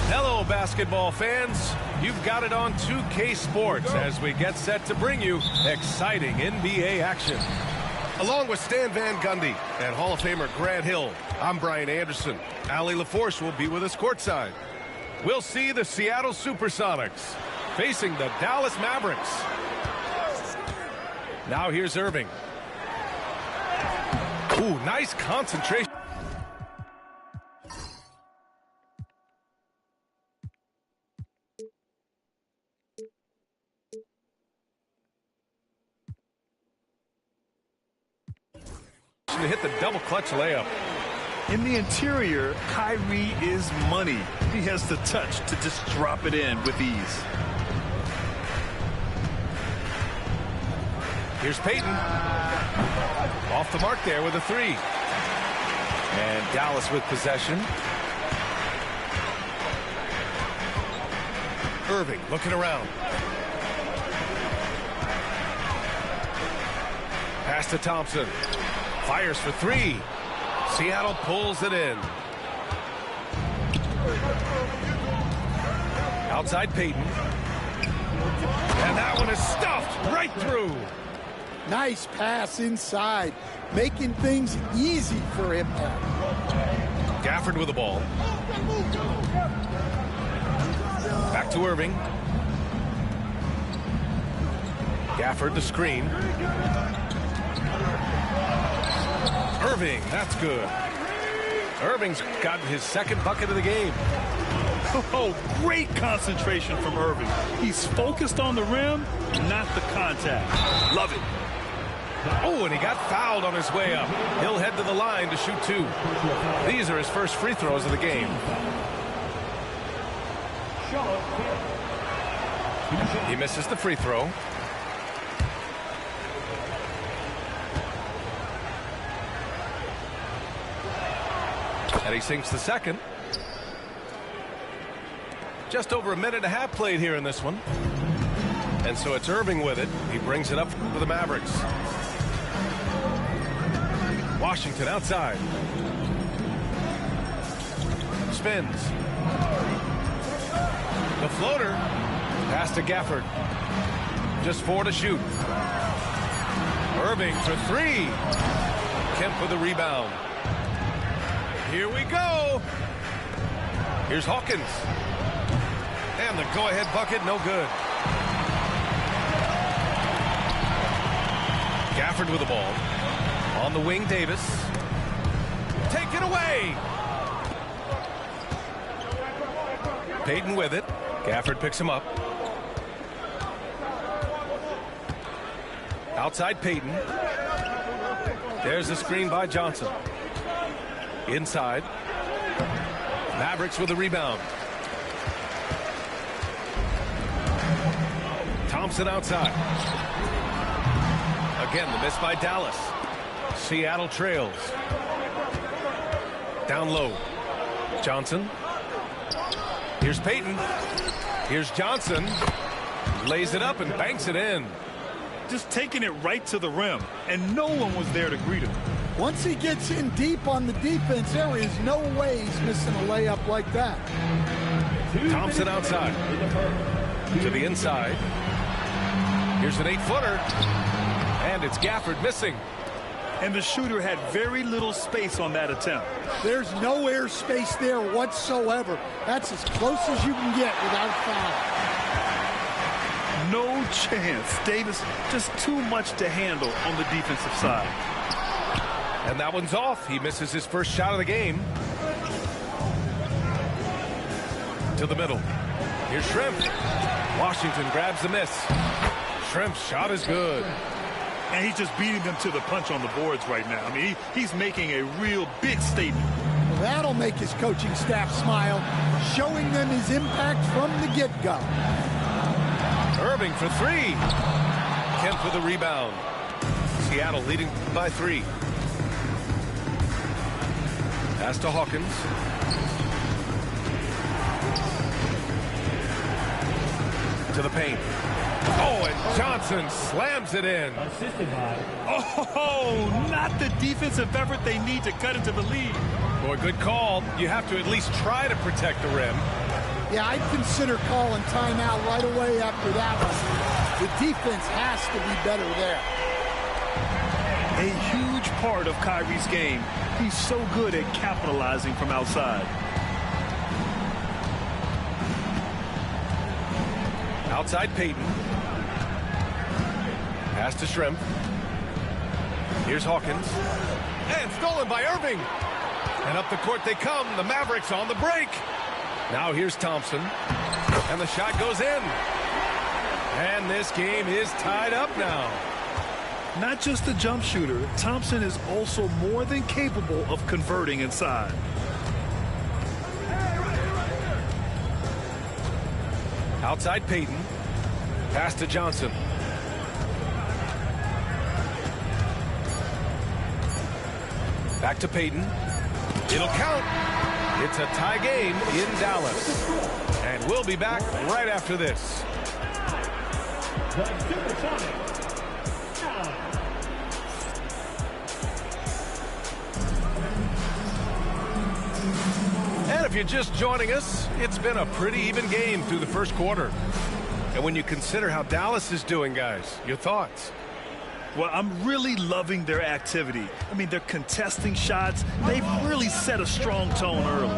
Speaker 2: Hello, basketball fans. You've got it on 2K Sports as we get set to bring you exciting NBA action. Along with Stan Van Gundy and Hall of Famer Grant Hill, I'm Brian Anderson. Allie LaForce will be with us courtside. We'll see the Seattle Supersonics facing the Dallas Mavericks. Now here's Irving. Ooh, nice concentration. To hit the double clutch layup.
Speaker 5: In the interior, Kyrie is money. He has the touch to just drop it in with ease.
Speaker 2: Here's Payton. Off the mark there with a three. And Dallas with possession. Irving looking around. Pass to Thompson. Fires for three. Seattle pulls it in. Outside Payton. And that one is stuffed right through.
Speaker 19: Nice pass inside, making things easy for him now.
Speaker 2: Gafford with the ball. Back to Irving. Gafford the screen. Irving, that's good. Irving's got his second bucket of the game.
Speaker 5: Oh, great concentration from Irving. He's focused on the rim, not the contact. Love it.
Speaker 2: Oh, and he got fouled on his way up. He'll head to the line to shoot two. These are his first free throws of the game. He misses the free throw. And he sinks the second. Just over a minute and a half played here in this one. And so it's Irving with it. He brings it up for the Mavericks. Washington outside. Spins. The floater. Pass to Gafford. Just 4 to shoot. Irving for 3. Kemp with the rebound. Here we go. Here's Hawkins. And the go-ahead bucket, no good. Gafford with the ball. On the wing, Davis. Take it away. Payton with it. Gafford picks him up. Outside Payton. There's the screen by Johnson. Inside. Mavericks with the rebound. Thompson outside. Again, the miss by Dallas. Seattle trails. Down low. Johnson. Here's Payton. Here's Johnson. Lays it up and banks it in.
Speaker 5: Just taking it right to the rim, and no one was there to greet him.
Speaker 19: Once he gets in deep on the defense, there is no way he's missing a layup like that.
Speaker 2: Thompson outside. To the inside. Here's an 8-footer. And it's Gafford missing.
Speaker 5: And the shooter had very little space on that attempt.
Speaker 19: There's no air space there whatsoever. That's as close as you can get without foul.
Speaker 5: No chance. Davis just too much to handle on the defensive side.
Speaker 2: And that one's off. He misses his first shot of the game. To the middle. Here's Shrimp. Washington grabs the miss. Shrimp's shot is good.
Speaker 5: And he's just beating them to the punch on the boards right now. I mean, he's making a real big statement.
Speaker 19: Well, that'll make his coaching staff smile, showing them his impact from the get-go.
Speaker 2: Irving for 3. Kemp with the rebound. Seattle leading by 3. Pass to Hawkins. To the paint. Oh, and Johnson slams it in.
Speaker 5: Oh, not the defensive effort they need to cut into the lead.
Speaker 2: Boy, good call. You have to at least try to protect the rim.
Speaker 19: Yeah, I'd consider calling timeout right away after that one. The defense has to be better there.
Speaker 5: A huge part of Kyrie's game. He's so good at capitalizing from outside.
Speaker 2: Outside Payton. Pass to Shrimp. Here's Hawkins. And stolen by Irving. And up the court they come. The Mavericks on the break. Now here's Thompson. And the shot goes in. And this game is tied up now.
Speaker 5: Not just a jump shooter, Thompson is also more than capable of converting inside.
Speaker 2: Outside Payton. Pass to Johnson. Back to Payton. It'll count. It's a tie game in Dallas. And we'll be back right after this.
Speaker 13: The Supersonics.
Speaker 2: And if you're just joining us, it's been a pretty even game through the first quarter. And when you consider how Dallas is doing, guys, your thoughts?
Speaker 5: Well, I'm really loving their activity. I mean, they're contesting shots. They've really set a strong tone early.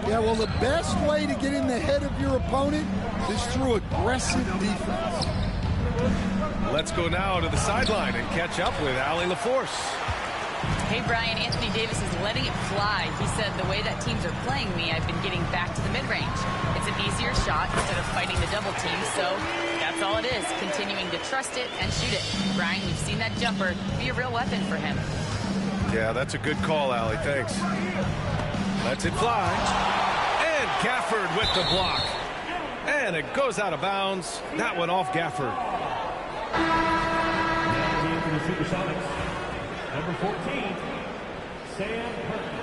Speaker 19: Yeah, well, the best way to get in the head of your opponent is through aggressive defense.
Speaker 2: Let's go now to the sideline and catch up with Allie LaForce.
Speaker 4: Hey, Brian, Anthony Davis is letting it fly. He said, the way that teams are playing me, I've been getting back to the mid-range. It's an easier shot instead of fighting the double team, so that's all it is, continuing to trust it and shoot it. Brian, we've seen that jumper be a real weapon for him.
Speaker 2: Yeah, that's a good call, Allie. Thanks. Lets it fly. And Gafford with the block. And it goes out of bounds. That went off Gafford.
Speaker 13: Now in for the Supersonics, number 14, Sam Perkins.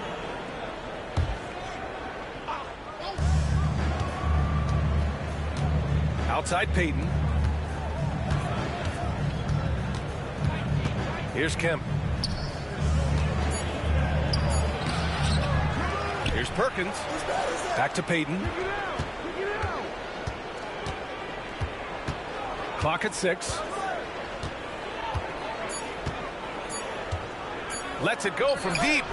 Speaker 2: Outside Payton. Here's Kemp. Here's Perkins. Back to Payton. Clock at 6. Lets it go from deep.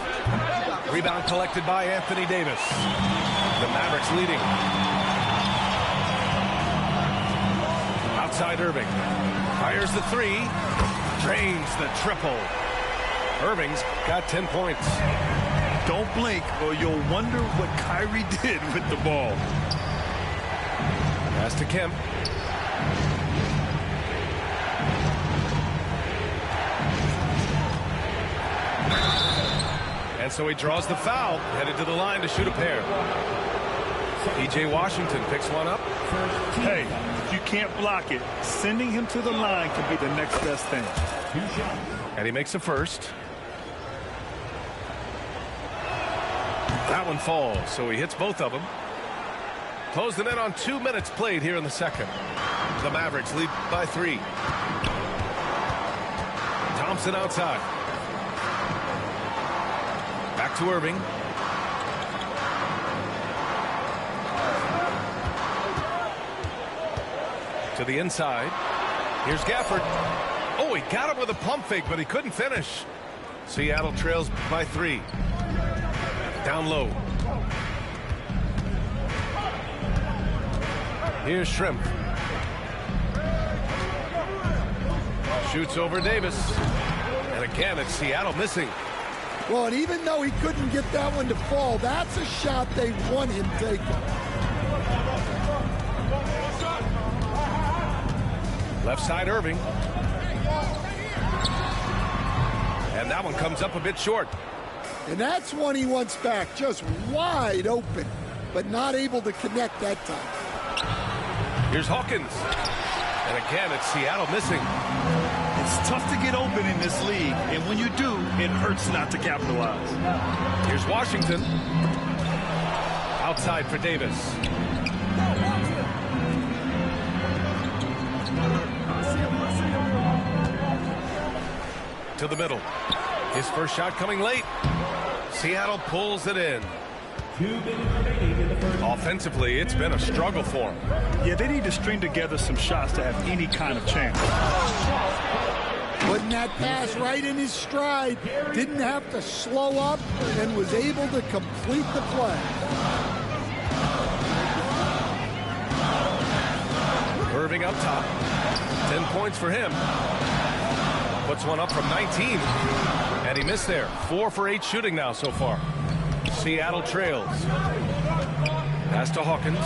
Speaker 2: Rebound collected by Anthony Davis. The Mavericks leading. Outside Irving. Fires the 3. Drains the triple. Irving's got 10 points.
Speaker 5: Don't blink or you'll wonder what Kyrie did with the ball.
Speaker 2: Pass to Kemp. And so he draws the foul, headed to the line to shoot a pair. P.J. Washington picks one up.
Speaker 5: Hey, if you can't block it, sending him to the line can be the next best thing.
Speaker 2: And he makes a first. That one falls, so he hits both of them. Close the net on 2 minutes played here in the second. The Mavericks lead by 3. Thompson outside. Back to Irving. To the inside. Here's Gafford. Oh, he got him with a pump fake, but he couldn't finish. Seattle trails by 3. Down low. Here's Shrimp. Shoots over Davis. And again, it's Seattle missing.
Speaker 19: Well, and even though he couldn't get that one to fall, that's a shot they want him taking.
Speaker 2: Left side, Irving. And that one comes up a bit short.
Speaker 19: And that's one he wants back, just wide open, but not able to connect that time.
Speaker 2: Here's Hawkins. And again, it's Seattle missing.
Speaker 5: It's tough to get open in this league, and when you do, it hurts not to capitalize.
Speaker 2: Here's Washington. Outside for Davis. To the middle. His first shot coming late. Seattle pulls it in.
Speaker 13: 2 minutes remaining in the first.
Speaker 2: Offensively, it's been a struggle for him.
Speaker 5: Yeah, they need to string together some shots to have any kind of chance.
Speaker 19: Putting that pass right in his stride. Didn't have to slow up and was able to complete the play.
Speaker 2: Irving up top. 10 points for him. Puts one up from 19. And he missed there. 4 for 8 shooting now so far. Seattle trails. Pass to Hawkins.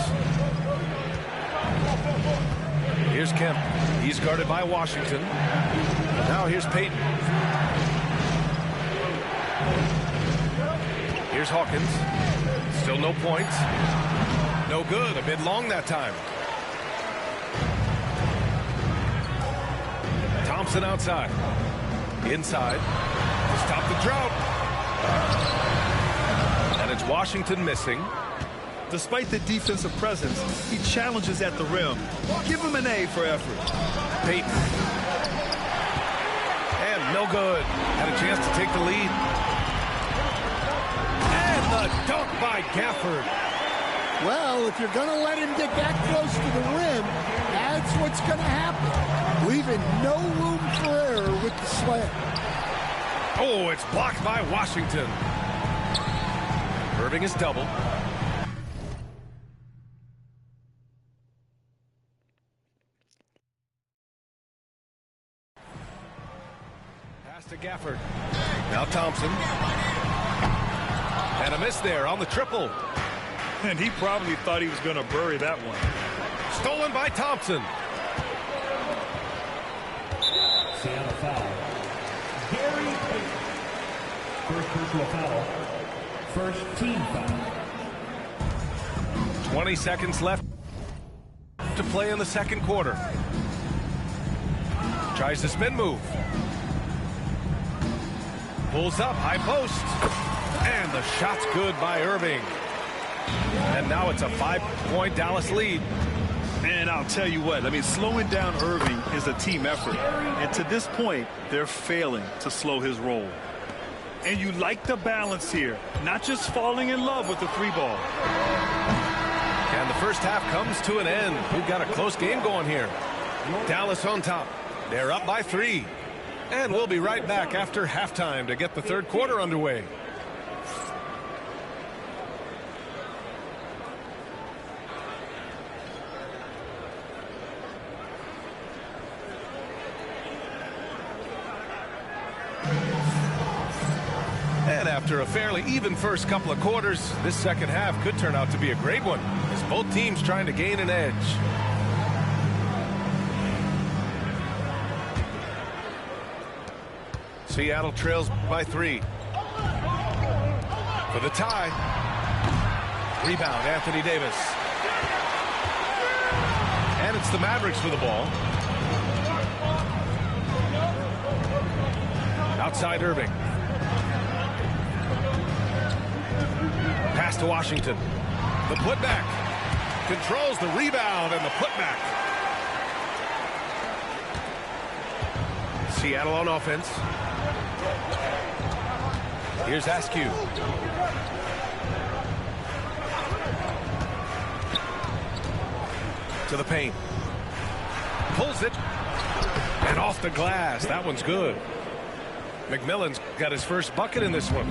Speaker 2: Here's Kemp. He's guarded by Washington. Now here's Payton. Here's Hawkins. Still no points. No good. A bit long that time. Thompson outside. Inside. To stop the drought. And it's Washington missing.
Speaker 5: Despite the defensive presence, he challenges at the rim. Give him an A for effort.
Speaker 2: Payton. And no good. Had a chance to take the lead. And the dunk by Gafford.
Speaker 19: Well, if you're going to let him get that close to the rim, that's what's going to happen. Leaving no room for error with the slam.
Speaker 2: Oh, it's blocked by Washington. Irving is doubled. Pass to Gafford. Now Thompson. And a miss there on the triple.
Speaker 5: And he probably thought he was going to bury that one.
Speaker 2: Stolen by Thompson.
Speaker 13: Seattle foul. Gary Payton. First personal foul. First team foul.
Speaker 2: 20 seconds left to play in the second quarter. Tries the spin move. Pulls up, high post. And the shot's good by Irving. And now it's a 5-point Dallas lead.
Speaker 5: And I'll tell you what, I mean, slowing down Irving is a team effort. And to this point, they're failing to slow his roll. And you like the balance here, not just falling in love with the three ball.
Speaker 2: And the first half comes to an end. We've got a close game going here. Dallas on top. They're up by 3. And we'll be right back after halftime to get the third quarter underway. And after a fairly even first couple of quarters, this second half could turn out to be a great one, as both teams trying to gain an edge. Seattle trails by 3. For the tie. Rebound, Anthony Davis. And it's the Mavericks for the ball. Outside Irving. Pass to Washington. The putback. Controls the rebound and the putback. Seattle on offense. Here's Askew. To the paint. Pulls it. And off the glass. That one's good. McMillan's got his first bucket in this one.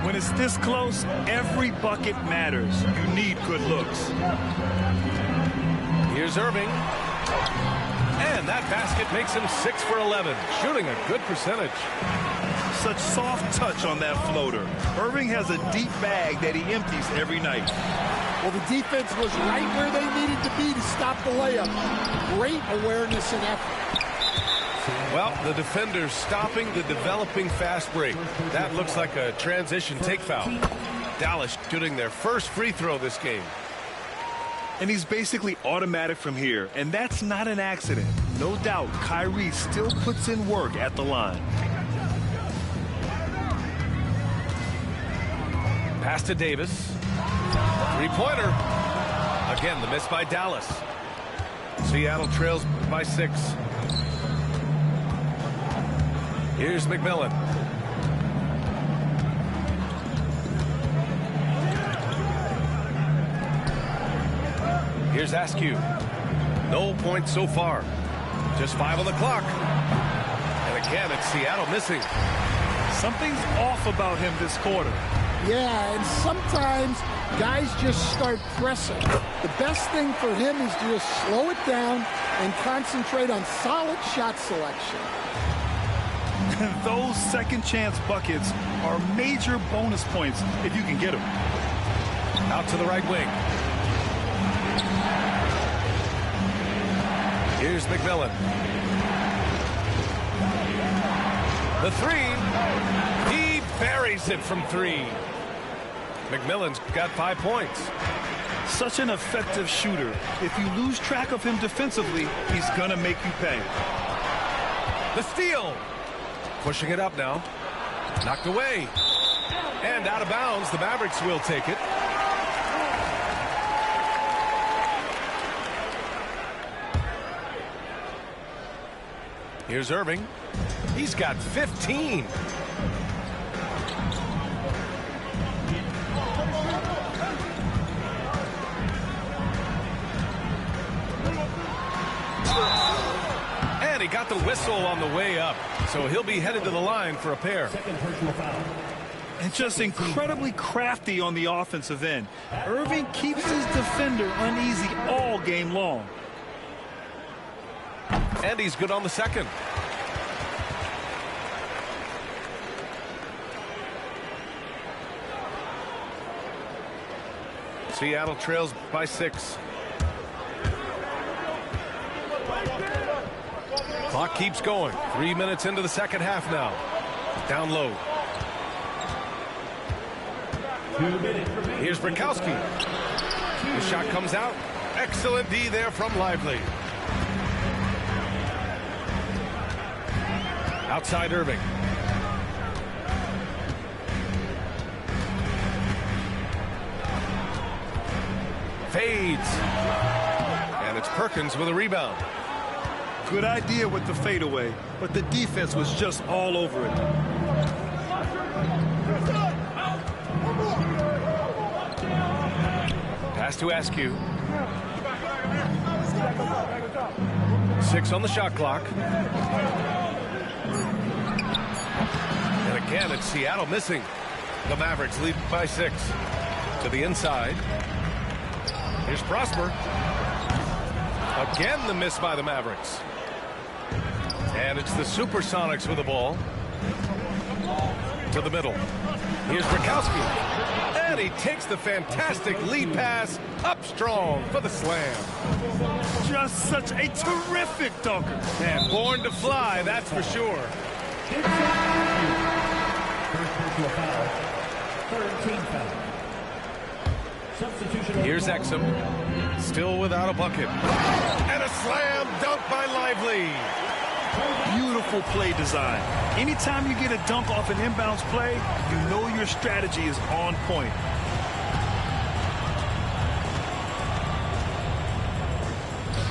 Speaker 5: When it's this close, every bucket matters. You need good looks.
Speaker 2: Here's Irving. And that basket makes him 6 for 11, shooting a good percentage.
Speaker 5: Such soft touch on that floater. Irving has a deep bag that he empties every night.
Speaker 19: Well, the defense was right where they needed to be to stop the layup. Great awareness and effort.
Speaker 2: Well, the defenders stopping the developing fast break. That looks like a transition take foul. Dallas shooting their first free throw this game.
Speaker 5: And he's basically automatic from here, and that's not an accident. No doubt, Kyrie still puts in work at the line.
Speaker 2: Pass to Davis. Three-pointer. Again, the miss by Dallas. Seattle trails by 6. Here's McMillan. Here's Askew. No points so far. Just 5 on the clock. And again, it's Seattle missing.
Speaker 5: Something's off about him this quarter.
Speaker 19: Yeah, and sometimes guys just start pressing. The best thing for him is to just slow it down and concentrate on solid shot selection.
Speaker 5: Those second chance buckets are major bonus points if you can get them.
Speaker 2: Out to the right wing. Here's McMillan. The three. He buries it from three. McMillan's got 5 points.
Speaker 5: Such an effective shooter. If you lose track of him defensively, he's going to make you pay.
Speaker 2: The steal. Pushing it up now. Knocked away. And out of bounds. The Mavericks will take it. Here's Irving. He's got 15. And he got the whistle on the way up. So he'll be headed to the line for a pair.
Speaker 5: And just incredibly crafty on the offensive end. Irving keeps his defender uneasy all game long.
Speaker 2: And he's good on the second. Seattle trails by 6. Clock keeps going. 3 minutes into the second half now. Down low. Here's Brinkowski. The shot comes out. Excellent D there from Lively. Outside Irving. Fades. And it's Perkins with a rebound.
Speaker 5: Good idea with the fadeaway, but the defense was just all over it.
Speaker 2: Pass to Askew. 6 on the shot clock. And again, it's Seattle missing. The Mavericks lead by 6. To the inside. Here's Prosper. Again, the miss by the Mavericks. And it's the Supersonics with the ball. To the middle. Here's Brinkowski. And he takes the fantastic lead pass up strong for the slam.
Speaker 5: Just such a terrific dunker.
Speaker 2: And born to fly, that's for sure. Here's Exum. Still without a bucket. And a slam dunk by Lively.
Speaker 5: Beautiful play design. Anytime you get a dunk off an inbounds play, you know your strategy is on point.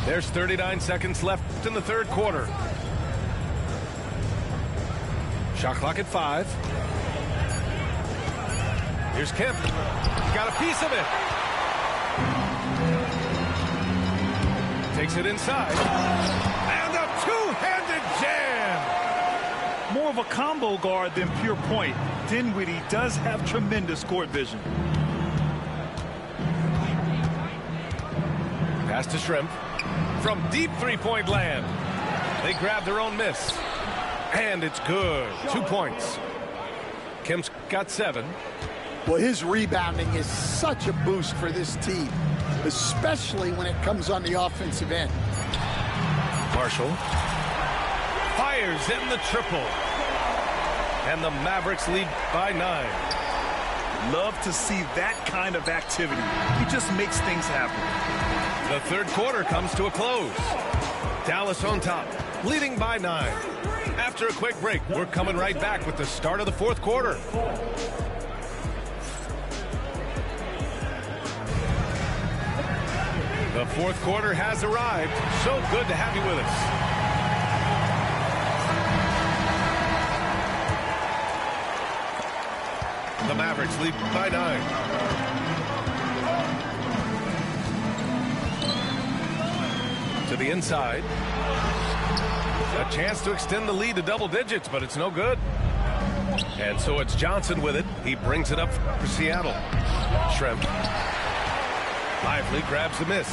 Speaker 2: There's 39 seconds left in the third quarter. Shot clock at 5. Here's Kemp. He's got a piece of it. Takes it inside. And a two-handed jam.
Speaker 5: More of a combo guard than pure point. Dinwiddie does have tremendous court vision.
Speaker 2: Pass to Shrimp. From deep three-point land. They grab their own miss. And it's good. 2 points. Kemp's got 7.
Speaker 19: Well, his rebounding is such a boost for this team, especially when it comes on the offensive end.
Speaker 2: Marshall fires in the triple. And the Mavericks lead by 9.
Speaker 5: Love to see that kind of activity. He just makes things happen.
Speaker 2: The third quarter comes to a close. Dallas on top, leading by 9. After a quick break, we're coming right back with the start of the fourth quarter. The fourth quarter has arrived. So good to have you with us. The Mavericks lead by 9. To the inside. A chance to extend the lead to double digits, but it's no good. And so it's Johnson with it. He brings it up for Seattle. Shrimp. Lively grabs the miss.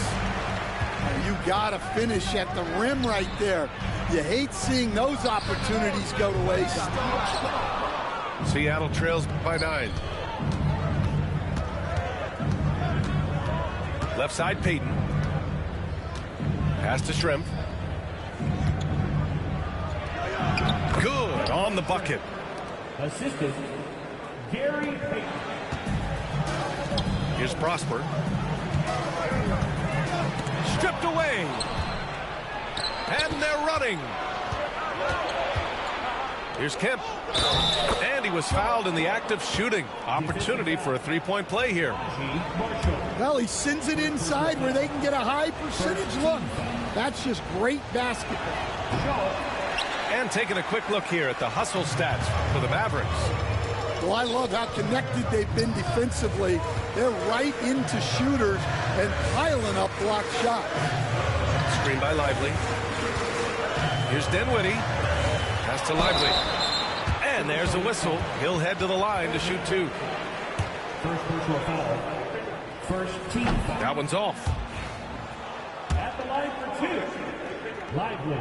Speaker 19: You got to finish at the rim right there. You hate seeing those opportunities go to waste.
Speaker 2: Seattle trails by 9. Left side, Payton. Pass to Shrimp. Good on the bucket.
Speaker 13: Assistant, Gary Payton.
Speaker 2: Here's Prosper. Stripped away. And they're running. Here's Kemp. And he was fouled in the act of shooting. Opportunity for a three-point play here.
Speaker 19: Well, he sends it inside where they can get a high percentage look. That's just great basketball.
Speaker 2: And taking a quick look here at the hustle stats for the Mavericks.
Speaker 19: Well, I love how connected they've been defensively. They're right into shooters and piling up blocked shots.
Speaker 2: Screen by Lively. Here's Dinwiddie. Pass to Lively. And there's a whistle. He'll head to the line to shoot two.
Speaker 13: First personal foul. First team foul.
Speaker 2: That one's off.
Speaker 13: At the line for two. Lively.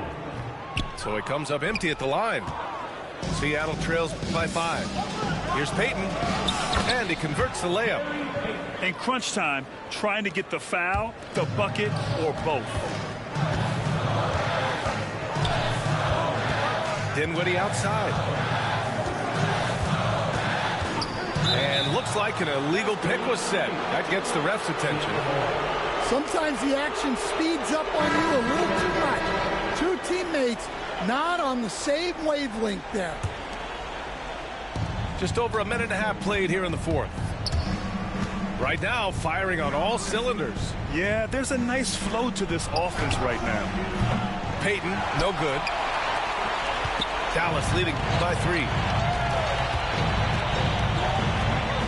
Speaker 2: So it comes up empty at the line. Seattle trails by 5. Here's Payton. And he converts the layup.
Speaker 5: In crunch time, trying to get the foul, the bucket, or both.
Speaker 2: Dinwiddie outside. And looks like an illegal pick was set. That gets the ref's attention.
Speaker 19: Sometimes the action speeds up on you a little too much. Two teammates not on the same wavelength there.
Speaker 2: Just over a minute and a half played here in the fourth. Right now, firing on all cylinders.
Speaker 5: Yeah, there's a nice flow to this offense right now.
Speaker 2: Payton, no good. Dallas leading by 3.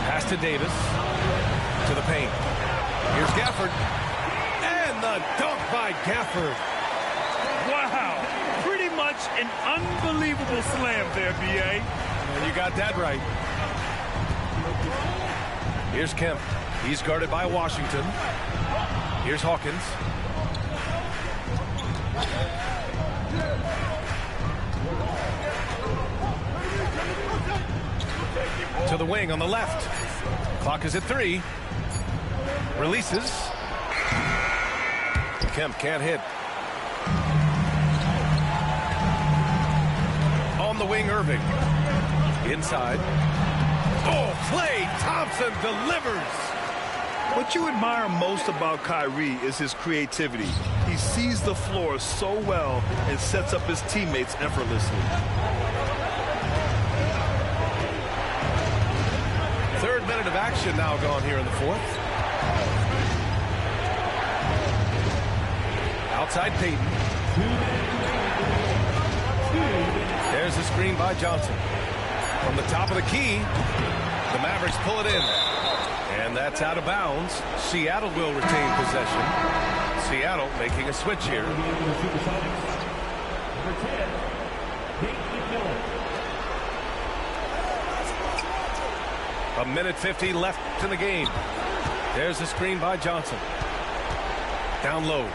Speaker 2: Pass to Davis. To the paint. Here's Gafford. And the dunk by Gafford.
Speaker 5: Wow. Pretty much an unbelievable slam there, B.A.
Speaker 2: And you got that right. Here's Kemp. He's guarded by Washington. Here's Hawkins. To the wing on the left. Clock is at 3. Releases. Kemp can't hit. On the wing, Irving. Inside. Oh, Klay Thompson delivers.
Speaker 5: What you admire most about Kyrie is his creativity. He sees the floor so well and sets up his teammates effortlessly.
Speaker 2: Third minute of action now gone here in the fourth. Outside Payton. There's a screen by Johnson. From the top of the key, the Mavericks pull it in. And that's out of bounds. Seattle will retain possession. Seattle making a switch here.
Speaker 13: Number 10, Nate McMillan.
Speaker 2: A minute 50 left in the game. There's a screen by Johnson. Down low.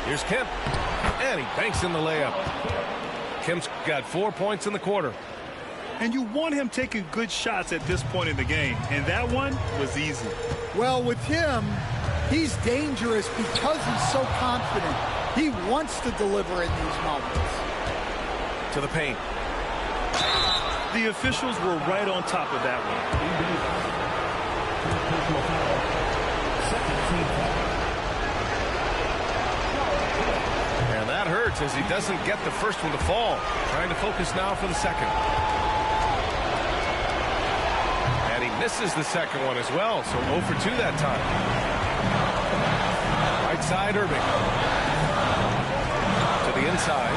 Speaker 2: Here's Kemp. And he banks in the layup. Kemp's got 4 points in the quarter.
Speaker 5: And you want him taking good shots at this point in the game. And that one was easy.
Speaker 19: Well, with him, he's dangerous because he's so confident. He wants to deliver in these moments.
Speaker 2: To the paint.
Speaker 5: The officials were right on top of that one.
Speaker 2: And that hurts as he doesn't get the first one to fall. Trying to focus now for the second. And he misses the second one as well, so 0 for 2 that time. Right side, Irving. To the inside.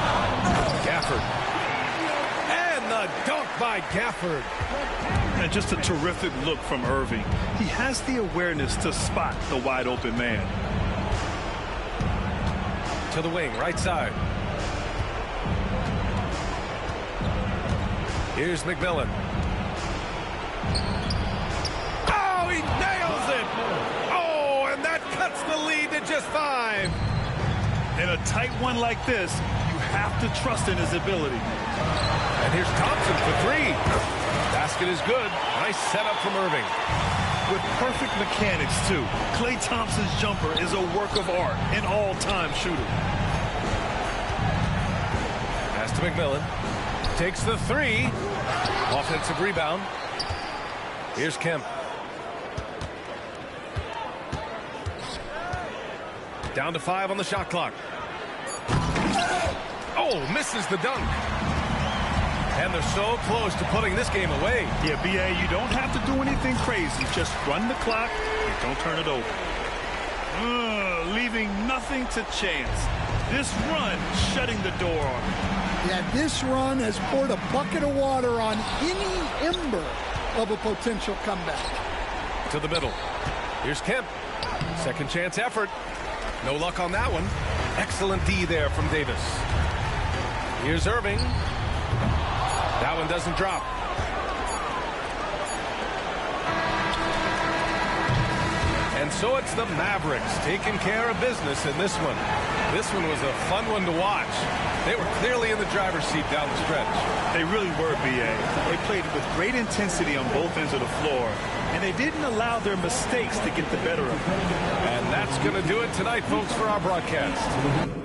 Speaker 2: Gafford. And the dunk by Gafford.
Speaker 5: And just a terrific look from Irving. He has the awareness to spot the wide open man.
Speaker 2: To the wing, right side. Here's McMillan. Oh, he nails it! Oh, and that cuts the lead to just 5.
Speaker 5: In a tight one like this, you have to trust in his ability.
Speaker 2: And here's Thompson for 3. Basket is good. Nice setup from Irving.
Speaker 5: With perfect mechanics, too. Klay Thompson's jumper is a work of art, an all-time shooter.
Speaker 2: Pass to McMillan. takes the three. Offensive rebound. Here's Kemp. Down to 5 on the shot clock. Oh, misses the dunk. And they're so close to putting this game away.
Speaker 5: Yeah, B.A., you don't have to do anything crazy. Just run the clock and don't turn it over. Leaving nothing to chance. This run shutting the door on him.
Speaker 19: Yeah, this run has poured a bucket of water on any ember of a potential comeback.
Speaker 2: To the middle. Here's Kemp. Second chance effort. No luck on that one. Excellent D there from Davis. Here's Irving. That one doesn't drop. And so it's the Mavericks taking care of business in this one. This one was a fun one to watch. They were clearly in the driver's seat down the stretch.
Speaker 5: They really were, B.A. They played with great intensity on both ends of the floor, and they didn't allow their mistakes to get the better of them.
Speaker 2: And that's going to do it tonight, folks, for our broadcast.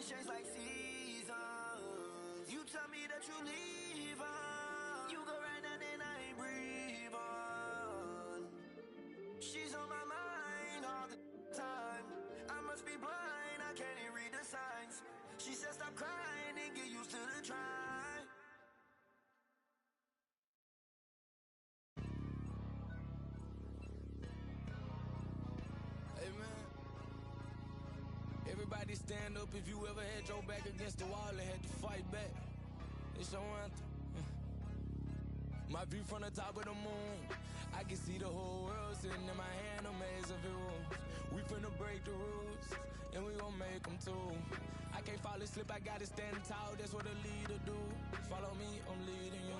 Speaker 7: Shades like seasons. You tell me that you leave on. You go right now, then I ain't breathe on. She's on my mind all the time. I must be blind, I can't even read the signs. She said stop crying and get used to the try.
Speaker 17: Hey man, everybody stand up if you ever had your back against the wall and had to fight back. It's your anthem. My view from the top of the moon, I can see the whole world sitting in my hand, a maze of rooms. We finna break the rules, and we gon' make them too. I can't fall asleep, I gotta stand tall, that's what a leader do. Follow me, I'm leading you.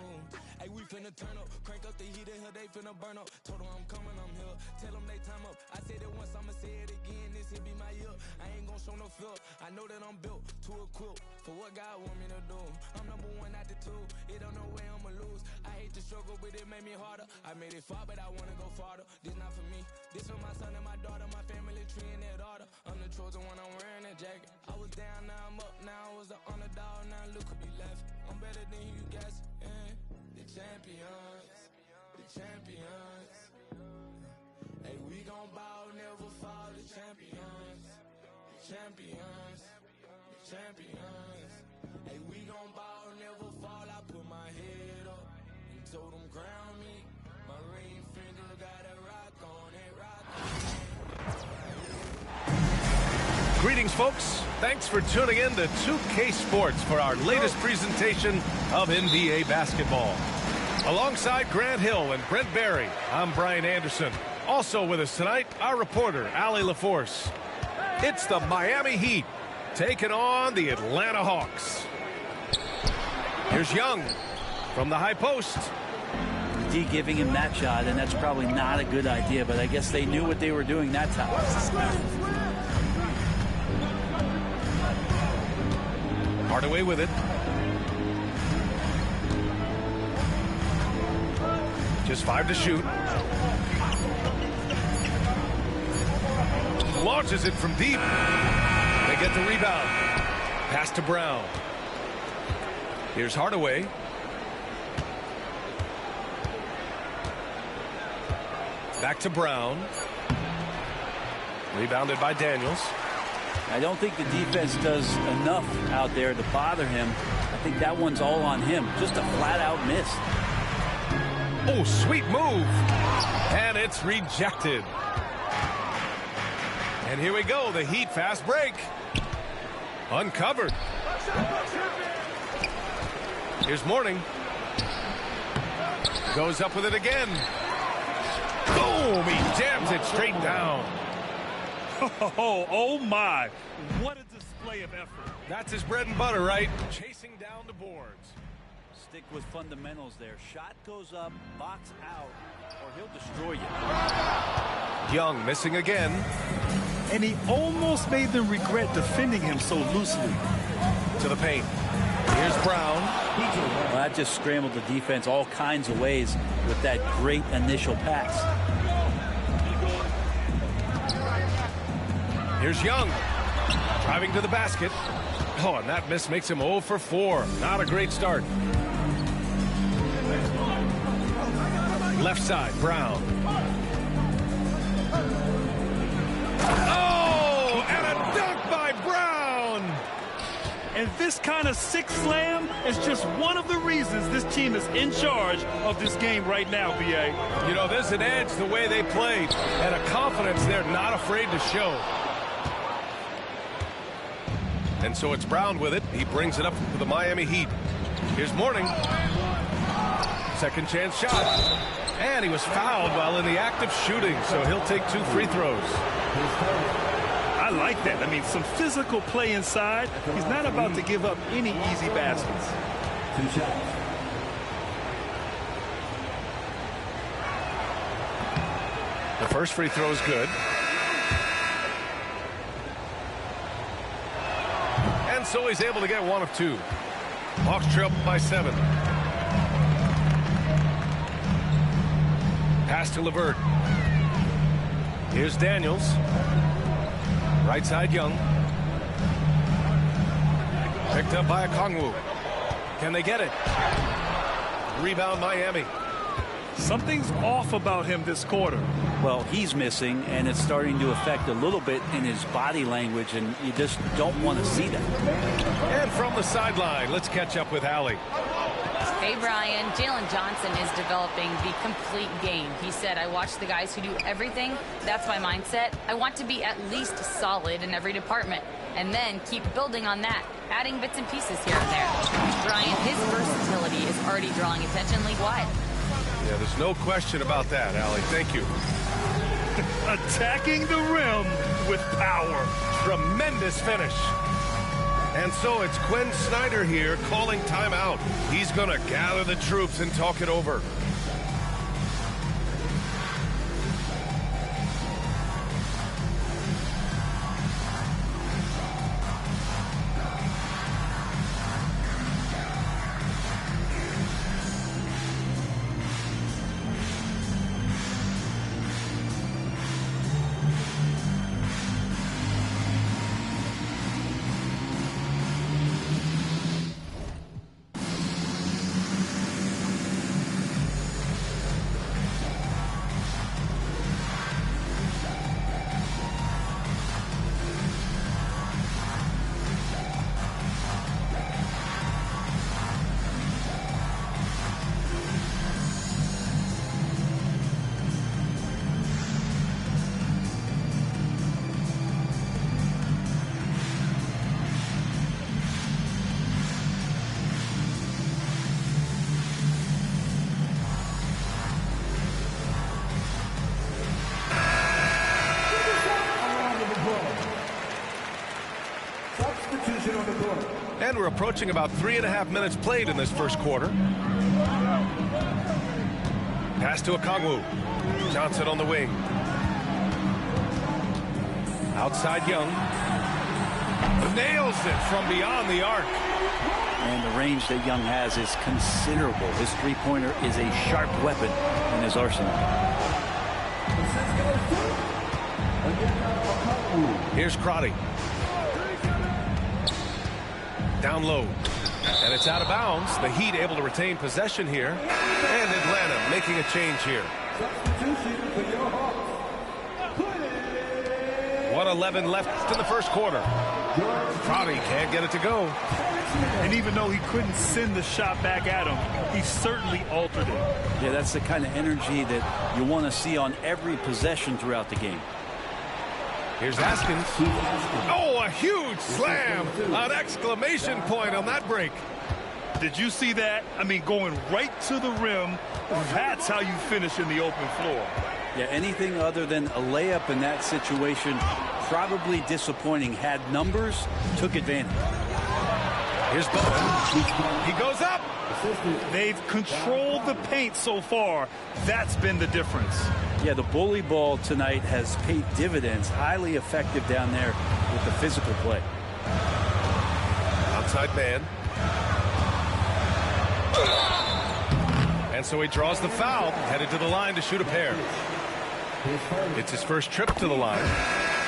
Speaker 17: Hey, we finna turn up, crank up the heat in here, they finna burn up. Told them I'm coming, I'm here, tell them they time up. I said it once, I'ma say it again, this here be my year. I ain't gon' show no fear, I know that I'm built to equip for what God want me to do. I'm number one out the two, it don't know where I'ma lose. I hate the struggle, but it made me harder. I made it far, but I wanna go farther. This not for me, this for my son and my daughter, my family tree and their daughter. I'm the chosen one, I'm wearing that jacket. I was down, now I'm up, now I was the underdog, now look who be left. I'm better than you guys, the champions, the champions. Hey, we gon' bow, never fall, the champions, the champions, the champions. Hey, we gon' bow, never fall, I put my head up and told them crown me. My ring finger got a rock on it, rock on it.
Speaker 2: Greetings, folks. Thanks for tuning in to 2K Sports for our latest presentation of NBA basketball. Alongside Grant Hill and Brent Barry, I'm Brian Anderson. Also with us tonight, our reporter, Allie LaForce. It's the Miami Heat taking on the Atlanta Hawks. Here's Young from the high post.
Speaker 11: D giving him that shot, and that's probably not a good idea, but I guess they knew what they were doing that time.
Speaker 2: Hardaway with it. Just 5 to shoot. Launches it from deep. They get the rebound. Pass to Brown. Here's Hardaway. Back to Brown. Rebounded by Daniels.
Speaker 11: I don't think the defense does enough out there to bother him. I think that one's all on him. Just a flat-out miss.
Speaker 2: Oh, sweet move. And it's rejected. And here we go. The Heat fast break. Uncovered. Here's Mourning. Goes up with it again. Boom! He jams it straight down.
Speaker 5: Oh my. What a display of effort.
Speaker 2: That's his bread and butter, right? Chasing down the boards.
Speaker 11: Stick with fundamentals there. Shot goes up, box out, or he'll destroy you.
Speaker 2: Young missing again.
Speaker 5: And he almost made them regret defending him so loosely.
Speaker 2: To the paint. Here's Brown.
Speaker 11: Well, that just scrambled the defense all kinds of ways with that great initial pass.
Speaker 2: Here's Young. Driving to the basket. Oh, and that miss makes him 0 for 4. Not a great start. Left side, Brown. Oh, and a dunk by Brown.
Speaker 5: And this kind of sick slam is just one of the reasons this team is in charge of this game right now, B.A.
Speaker 2: You know, there's an edge the way they played and a confidence they're not afraid to show. And so it's Brown with it. He brings it up for the Miami Heat. Here's Mourning. Second chance shot. And he was fouled while in the act of shooting, so he'll take 2 free throws.
Speaker 5: I like that. I mean, some physical play inside. He's not about to give up any easy baskets.
Speaker 2: 2 shots. The first free throw is good. And so he's able to get 1 of 2. Hawks trail by 7. Pass to LeVert. Here's Daniels. Right side, Young. Picked up by Okongwu. Can they get it? Rebound, Miami.
Speaker 5: Something's off about him this quarter.
Speaker 11: Well, he's missing, and it's starting to affect a little bit in his body language, and you just don't want to see that.
Speaker 2: And from the sideline, let's catch up with Allie.
Speaker 4: Hey, Brian. Jalen Johnson is developing the complete game. He said, I watch the guys who do everything. That's my mindset. I want to be at least solid in every department and then keep building on that, adding bits and pieces here and there. Brian, his versatility is already drawing attention league-wide.
Speaker 2: Yeah, there's no question about that, Allie. Thank you.
Speaker 5: Attacking the rim with power.
Speaker 2: Tremendous finish. And so it's Quinn Snyder here calling timeout. He's going to gather the troops and talk it over. And we're approaching about 3.5 minutes played in this first quarter. Pass to Okongwu. Johnson on the wing. Outside Young. Nails it from beyond the arc.
Speaker 11: And the range that Young has is considerable. His three-pointer is a sharp weapon in his arsenal.
Speaker 2: Here's Crotty. Down low. And it's out of bounds. The Heat able to retain possession here. And Atlanta making a change here. 1:11 left in the first quarter. Crotty can't get it to go.
Speaker 5: And even though he couldn't send the shot back at him, he certainly altered it.
Speaker 11: Yeah, that's the kind of energy that you want to see on every possession throughout the game.
Speaker 2: Here's Haskins. Oh, a huge slam. An exclamation point on that break.
Speaker 5: Did you see that? I mean, going right to the rim. That's how you finish in the open floor.
Speaker 11: Yeah, anything other than a layup in that situation, probably disappointing. Had numbers, took advantage.
Speaker 2: Here's Bowen. He goes up.
Speaker 5: They've controlled the paint so far. That's been the difference.
Speaker 11: Yeah, the bully ball tonight has paid dividends. Highly effective down there with the physical play.
Speaker 2: Outside man. And so he draws the foul, headed to the line to shoot a pair. It's his first trip to the line,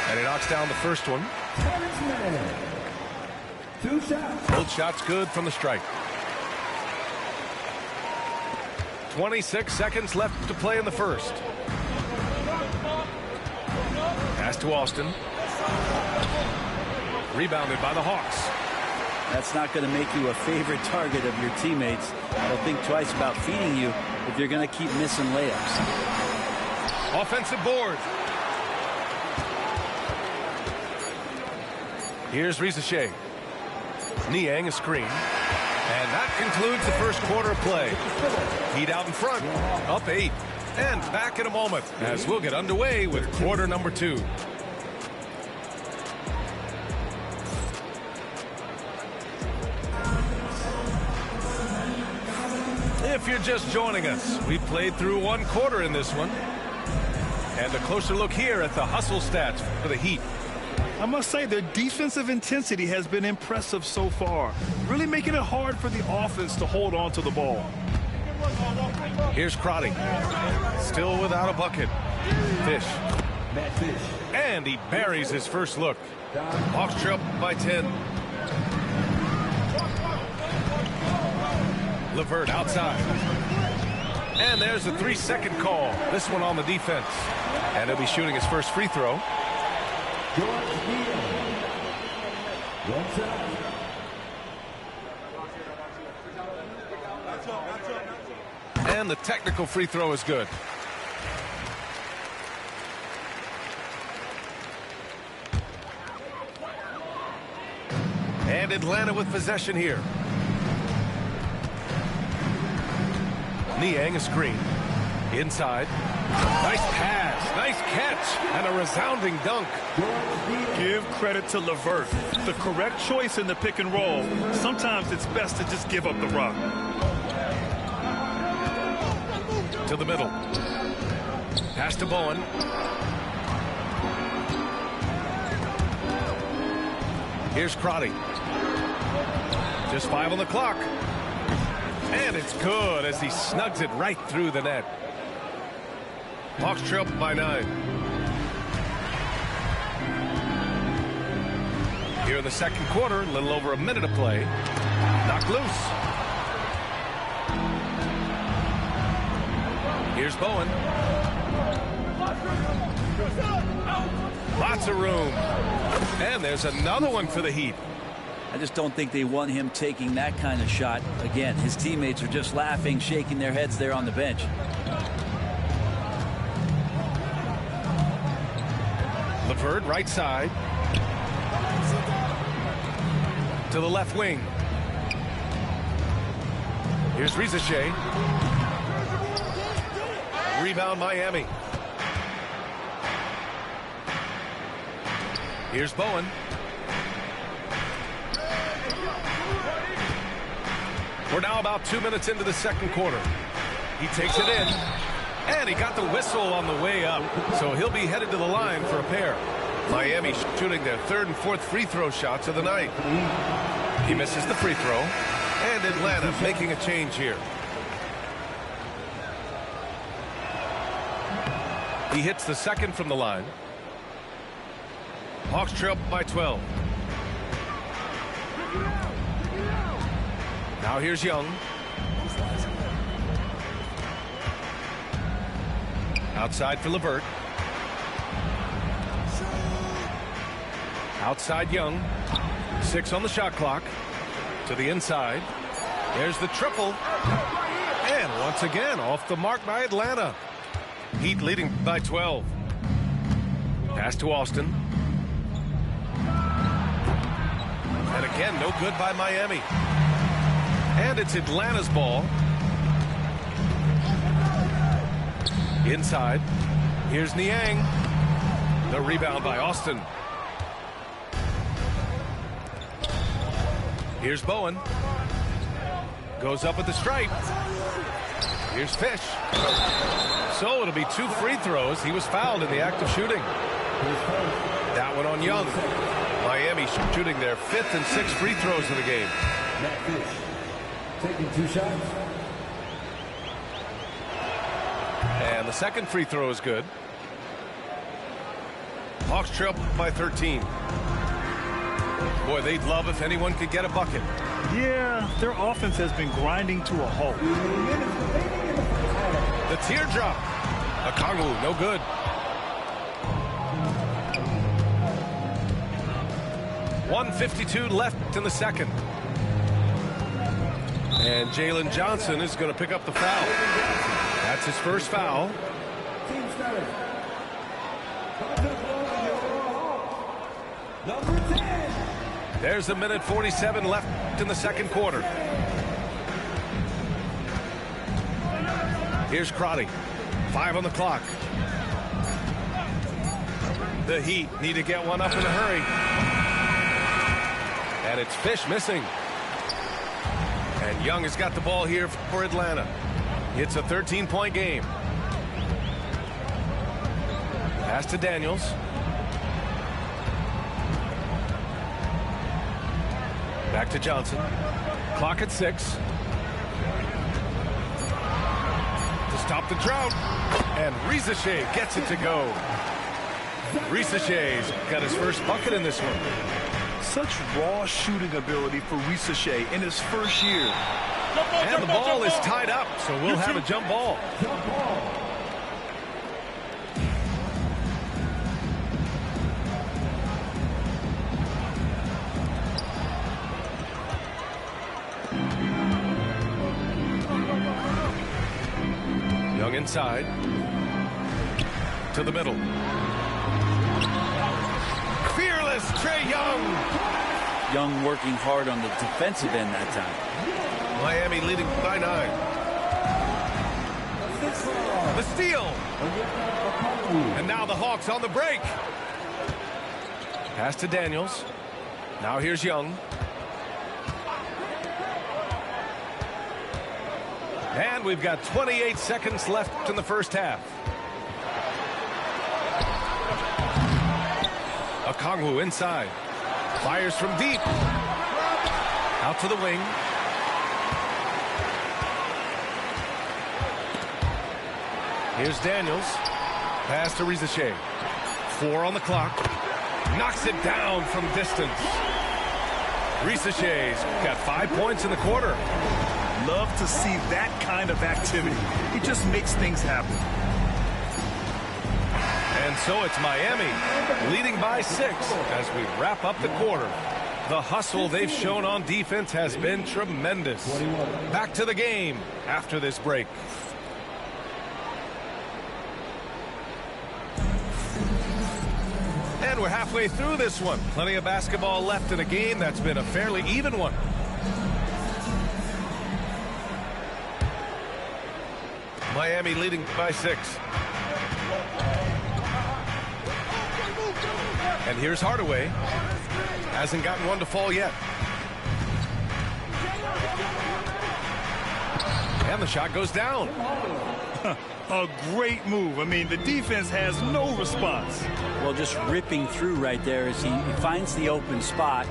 Speaker 2: and he knocks down the first one.
Speaker 6: 2 shots.
Speaker 2: Both shots good from the stripe. 26 seconds left to play in the first. Pass to Austin. Rebounded by the Hawks.
Speaker 11: That's not going to make you a favorite target of your teammates. They'll think twice about feeding you if you're going to keep missing layups.
Speaker 2: Offensive board. Here's Risa Shea. Niang a screen. And that concludes the first quarter of play. Heat out in front, up 8. And back in a moment as we'll get underway with quarter number 2. If you're just joining us, we played through 1 quarter in this one. And a closer look here at the hustle stats for the Heat.
Speaker 5: I must say their defensive intensity has been impressive so far, really making it hard for the offense to hold on to the ball.
Speaker 2: Here's Crotty, still without a bucket. Fish. And he buries his first look. Hawks trail by 10. LeVert outside. And there's a 3-second call. This one on the defense. And he'll be shooting his first free throw. And the technical free throw is good. And Atlanta with possession here. Niang a screen. Inside. Nice pass. Nice catch. And a resounding dunk.
Speaker 5: Give credit to LeVert. The correct choice in the pick and roll. Sometimes it's best to just give up the rock.
Speaker 2: To the middle. Pass to Bowen. Here's Crotty. Just 5 on the clock. And it's good as he snugs it right through the net. Hawks trail by 9. Here in the second quarter, a little over a minute of play. Knocked loose. Here's Bowen. Lots of room. And there's another one for the Heat.
Speaker 11: I just don't think they want him taking that kind of shot. Again, his teammates are just laughing, shaking their heads there on the bench.
Speaker 2: LeVert right side. To the left wing. Here's Risa Shea. Rebound Miami. Here's Bowen. We're now about 2 minutes into the second quarter. He takes it in, and he got the whistle on the way up, so he'll be headed to the line for a pair. Miami shooting their third and fourth free throw shots of the night. He misses the free throw, and Atlanta making a change here. He hits the second from the line. Hawks trail by 12. Now here's Young. Outside for LeVert. Outside Young. 6 on the shot clock. To the inside. There's the triple. And once again off the mark by Atlanta. Heat leading by 12. Pass to Austin. And again, no good by Miami. And it's Atlanta's ball. Inside. Here's Niang. The rebound by Austin. Here's Bowen. Goes up at the stripe. Here's Fish. So it'll be 2 free throws. He was fouled in the act of shooting. That one on Young. Miami shooting their 5th and 6th free throws of the game.
Speaker 6: Matt Fish taking 2 shots.
Speaker 2: And the second free throw is good. Hawks trail by 13. Boy, they'd love if anyone could get a bucket.
Speaker 5: Yeah, their offense has been grinding to a halt.
Speaker 2: The teardrop. Okongwu, no good. .152 left in the second. And Jalen Johnson is going to pick up the foul. That's his first foul.
Speaker 6: Team starter. Number 10.
Speaker 2: There's a minute 47 left in the second quarter. Here's Crotty. 5 on the clock. The Heat need to get one up in a hurry. And it's Fish missing. And Young has got the ball here for Atlanta. It's a 13-point game. Pass to Daniels. Back to Johnson. Clock at 6. To stop the drought. And Risacher gets it to go. Risacher's got his first bucket in this one.
Speaker 5: Such raw shooting ability for Risacher in his first year.
Speaker 2: And the ball is tied up, so we'll have a jump ball. Young inside. To the middle. Fearless Trae Young.
Speaker 11: Young working hard on the defensive end that time.
Speaker 2: Miami leading by 9. The steal. And now the Hawks on the break. Pass to Daniels. Now here's Young. And we've got 28 seconds left in the first half. Okongwu inside. Fires from deep. Out to the wing. Here's Daniels. Pass to Risacher. 4 on the clock. Knocks it down from distance. Risacher's got 5 points in the quarter.
Speaker 5: Love to see that kind of activity. He just makes things happen.
Speaker 2: And so it's Miami leading by 6 as we wrap up the quarter. The hustle they've shown on defense has been tremendous. Back to the game after this break. And we're halfway through this one. Plenty of basketball left in a game that's been a fairly even one. Miami leading by 6. And here's Hardaway. Hasn't gotten one to fall yet. And the shot goes down.
Speaker 5: A great move. I mean, the defense has no response.
Speaker 11: Well, just ripping through right there as he finds the open spot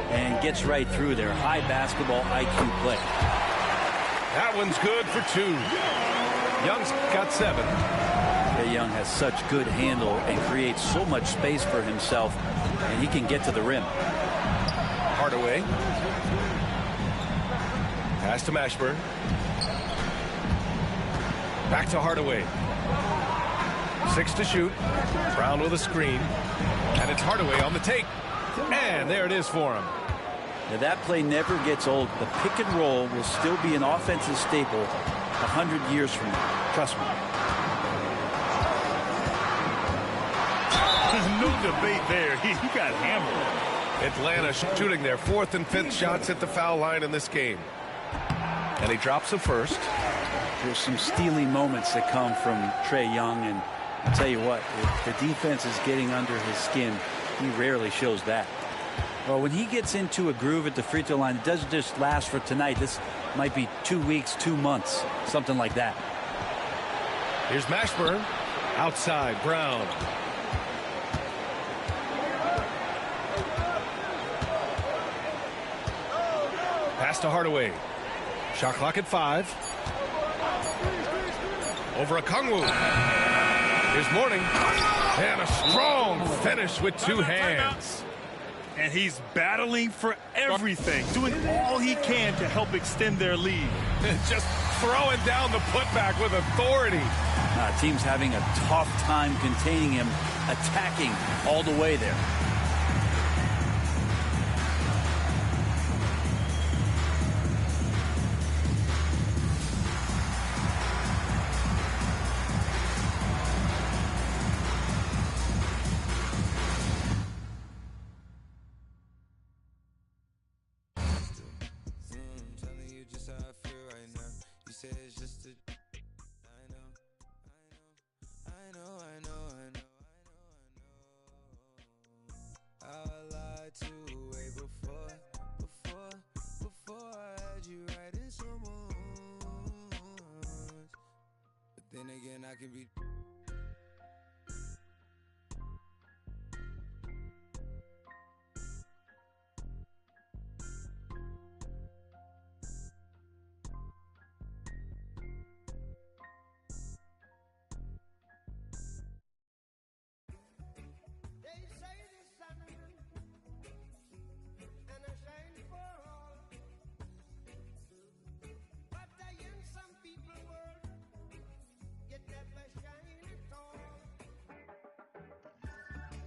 Speaker 11: and gets right through there. High basketball IQ play.
Speaker 2: That one's good for 2. Young's got 7.
Speaker 11: Trae Young has such good handle and creates so much space for himself, and he can get to the rim.
Speaker 2: Hardaway. Pass to Mashburn. Back to Hardaway. 6 to shoot. Brown with a screen. And it's Hardaway on the take. And there it is for him.
Speaker 11: Now that play never gets old. The pick and roll will still be an offensive staple 100 years from now. Trust me.
Speaker 5: No debate there. He got hammered.
Speaker 2: Atlanta shooting their 4th and 5th shots at the foul line in this game. And he drops the first.
Speaker 11: There's some steely moments that come from Trae Young, and I'll tell you what, if the defense is getting under his skin, he rarely shows that. Well, when he gets into a groove at the free throw line, it doesn't just last for tonight. This might be 2 weeks, 2 months, something like that.
Speaker 2: Here's Mashburn. Outside, Brown. Pass to Hardaway. Shot clock at 5. Over Okongwu. Here's Mourning. And a strong finish with 2 hands.
Speaker 5: And he's battling for everything, doing all he can to help extend their lead.
Speaker 2: Just throwing down the putback with authority.
Speaker 11: Team's having a tough time containing him, attacking all the way there.
Speaker 7: I can be.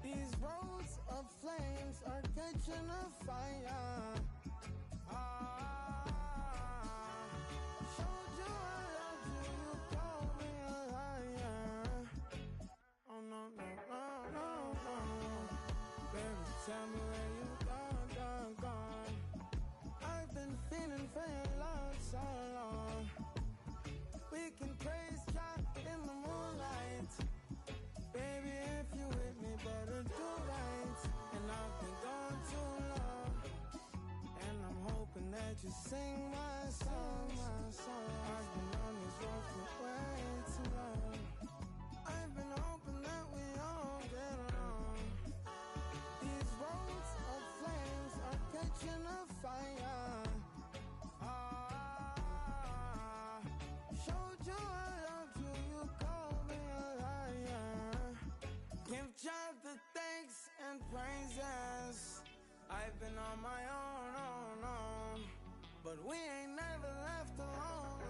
Speaker 8: These roads of flames are catching a fire. Showed you I loved you, you called me a liar. Oh no, no, no, no, no. Baby, tell me where you gone. I've been feeling for your love so long. We can praise God in the moonlight. Baby, if you with me, better do right. And I've been gone too long, and I'm hoping that you sing my song, I've been on this road for way too long. I've been hoping that we all get along. These roads of flames are catching a fire. Showed you I loved you, you called me a liar. Give God the thanks and praises. I've been on my own, but we ain't never left alone.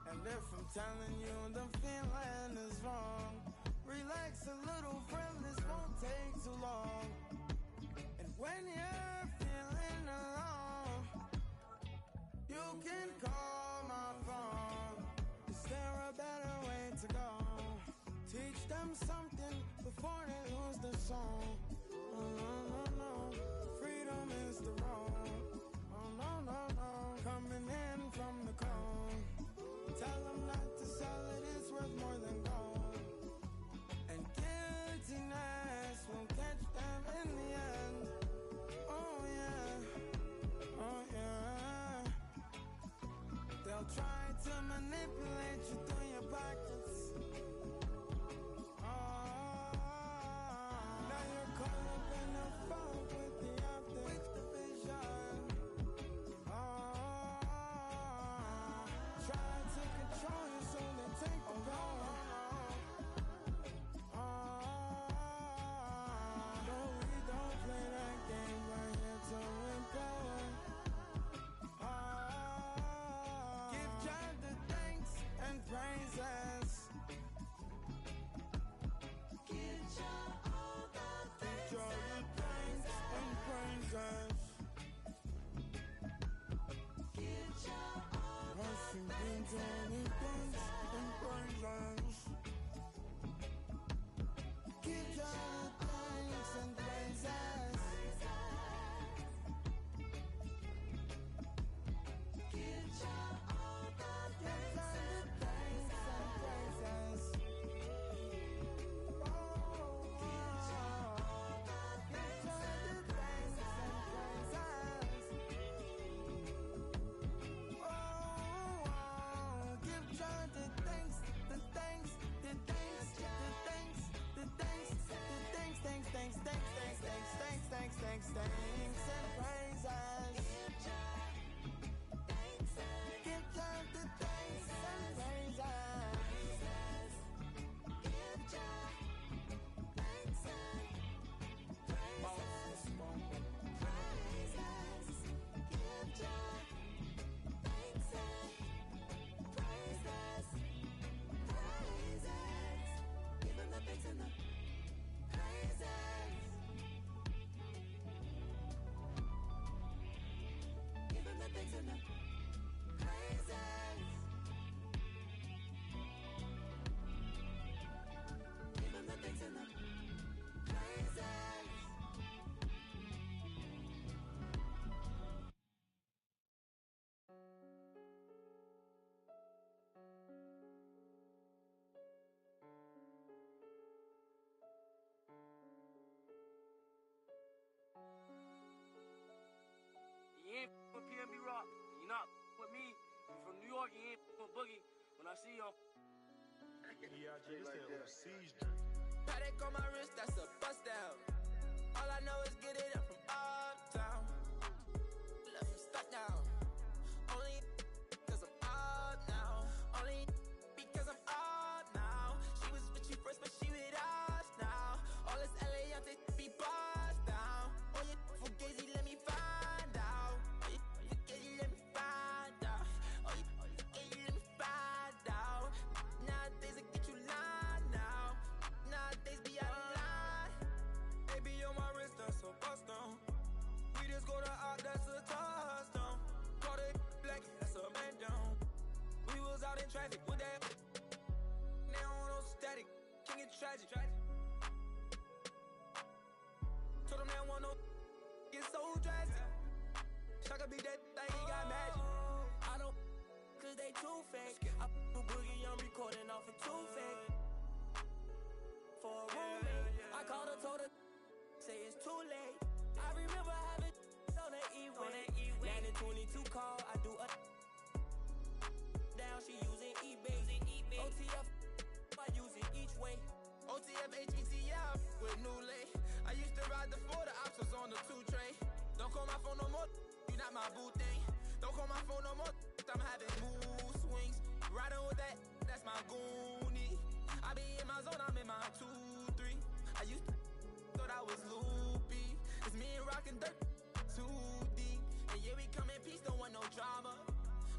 Speaker 8: And if I'm telling you the feeling is wrong, relax a little, friend, this won't take too long. And when you're feeling alone, you can call my phone. Is there a better way to go? Teach them something before they lose the song. Oh no, no, no, freedom is the road. Oh no, no, no, coming in from the cold. Tell them not to sell it, it's worth more than gold. And guiltiness will catch them in the end. Oh yeah, oh yeah. trying to manipulate you through your pockets. Now you're caught up in the fog with the optics, the vision. Trying to control you so they take the power. No, we don't play that game. We're here to empower. Give God the thanks and praises. Give God all the thanks and praises. Give God all the thanks and praises. Give God thanks and praises. Give God all the thanks and praises. Give God the thanks, the thanks, the thanks, the thanks, the thanks, the thanks, thanks, thanks, thanks, thanks, thanks, thanks, thanks, thanks, thanks, and praises. Give God the thanks and praises. Give God thanks and praises. Give God thanks and praises. Give him the thanks and the praises. Give him the thanks and the praises. Give him the thanks and the praises.
Speaker 14: You ain't with PNB Rock. You not with me. You from New York. You ain't with Boogie. When I see you,
Speaker 15: Paddock on my wrist, that's a bust down. All I know is get it up from uptown. Left him stuck down. Only cause I'm up now. Only because I'm up now. She was with you first, but she with us now. All this LA out there be bust down. Oh, you fugazi, let me find out. Oh, you fugazi, let me find out. Oh, you fugazi, let me find out. Nowadays I get you lying now. Nowadays be out of line.
Speaker 8: Baby on my wrist, that's a bust down. We just go to out, that's a touchdown. Caught it black, that's a man down. We was out in traffic with that. Now on no static, can get tragic. Told them that one no get so drastic. Shaka be that thing, he got magic. I don't cause they too fake. I put Boogie, I'm recording off of too fake. For a roommate, I called her, told her, say it's too late. I remember having on the E-way. Landed 22 call, I do a down, she using eBay. OTF, I use it each way.
Speaker 15: OTF, HETF with new lay. I used to ride the 4, the ops was on the 2 tray. Don't call my phone no more, you not my boo thing. Don't call my phone no more, I'm having mood swings. Riding with that, that's my goonie. I be in my zone, I'm in my 2-3. I used to thought I was loopy. It's me and rockin' dirt, too deep. And yeah, we come in peace, don't want no drama.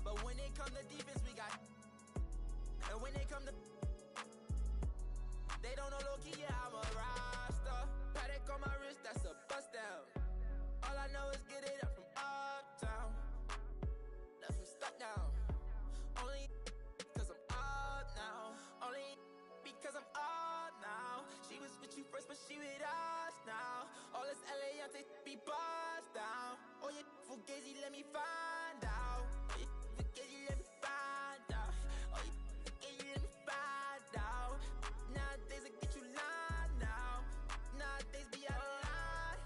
Speaker 15: But when it come to defense, we got. And when they come to, they don't know low-key, yeah, I'm a roster. Paddock on my wrist, that's a bust down. All I know is get it up from uptown. Left him stuck down. Only cause I'm up now. Only because I'm up now. She was with you first, but she with us now. All this LA out there be bust down. Oh, you fugazi, let me find out. Oh, you fugazi, let me find out. Oh, you fugazi, let me find out. Nowadays I get you lying now. Nowadays be out of line.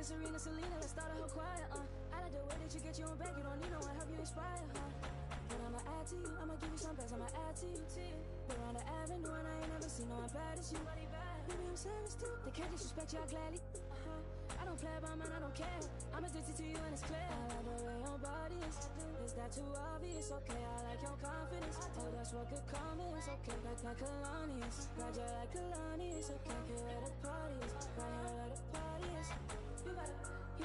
Speaker 16: Serena, Selena, let's start a whole choir, I like the way that you get your own back, you don't need no one help you inspire, But I'ma add to you, I'ma give you some best, I'ma add to you. We're on the avenue and I ain't never seen no one bad as you. Baby, I'm serious too, they can't disrespect you, I gladly. I don't play about mine, I don't care. I'm addicted to you and it's clear. I like the way your body is that too obvious? Okay, I like your confidence. Oh, that's what could come is okay, like Kalani's. Got you like Kalani's, okay, get where the party is. Right here where the party is. You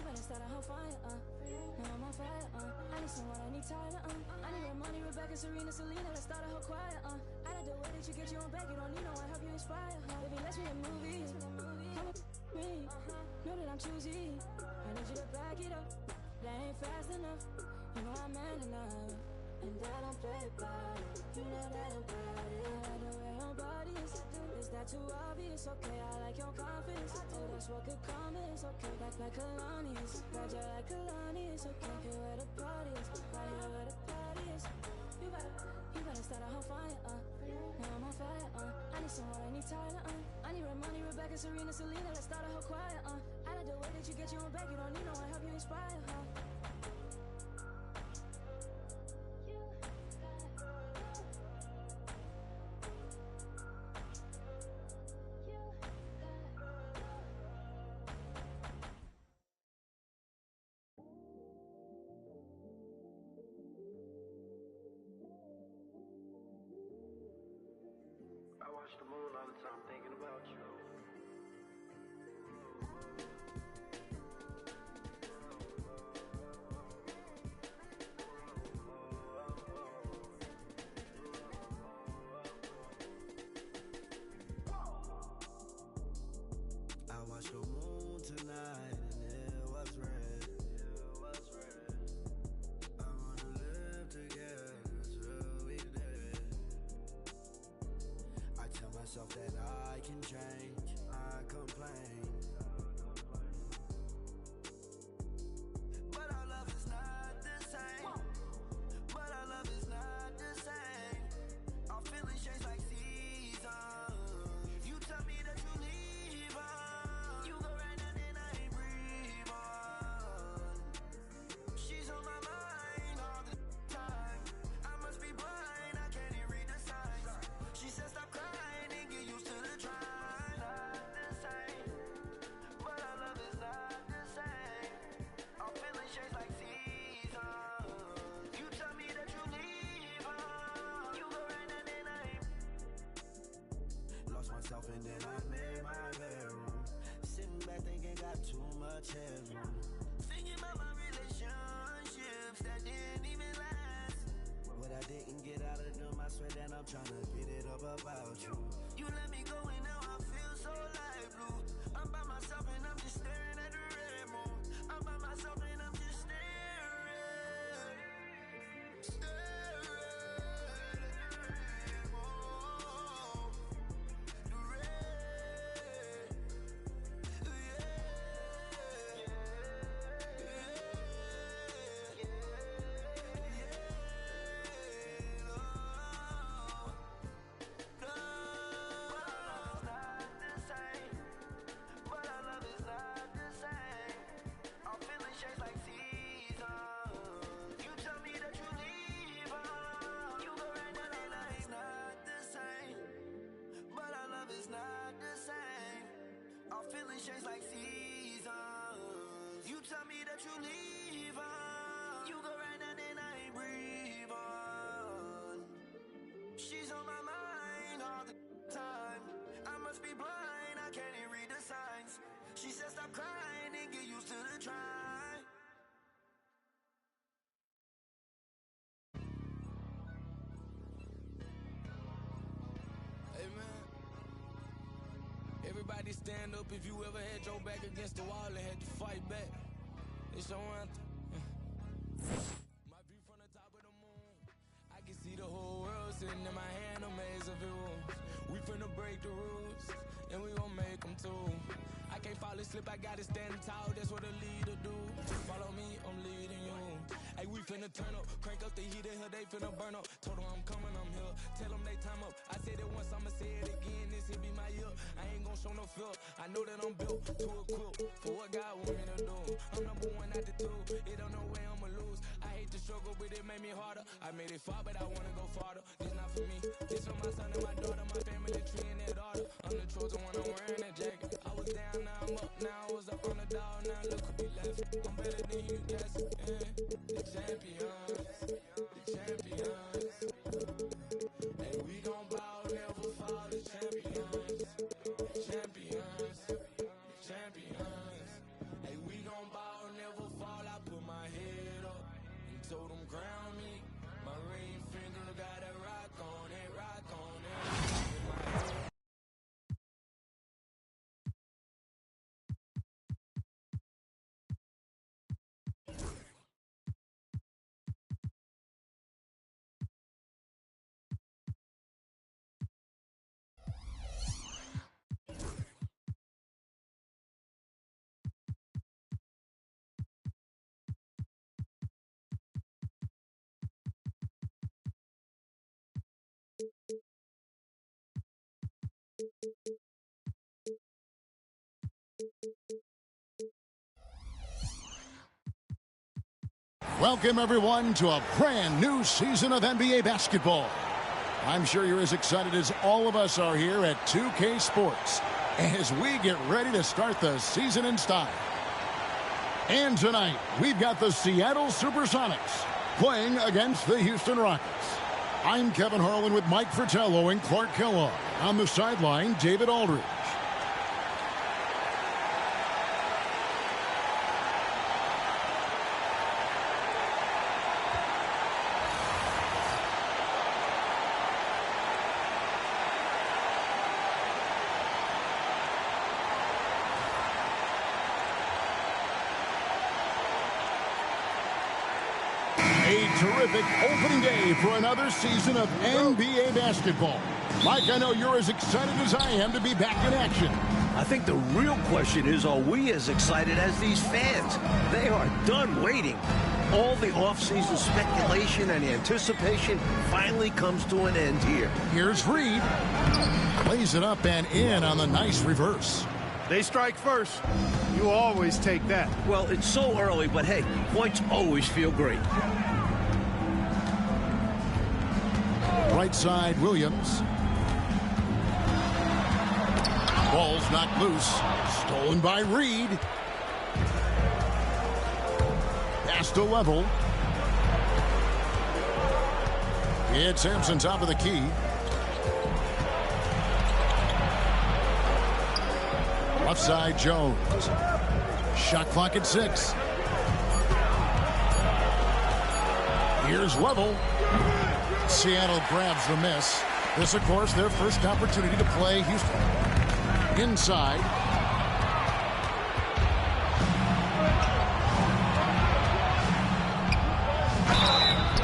Speaker 16: better start a whole fire, Now I'm on fire, I need someone, I need Tyler, I need Ramoni, Rebecca, Serena, Selena, let's start a whole choir, I like the way that you get your own back, you don't need no one help you inspire, Baby, let's be a movie. Come with me, know that I'm choosy. I need you to back it up. That ain't fast enough. You know I'm man enough, and I don't play about it. You know that about it. I like the way your body is that too obvious? Okay, I like your confidence. Oh, that's what could come is okay. Like Kalani's, got you like Kalani's. Okay, get where the party is. Right here where the party is. You better start a whole fire, Now I'm on fire, I need someone, I need Tyler, I need Ramoni, Rebecca, Serena, Selena, let's start a whole choir, I like the way that you get your own back, you don't need no one help you inspire,
Speaker 20: I watch the moon all the time thinking about you. I watched the moon tonight and it was red. I wanna live together till we dead. I tell myself that I can change, I complain. But our love is not the same. But our love is not the same. Our feelings change like seasons. You tell me that you leave on. You go right now and I ain't breathe on. She's on my mind all the time. I must be blind, I can't even read the signs. She said stop crying and get used to the trying. Not the same, but our love is not the same. Our feelings change like seasons. You tell me that you leave on. You go right now and I ain't. Lost myself and then I made my bedroom. Sitting back thinking got too much headroom. Thinking about my relationships that didn't even last. What I didn't get out of them, I swear that I'm trying to get it up about you. You let me go and now I feel so light blue. I'm by myself and I'm just staring at the red moon. I'm by myself and I'm just staring at the red moon. The red, but our love is not the same. Our feelings change like seasons. You tell me that you leave on. You go right now and I ain't not the same. But our love is not the same. Our feelings change like seasons. You tell me that you leave on. You go right now and I ain't breathe on. She's on my mind all the time. I must be blind, I can't even read the signs. She said stop crying and get used to the try.
Speaker 17: Hey man, everybody stand up if you ever had your back against the wall and had to fight back. It's your anthem. My view from the top of the moon, I can see the whole world sitting in my hand, a maze of rules. We finna break the rules, and we gon' make them too. I can't fall asleep, I gotta stand tall, that's what a leader do. Follow me, I'm leading you. Hey, we finna turn up, crank up the heat in here, they finna burn up. Told them I'm coming, I'm here, tell them they time up. I said it once, I'ma say it again, this here be my year. I ain't gon' show no fear, I know that I'm built to equip for what God want me to do. do. It don't know way I'ma lose. I hate the struggle, but it made me harder. I made it far, but I wanna go farther. This not for me. This for my son and my daughter, my family, tree and their daughter. I'm the chosen one, I'm wearing that jacket. I was down, now I'm up. Now I was up on the dog, now look who be left. I'm better than you guys. The champions, the champions. Hey, we gon' bow, never fall. The champions, the champions, the champions. Hey, we gon' bow, never fall. I put my head up and told them ground me. My ring finger got a rock on it, rock on it.
Speaker 9: Welcome, everyone, to a brand new season of NBA basketball. I'm sure you're as excited as all of us are here at 2K Sports as we get ready to start the season in style. And tonight, we've got the Seattle Supersonics playing against the Houston Rockets. I'm Kevin Harlan with Mike Fratello and Clark Kellogg. On the sideline, David Aldridge. Terrific opening day for another season of NBA basketball. Mike, I know you're as excited as I am to be back in action.
Speaker 21: I think the real question is, are we as excited as these fans? They are done waiting. All the offseason speculation and anticipation finally comes to an end here.
Speaker 9: Here's Reed. Plays it up and in on the nice reverse.
Speaker 3: They strike first. You always take that.
Speaker 21: Well, it's so early, but hey, points always feel great.
Speaker 9: Right side, Williams. Ball's knocked loose. Stolen by Reed. Pass to level. It's Sampson top of the key. Left side, Jones. Shot clock at 6. Here's level. Seattle grabs the miss. This, of course, their first opportunity to play Houston. Inside.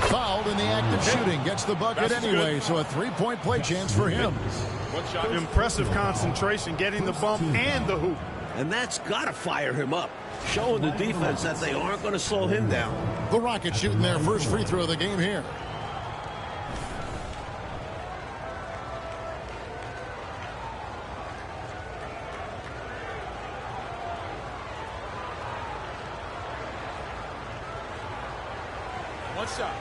Speaker 9: Fouled in the act of shooting. Gets the bucket anyway, so a three-point play chance for him.
Speaker 3: Impressive concentration, getting the bump and the hoop.
Speaker 21: And that's got to fire him up, showing the defense that they aren't going to slow him down.
Speaker 9: The Rockets shooting their first free throw of the game here.
Speaker 3: One shot.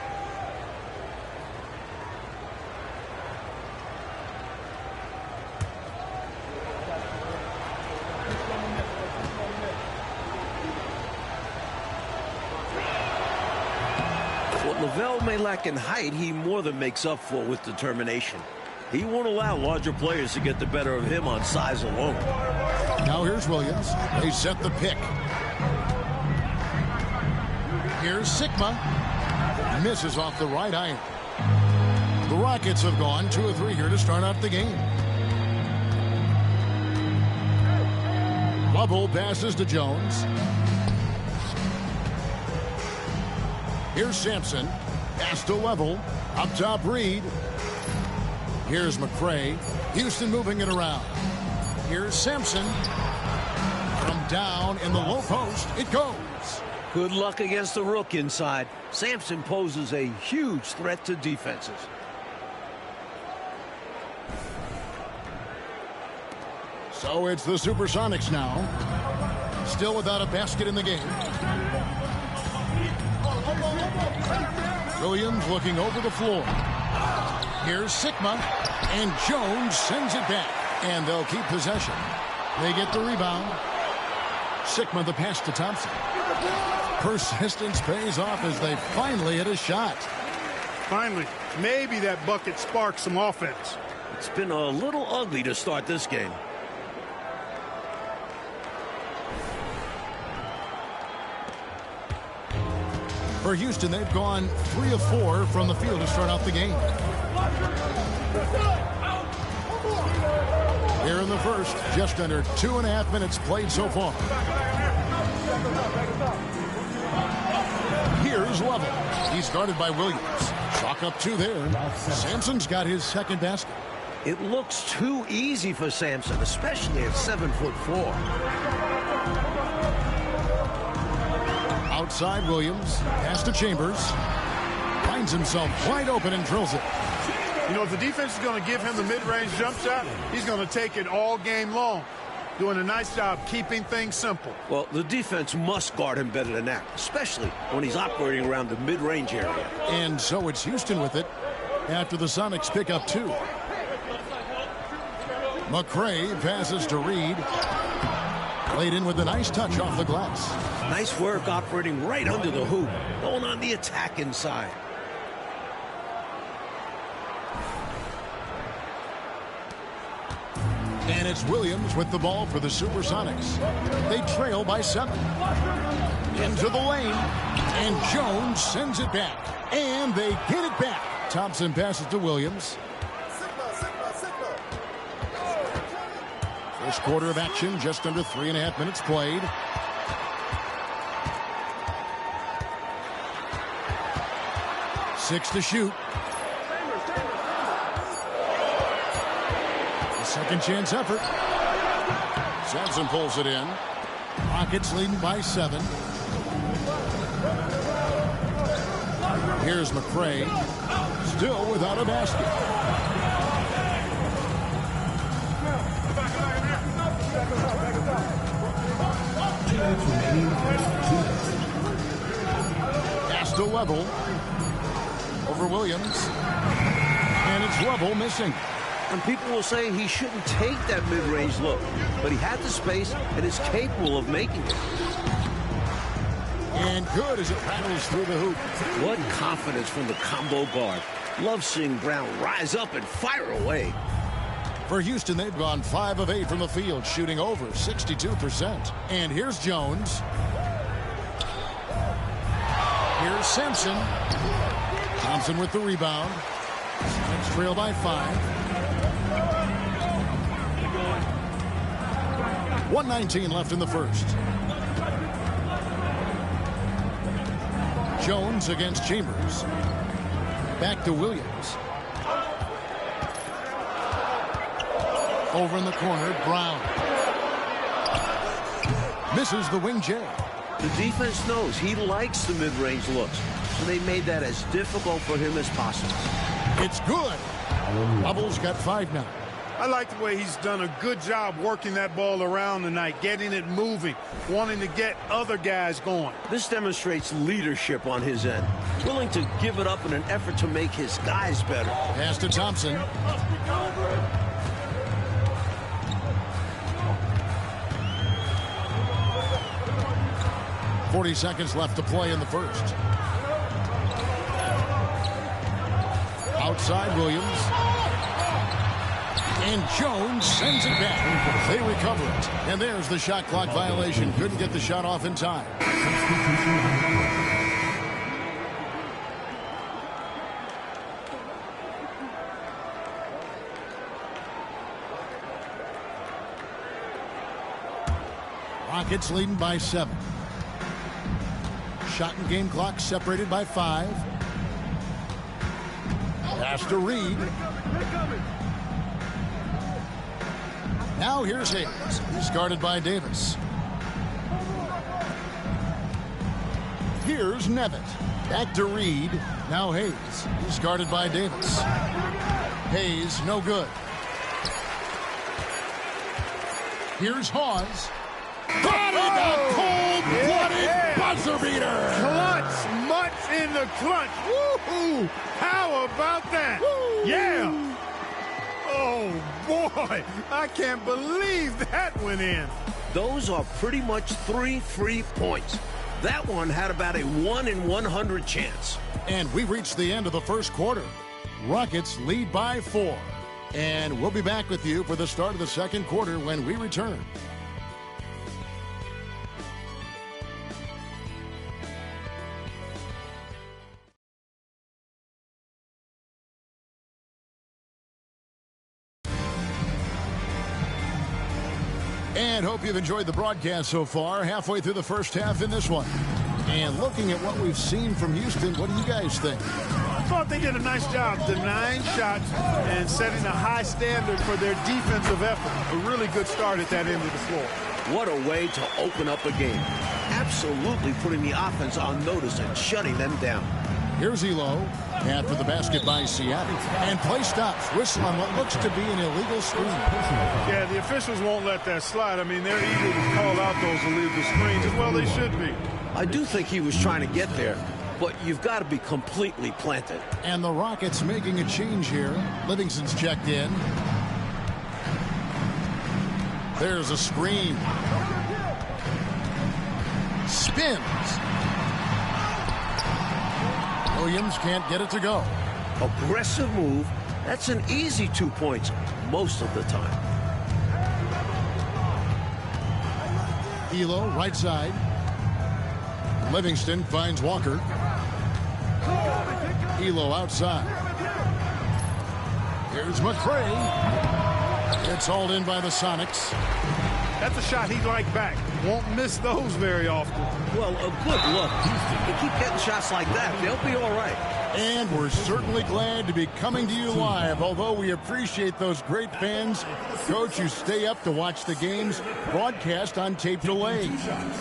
Speaker 21: What LaVelle may lack in height, he more than makes up for with determination. He won't allow larger players to get the better of him on size alone.
Speaker 9: Now here's Williams. They set the pick. Here's Sigma. Misses off the right iron. The Rockets have gone 2 of 3 here to start out the game. Lovell passes to Jones. Here's Sampson. Pass to Level. Up top, Reed. Here's McCray. Houston moving it around. Here's Sampson. From down in the low post, it goes.
Speaker 21: Good luck against the rook inside. Sampson poses a huge threat to defenses.
Speaker 9: So it's the Supersonics now. Still without a basket in the game. Williams looking over the floor. Here's Sikma, and Jones sends it back, and they'll keep possession. They get the rebound. Sikma the pass to Thompson. Persistence pays off as they finally hit a shot.
Speaker 3: Finally, maybe that bucket sparks some offense.
Speaker 21: It's been a little ugly to start this game.
Speaker 9: For Houston, they've gone 3 of 4 from the field to start out the game. Here in the first, just under 2.5 minutes played so far. Here's Lovell. He's guarded by Williams. Chalk up 2 there. Sampson's got his second basket.
Speaker 21: It looks too easy for Sampson, especially at 7'4".
Speaker 9: Outside Williams, pass to Chambers. Finds himself wide open and drills it.
Speaker 3: You know, if the defense is going to give him the mid-range jump shot, he's going to take it all game long. Doing a nice job keeping things simple.
Speaker 21: Well, the defense must guard him better than that, especially when he's operating around the mid-range area.
Speaker 9: And so it's Houston with it after the Sonics pick up 2. McCray passes to Reed. Laid in with a nice touch off the glass.
Speaker 21: Nice work operating right under the hoop, going on the attack inside.
Speaker 9: And it's Williams with the ball for the Supersonics. They trail by 7. Into the lane. And Jones sends it back. And they get it back. Thompson passes to Williams. First quarter of action, just under 3.5 minutes played. Six to shoot. A second chance effort. Sampson pulls it in. Rockets leading by 7. Here's McCray. Still without a basket. Pass to Lovell. Over Williams. And it's Lovell missing.
Speaker 21: And people will say he shouldn't take that mid-range look, but he had the space and is capable of making it.
Speaker 9: And good as it rattles through the hoop.
Speaker 21: What confidence from the combo guard. Love seeing Brown rise up and fire away.
Speaker 9: For Houston, they've gone 5 of 8 from the field, shooting over 62%. And here's Jones. Here's Sampson. Thompson with the rebound. Sonics trail by 5. 1:19 left in the first. Jones against Chambers. Back to Williams. Over in the corner, Brown. Misses the wing J.
Speaker 21: The defense knows he likes the mid-range looks, so they made that as difficult for him as possible.
Speaker 9: It's good. Bubbles got 5 now.
Speaker 3: I like the way he's done a good job working that ball around tonight, getting it moving, wanting to get other guys going.
Speaker 21: This demonstrates leadership on his end, willing to give it up in an effort to make his guys better.
Speaker 9: Pass to Thompson. 40 seconds left to play in the first. Outside Williams. And Jones sends it back. They recover it. And there's the shot clock violation. Couldn't get the shot off in time. Rockets leading by 7. Shot and game clock separated by 5. Pass to Reed. Now here's Hayes. He's guarded by Davis. Here's Nevitt. Back to Reed. Now Hayes. He's guarded by Davis. Hayes, no good. Here's Hawes. Got it! A cold-blooded buzzer beater!
Speaker 3: Clutch, much Rockets in the clutch. Woo-hoo! How about that? Woo! Yeah! Oh, boy! I can't believe that went in.
Speaker 21: Those are pretty much 3 free points. That one had about a 1 in 100 chance.
Speaker 9: And we reached the end of the first quarter. Rockets lead by 4. And we'll be back with you for the start of the second quarter when we return. And hope you've enjoyed the broadcast so far. Halfway through the first half in this one. And looking at what we've seen from Houston, what do you guys think?
Speaker 3: I thought they did a nice job denying shots and setting a high standard for their defensive effort. A really good start at that end of the floor.
Speaker 21: What a way to open up a game. Absolutely putting the offense on notice and shutting them down.
Speaker 9: Here's Elo, after the basket by Seattle, and play stops. Whistle on what looks to be an illegal screen.
Speaker 3: Yeah, the officials won't let that slide. I mean, they're eager to call out those illegal screens, as well they should be.
Speaker 21: I do think he was trying to get there, but you've got to be completely planted.
Speaker 9: And the Rockets making a change here. Livingston's checked in. There's a screen. Spins. Williams can't get it to go.
Speaker 21: Aggressive move. That's an easy 2 points most of the time.
Speaker 9: Elo, right side. Livingston finds Walker. Elo outside. Here's McCray. It's hauled in by the Sonics.
Speaker 3: That's a shot he'd like back. Won't miss those very often.
Speaker 21: Well, a good look. Houston, they keep getting shots like that. They'll be all right.
Speaker 9: And we're certainly glad to be coming to you live, although we appreciate those great fans, Coach, who stay up to watch the games broadcast on tape delay.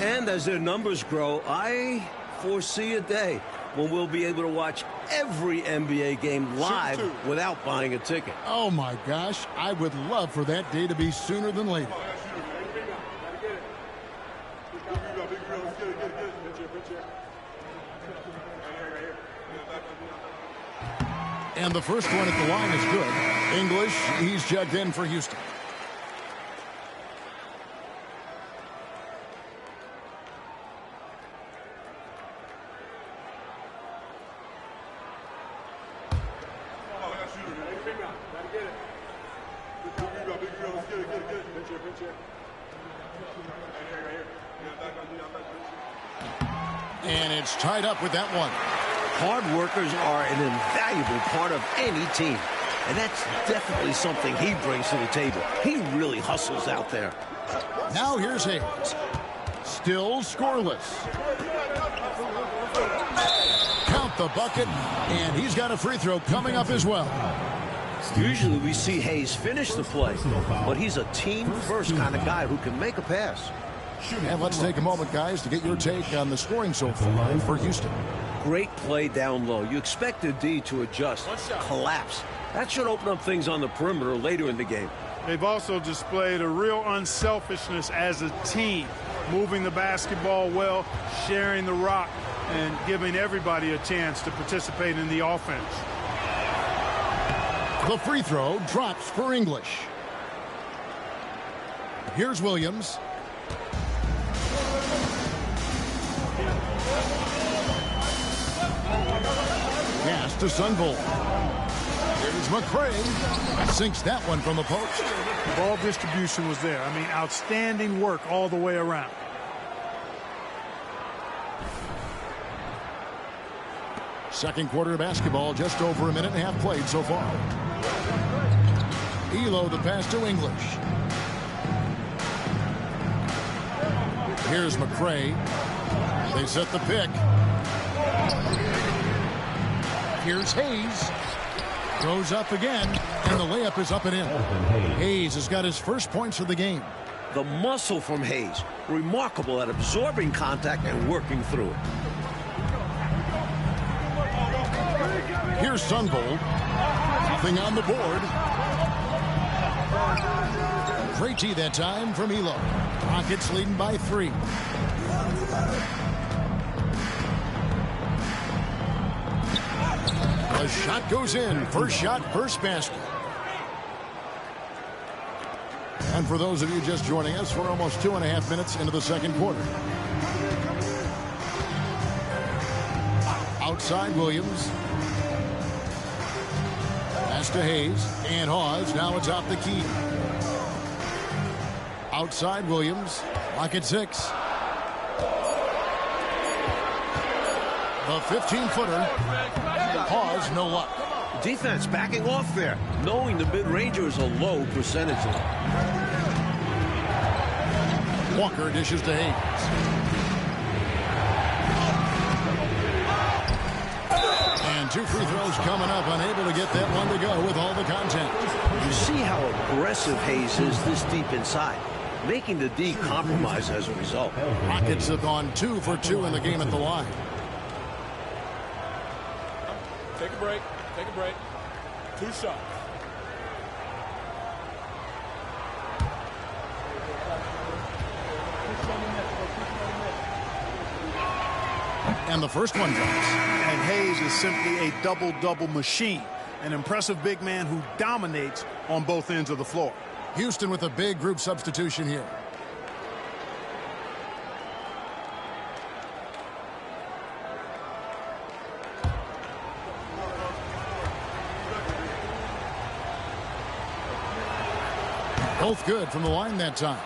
Speaker 21: And as their numbers grow, I foresee a day when we'll be able to watch every NBA game live without buying a ticket.
Speaker 9: Oh, my gosh. I would love for that day to be sooner than later. And the first one at the line is good. English, he's checked in for Houston. And it's tied up with that one.
Speaker 21: Hard workers are an invaluable part of any team. And that's definitely something he brings to the table. He really hustles out there.
Speaker 9: Now here's Hayes. Still scoreless. Count the bucket, and he's got a free throw coming up as well.
Speaker 21: Usually we see Hayes finish the play, but he's a team-first kind of guy who can make a pass.
Speaker 9: And let's take a moment, guys, to get your take on the scoring so far for Houston.
Speaker 21: Great play down low. You expect the D to adjust, collapse. That should open up things on the perimeter later in the game.
Speaker 3: They've also displayed a real unselfishness as a team, moving the basketball well, sharing the rock, and giving everybody a chance to participate in the offense.
Speaker 9: The free throw drops for English. Here's Williams. Pass to Sunvolt. Here's McCray. Sinks that one from the post.
Speaker 3: Ball distribution was there. I mean, outstanding work all the way around.
Speaker 9: Second quarter of basketball, just over a minute and a half played so far. Elo, the pass to English. Here's McCray. They set the pick. Here's Hayes. Goes up again, and the layup is up and in. Hayes has got his first points of the game.
Speaker 21: The muscle from Hayes, remarkable at absorbing contact and working through it.
Speaker 9: Here's Sunvolt. Nothing on the board. Great tee that time from Elo. Rockets leading by 3. The shot goes in. First shot, first basket. And for those of you just joining us, we're almost 2.5 minutes into the second quarter. Outside Williams. Pass to Hayes. And Hawes. Now it's off the key. Outside Williams. Lock at 6. The 15-footer. Hawes, no luck.
Speaker 21: Defense backing off there, knowing the mid-ranger is a low percentage.
Speaker 9: Walker dishes to Hayes. And 2 free throws coming up, unable to get that one to go with all the content.
Speaker 21: You see how aggressive Hayes is this deep inside, making the D compromise as a result.
Speaker 9: Rockets have gone 2 for 2 in the game at the line.
Speaker 12: Take a break. Take a break. 2 shots.
Speaker 9: And the first one drops.
Speaker 3: And Hayes is simply a double-double machine. An impressive big man who dominates on both ends of the floor.
Speaker 9: Houston with a big group substitution here. Both good from the line that time.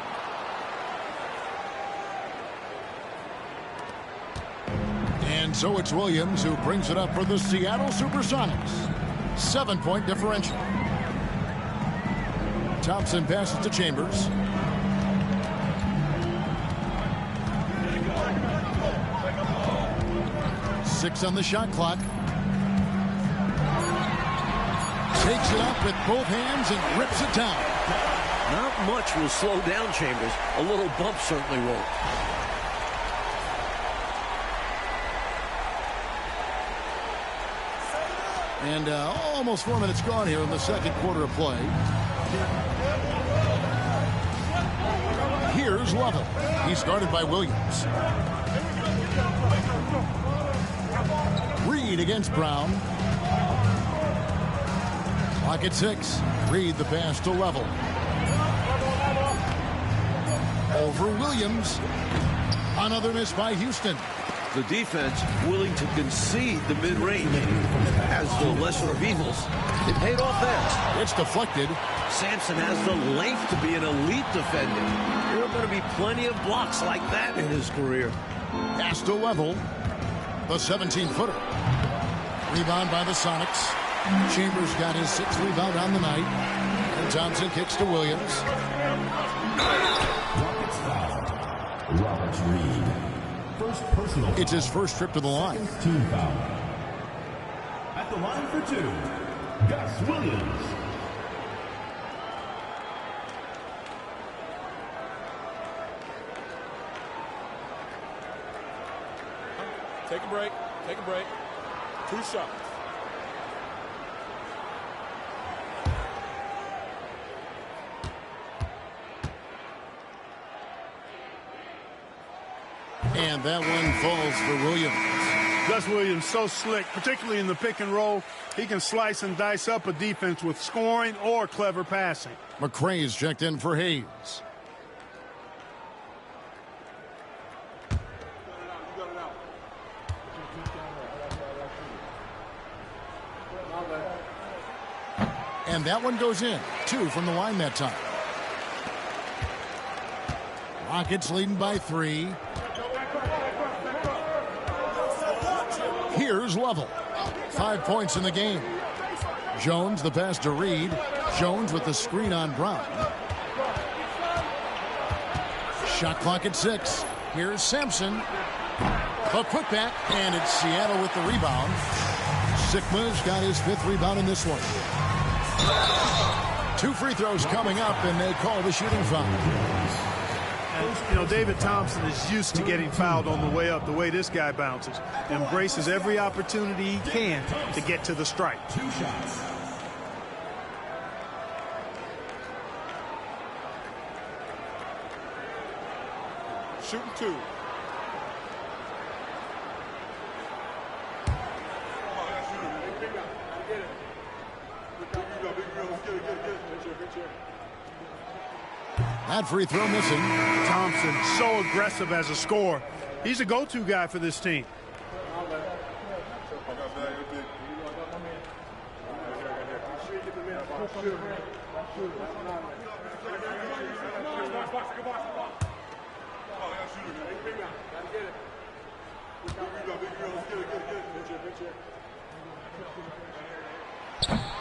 Speaker 9: And so it's Williams who brings it up for the Seattle Supersonics. 7-point differential. Thompson passes to Chambers. Six on the shot clock. Takes it up with both hands and rips it down.
Speaker 21: Not much will slow down Chambers. A little bump certainly won't.
Speaker 9: And almost 4 minutes gone here in the second quarter of play. Here's Lovell. He's guarded by Williams. Reed against Brown. Lock at 6. Reed the pass to Lovell. Over Williams. Another miss by Houston.
Speaker 21: The defense willing to concede the mid-range as the lesser of evils. It paid off there.
Speaker 9: It's deflected.
Speaker 21: Sampson has the length to be an elite defender. There are going to be plenty of blocks like that in his career.
Speaker 9: Pass to Lovell. The 17-footer. Rebound by the Sonics. Chambers got his 6th rebound on the night. And Thompson kicks to Williams.
Speaker 13: Rockets foul. Roberts Reed. First personal.
Speaker 9: It's his first trip to the line.
Speaker 13: Team foul. At the line for 2, Gus Williams.
Speaker 12: Take a break. Take a break. 2 shots.
Speaker 9: And that one falls for Williams.
Speaker 3: Gus Williams so slick, particularly in the pick and roll. He can slice and dice up a defense with scoring or clever passing.
Speaker 9: McRae's checked in for Hayes. And that one goes in. 2 from the line that time. Rockets leading by 3. Here's Lovell. 5 points in the game. Jones the pass to Reed. Jones with the screen on Brown. Shot clock at 6. Here's Sampson. A putback, and it's Seattle with the rebound. Sikma's got his 5th rebound in this one. 2 free throws coming up, and they call the shooting foul.
Speaker 3: And, you know, David Thompson is used to getting fouled on the way up, the way this guy bounces. Embraces every opportunity he can to get to the strike.
Speaker 13: 2 shots.
Speaker 12: Shooting 2.
Speaker 9: That free throw missing.
Speaker 3: Thompson, so aggressive as a scorer. He's a go-to guy for this team.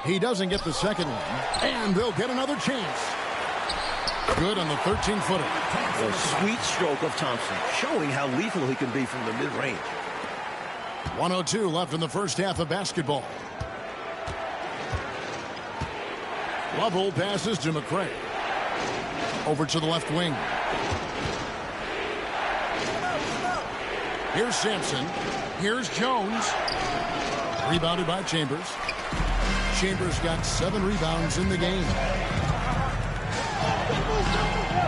Speaker 9: He doesn't get the second one, and they'll get another chance. Good on the 13-footer.
Speaker 21: A sweet stroke of Thompson, showing how lethal he can be from the mid-range.
Speaker 9: 1:02 left in the first half of basketball. Lovell passes to McCray. Over to the left wing. Here's Sampson. Here's Jones. Rebounded by Chambers. Chambers got 7 rebounds in the game.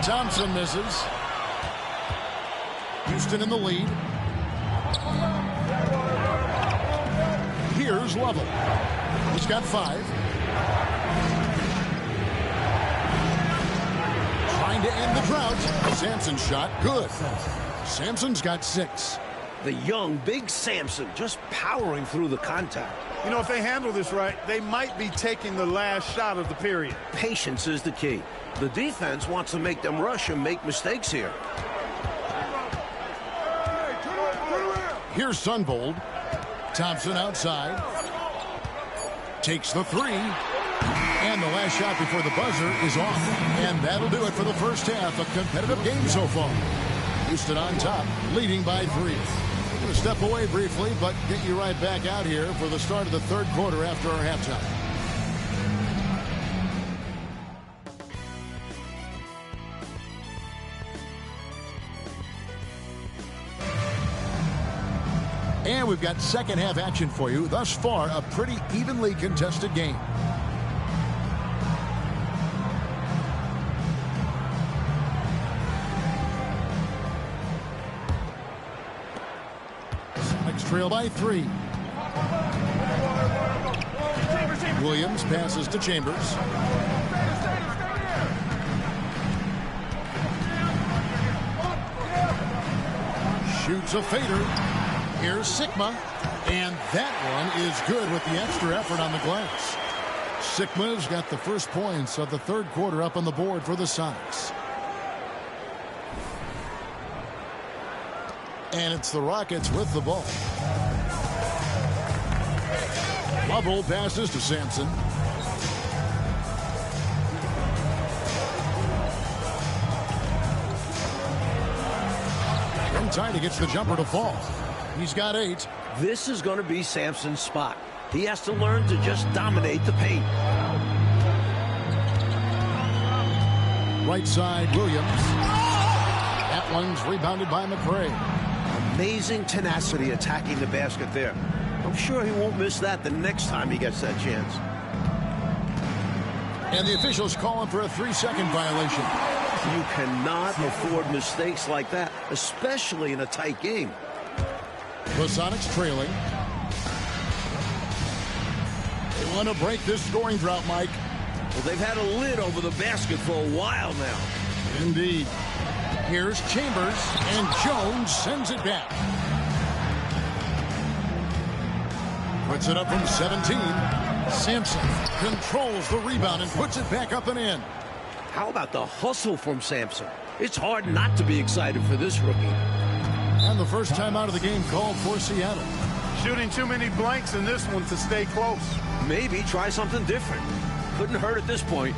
Speaker 9: Thompson misses. Houston in the lead. Here's Lovell. He's got 5. Trying to end the drought. Sampson's shot, good. Sampson's got 6.
Speaker 21: The young, big Sampson just powering through the contact.
Speaker 3: You know, if they handle this right, they might be taking the last shot of the period.
Speaker 21: Patience is the key. The defense wants to make them rush and make mistakes here.
Speaker 9: Here's Sunvold. Thompson outside. Takes the 3. And the last shot before the buzzer is off. And that'll do it for the first half. A competitive game so far. Houston on top, leading by 3. I'm going to step away briefly, but get you right back out here for the start of the third quarter after our halftime. And we've got second half action for you. Thus far, a pretty evenly contested game. Trail by 3. Williams passes to Chambers. Shoots a fader. Here's Sikma. And that one is good with the extra effort on the glass. Sikma's got the first points of the third quarter up on the board for the Sonics. And it's the Rockets with the ball. Lovell passes to Sampson. Tiny gets the jumper to fall. He's got 8.
Speaker 21: This is going to be Sampson's spot. He has to learn to just dominate the paint.
Speaker 9: Right side, Williams. That one's rebounded by McCray.
Speaker 21: Amazing tenacity attacking the basket there. I'm sure he won't miss that the next time he gets that chance.
Speaker 9: And the officials calling for a 3-second violation.
Speaker 21: You cannot afford mistakes like that, especially in a tight game.
Speaker 9: The Sonics trailing. They want to break this scoring drought, Mike.
Speaker 21: Well, they've had a lid over the basket for a while now.
Speaker 9: Indeed. Here's Chambers, and Jones sends it back. Puts it up from 17. Sampson controls the rebound and puts it back up and in.
Speaker 21: How about the hustle from Sampson? It's hard not to be excited for this rookie.
Speaker 9: And the first time out of the game called for Seattle.
Speaker 3: Shooting too many blanks in this one to stay close.
Speaker 21: Maybe try something different. Couldn't hurt at this point.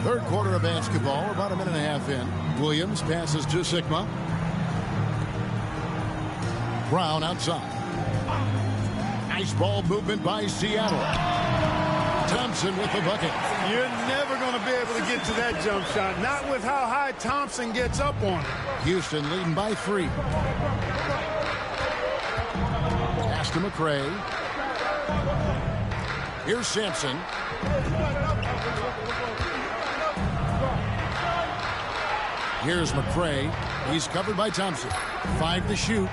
Speaker 9: Third quarter of basketball, about a minute and a half in. Williams passes to Sigma. Brown outside. Nice ball movement by Seattle. Thompson with the bucket.
Speaker 3: You're never going to be able to get to that jump shot, not with how high Thompson gets up on it.
Speaker 9: Houston leading by 3. Pass to McRae. Here's Sampson. Here's McRae. He's covered by Thompson. 5 to shoot.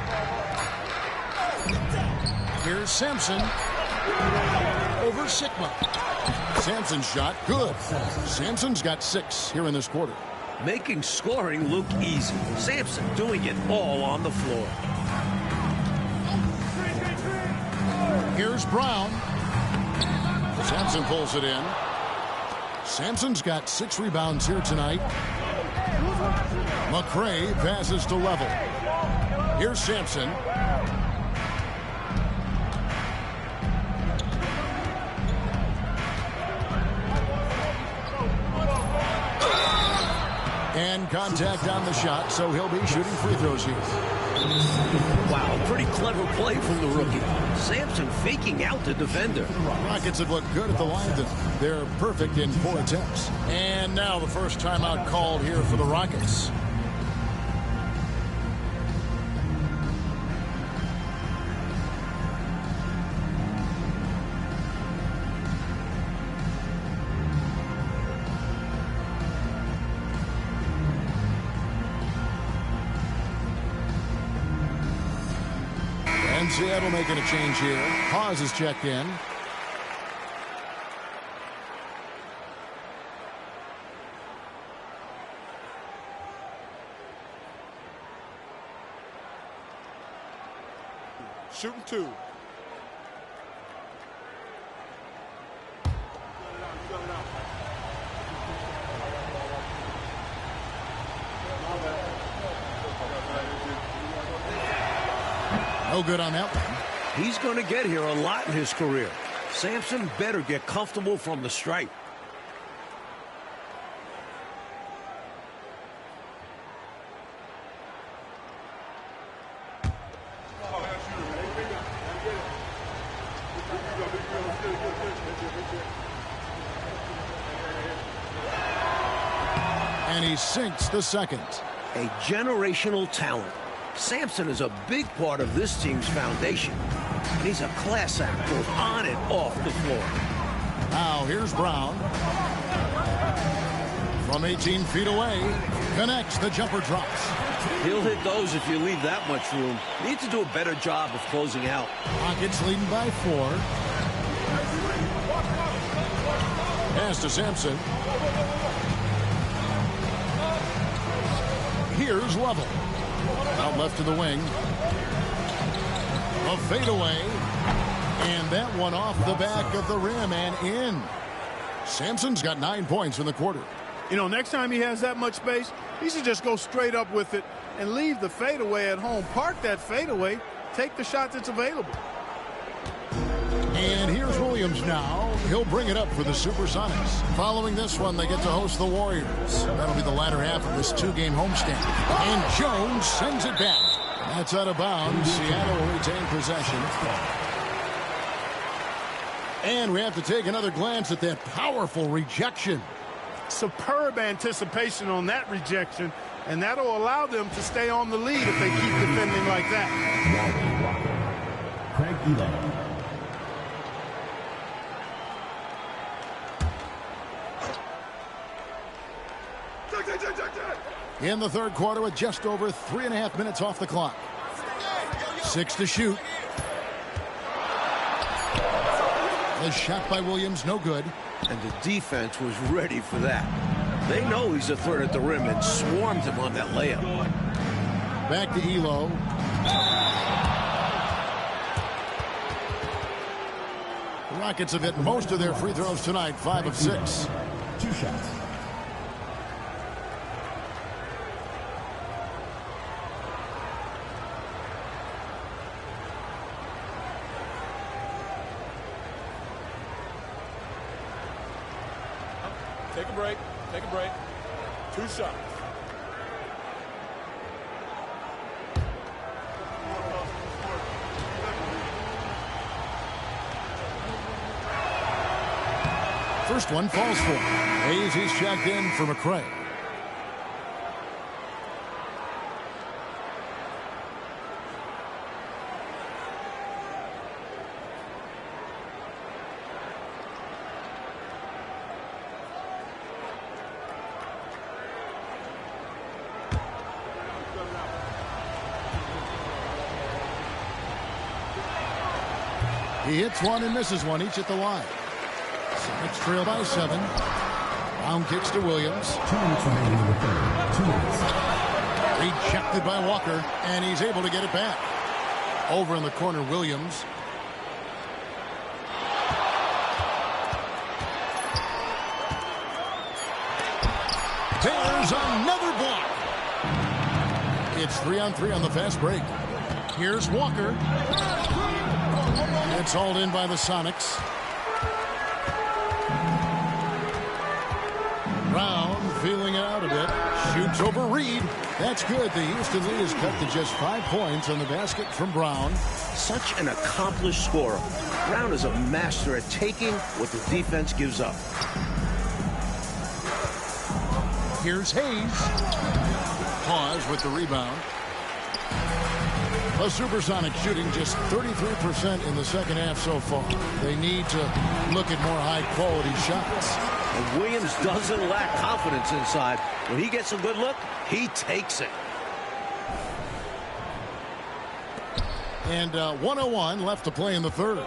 Speaker 9: Here's Sampson. Over Sigma. Sampson's shot, good. Sampson's got 6 here in this quarter.
Speaker 21: Making scoring look easy. Sampson doing it all on the floor.
Speaker 9: Here's Brown. Sampson pulls it in. Sampson's got 6 rebounds here tonight. McRae passes to Level. Here's Sampson. And contact on the shot, so he'll be shooting free throws here.
Speaker 21: Wow, pretty clever play from the rookie. Sampson faking out the defender.
Speaker 9: Rockets have looked good at the line. They're perfect in 4 attempts. And now the first timeout called here for the Rockets. And Seattle making a change here. Pause is checked in.
Speaker 12: Shooting 2.
Speaker 9: No good on that one.
Speaker 21: He's going to get here a lot in his career. Sampson better get comfortable from the stripe.
Speaker 9: And he sinks the second.
Speaker 21: A generational talent. Sampson is a big part of this team's foundation. He's a class act both on and off the floor.
Speaker 9: Now here's Brown. From 18 feet away, connects, the jumper drops.
Speaker 21: He'll hit those if you leave that much room. Need to do a better job of closing out.
Speaker 9: Rockets leading by 4. Pass to Sampson. Here's Level. Out left to the wing. A fadeaway. And that one off the back of the rim and in. Sampson's got 9 points in the quarter.
Speaker 3: You know, next time he has that much space, he should just go straight up with it and leave the fadeaway at home. Park that fadeaway. Take the shot that's available.
Speaker 9: And here's Williams now. He'll bring it up for the Supersonics. Following this one, they get to host the Warriors. That'll be the latter half of this 2-game homestand. And Jones sends it back. That's out of bounds. Seattle will retain possession. And we have to take another glance at that powerful rejection.
Speaker 3: Superb anticipation on that rejection, and that'll allow them to stay on the lead if they keep defending like that.
Speaker 6: Craig Elo.
Speaker 9: In the third quarter with just over 3.5 minutes off the clock. 6 to shoot. The shot by Williams, no good.
Speaker 21: And the defense was ready for that. They know he's a threat at the rim and swarmed him on that layup.
Speaker 9: Back to Elo. The Rockets have hit most of their free throws tonight, 5 of 6.
Speaker 6: 2 shots.
Speaker 12: Take Take a break. Take a break. 2 shots.
Speaker 9: First one falls for Hayes. He's checked in for McRae. He hits one and misses one, each at the line. Sonics trail by 7. Brown kicks to Williams.
Speaker 6: 2 minutes remaining in the third. 2 minutes.
Speaker 9: Rejected by Walker, and he's able to get it back. Over in the corner, Williams. There's another block. It's 3-on-3 on the fast break. Here's Walker. It's hauled in by the Sonics. Brown feeling it out a bit. Shoots over Reed. That's good. The Houston lead is cut to just 5 points on the basket from Brown.
Speaker 21: Such an accomplished scorer. Brown is a master at taking what the defense gives up.
Speaker 9: Here's Hayes. Pause with the rebound. The Supersonics shooting just 33% in the second half so far. They need to look at more high-quality shots.
Speaker 21: And Williams doesn't lack confidence inside. When he gets a good look, he takes it.
Speaker 9: And 1:01 left to play in the third.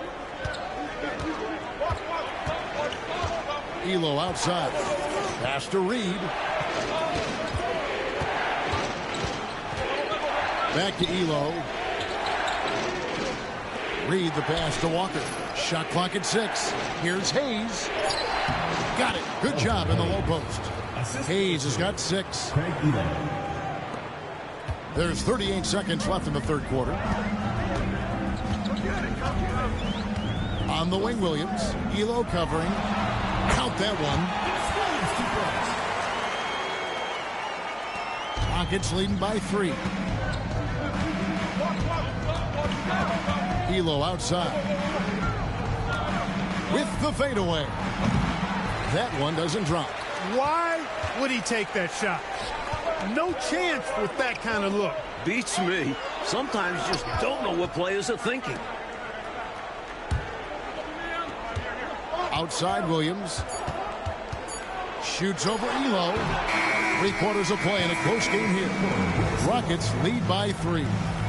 Speaker 9: Elo outside. Pass to Reed. Back to Elo. Reed the pass to Walker. Shot clock at 6. Here's Hayes. Got it. Good job in the low post. Hayes has got 6. There's 38 seconds left in the third quarter. On the wing, Williams. Elo covering. Count that one. Rockets leading by 3. Elo outside. With the fadeaway. That one doesn't drop.
Speaker 3: Why would he take that shot? No chance with that kind of look.
Speaker 21: Beats me. Sometimes you just don't know what players are thinking.
Speaker 9: Outside Williams. Shoots over Elo. 3 quarters of play in a close game here. Rockets lead by 3.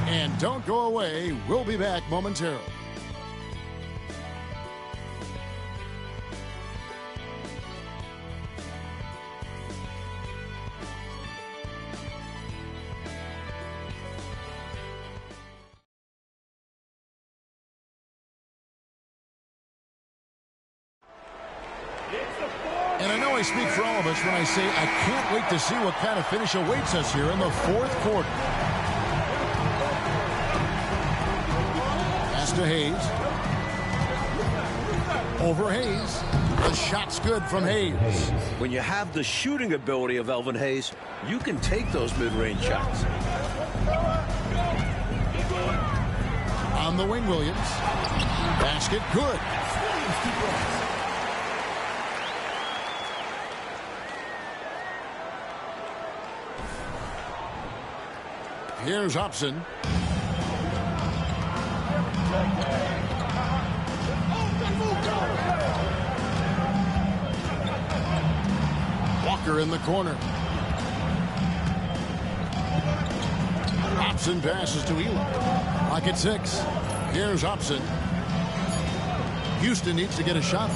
Speaker 9: And don't go away. We'll be back momentarily. And I know I speak for all of us when I say I can't wait to see what kind of finish awaits us here in the fourth quarter. Pass to Hayes. Over Hayes. The shot's good from Hayes.
Speaker 21: When you have the shooting ability of Elvin Hayes, you can take those mid-range shots.
Speaker 9: On the wing, Williams. Basket good. Here's Hobson. Walker in the corner. Hobson passes to Elo. Lock at 6. Here's Hobson. Houston needs to get a shot.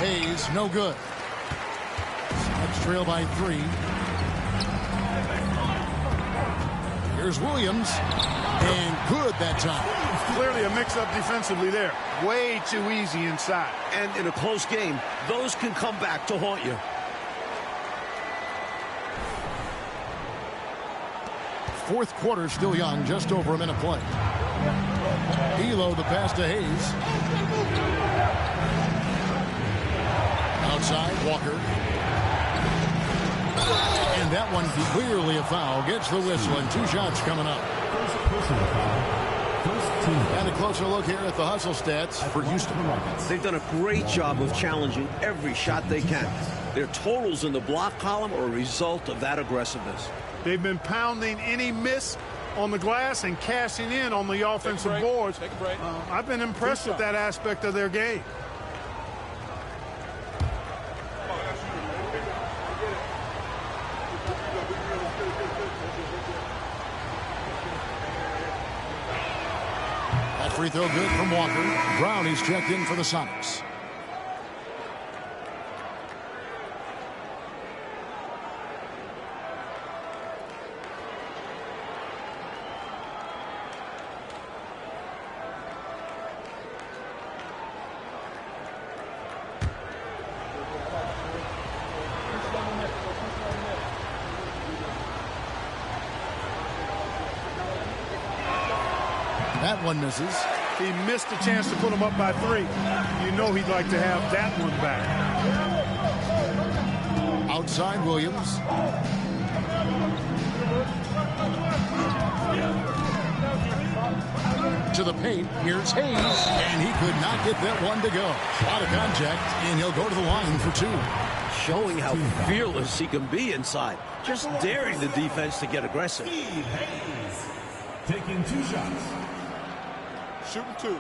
Speaker 9: Hayes, no good. Let's trail by 3. Here's Williams. And good that time.
Speaker 3: Clearly a mix-up defensively there. Way too easy inside.
Speaker 21: And in a close game, those can come back to haunt you.
Speaker 9: Fourth quarter still young, just over a minute play. Elo the pass to Hayes. outside, Walker. And that one clearly a foul. Gets the whistle, and 2 shots coming up. And a closer look here at the hustle stats for Houston.
Speaker 21: They've done a great job of challenging every shot they can. Their totals in the block column are a result of that aggressiveness.
Speaker 3: They've been pounding any miss on the glass and cashing in on the offensive boards. I've been impressed with that aspect of their game.
Speaker 9: That free throw good from Walker. Brown, he's checked in for the Sonics. That one misses.
Speaker 3: He missed a chance to put him up by 3. You know he'd like to have that one back.
Speaker 9: Outside Williams. To the paint. Here's Hayes. And he could not get that one to go. Out of contact, and he'll go to the line for 2.
Speaker 21: Showing how fearless he can be inside. Just daring the defense to get aggressive.
Speaker 6: Steve Hayes taking 2 shots.
Speaker 3: Shooting 2.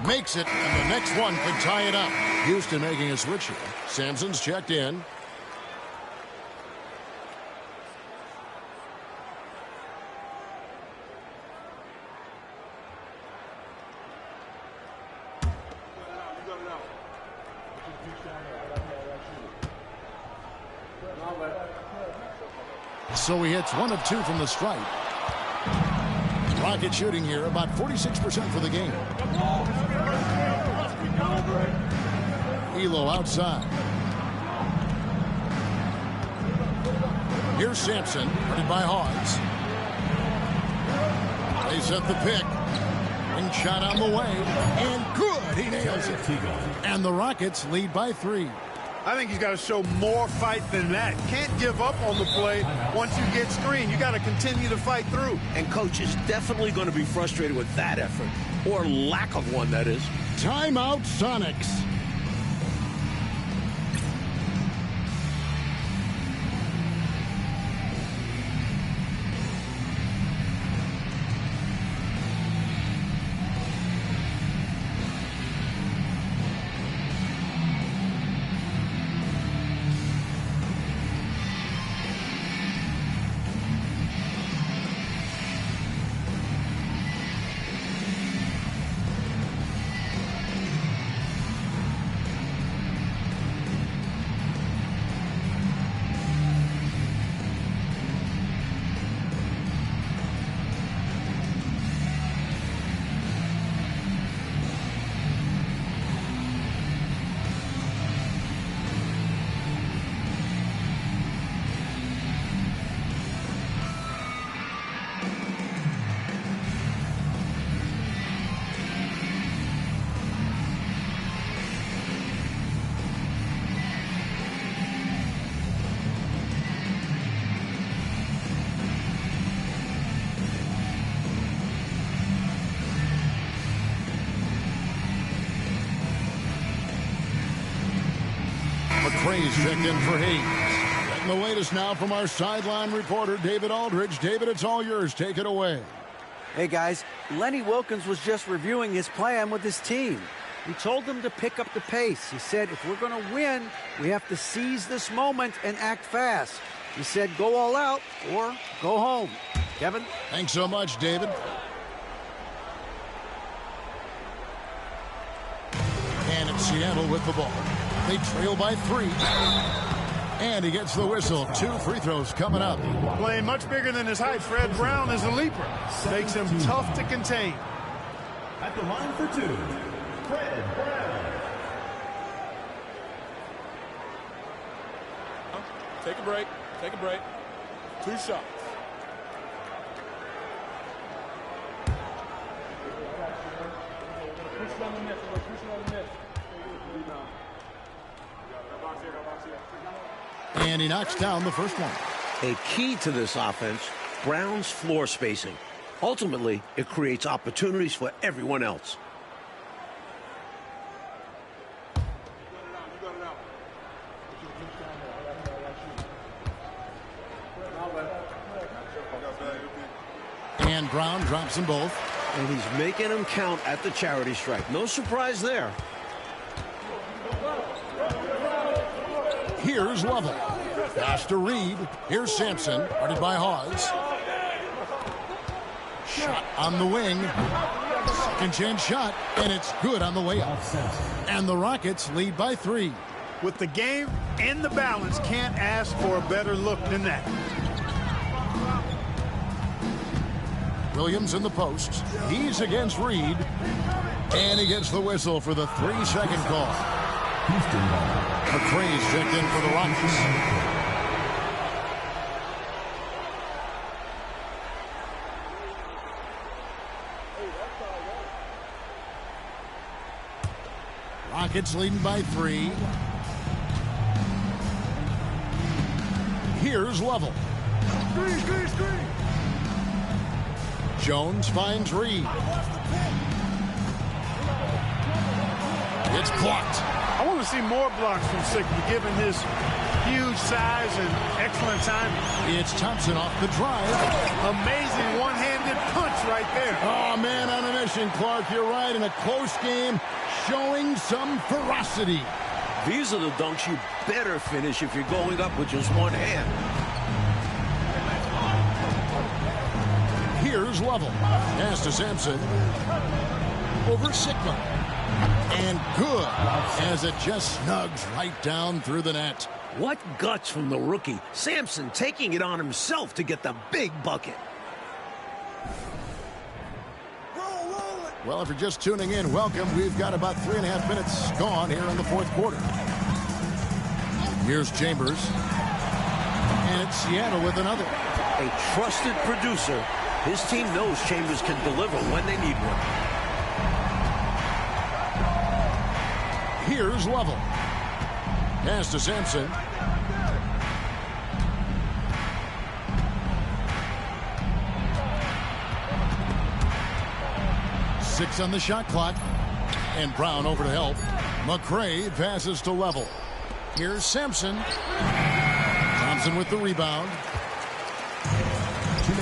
Speaker 9: Makes it, and the next one could tie it up. Houston making a switch here. Sampson's checked in. So he hits 1 of 2 from the stripe. Rocket shooting here about 46% for the game. Elo outside. Here's Sampson, running by Hawes. They set the pick. Ring shot on the way. And good. He nails it. And the Rockets lead by 3.
Speaker 3: I think he's got to show more fight than that. Can't give up on the play once you get screened. You got to continue to fight through.
Speaker 21: And coach is definitely going to be frustrated with that effort. Or lack of one, that is.
Speaker 9: Timeout, Sonics. McCray's checked in for Hayes. Getting the latest now from our sideline reporter, David Aldridge. David, it's all yours. Take it away.
Speaker 11: Hey, guys, Lenny Wilkens was just reviewing his plan with his team. He told them to pick up the pace. He said, if we're going to win, we have to seize this moment and act fast. He said, go all out or go home. Kevin?
Speaker 9: Thanks so much, David. And it's Seattle with the ball. They trail by 3. And he gets the whistle. 2 free throws coming up.
Speaker 3: Playing much bigger than his height. Fred Brown is a leaper. Makes him tough to contain.
Speaker 6: At the line for 2, Fred Brown.
Speaker 12: Take a break. Take a break. 2 shots.
Speaker 9: And he knocks down the first one.
Speaker 21: A key to this offense, Brown's floor spacing. Ultimately, it creates opportunities for everyone else.
Speaker 9: And Brown drops them both.
Speaker 21: And he's making them count at the charity stripe. No surprise there.
Speaker 9: Here's Lovell. Pass to Reed. Here's Sampson. Guarded by Hawes. Shot on the wing. Second chance shot. And it's good on the way up. And the Rockets lead by 3.
Speaker 3: With the game and the balance, can't ask for a better look than that.
Speaker 9: Williams in the post. He's against Reed. And he gets the whistle for the 3-second call. McCray's checked in for the Rockets. Rockets leading by 3. Here's Lovell. Screen. Jones finds Reed. It's blocked.
Speaker 3: I want to see more blocks from Sickler, given his huge size and excellent timing.
Speaker 9: It's Thompson off the drive.
Speaker 3: Amazing one-handed punch right there.
Speaker 9: Oh, man, on a mission, Clark. You're right. In a close game, showing some ferocity.
Speaker 21: These are the dunks you better finish if you're going up with just one hand.
Speaker 9: Here's Lovell. Pass to Sampson. Over Sickler. And good, as it just snugs right down through the net.
Speaker 21: What guts from the rookie. Sampson taking it on himself to get the big bucket.
Speaker 9: Well, if you're just tuning in, welcome. We've got about 3.5 minutes gone here in the fourth quarter. Here's Chambers. And it's Seattle with another.
Speaker 21: A trusted producer. His team knows Chambers can deliver when they need one.
Speaker 9: Here's Lovell. Pass to Sampson. Six on the shot clock. And Brown over to help. McCray passes to Lovell. Here's Sampson. Thompson with the rebound.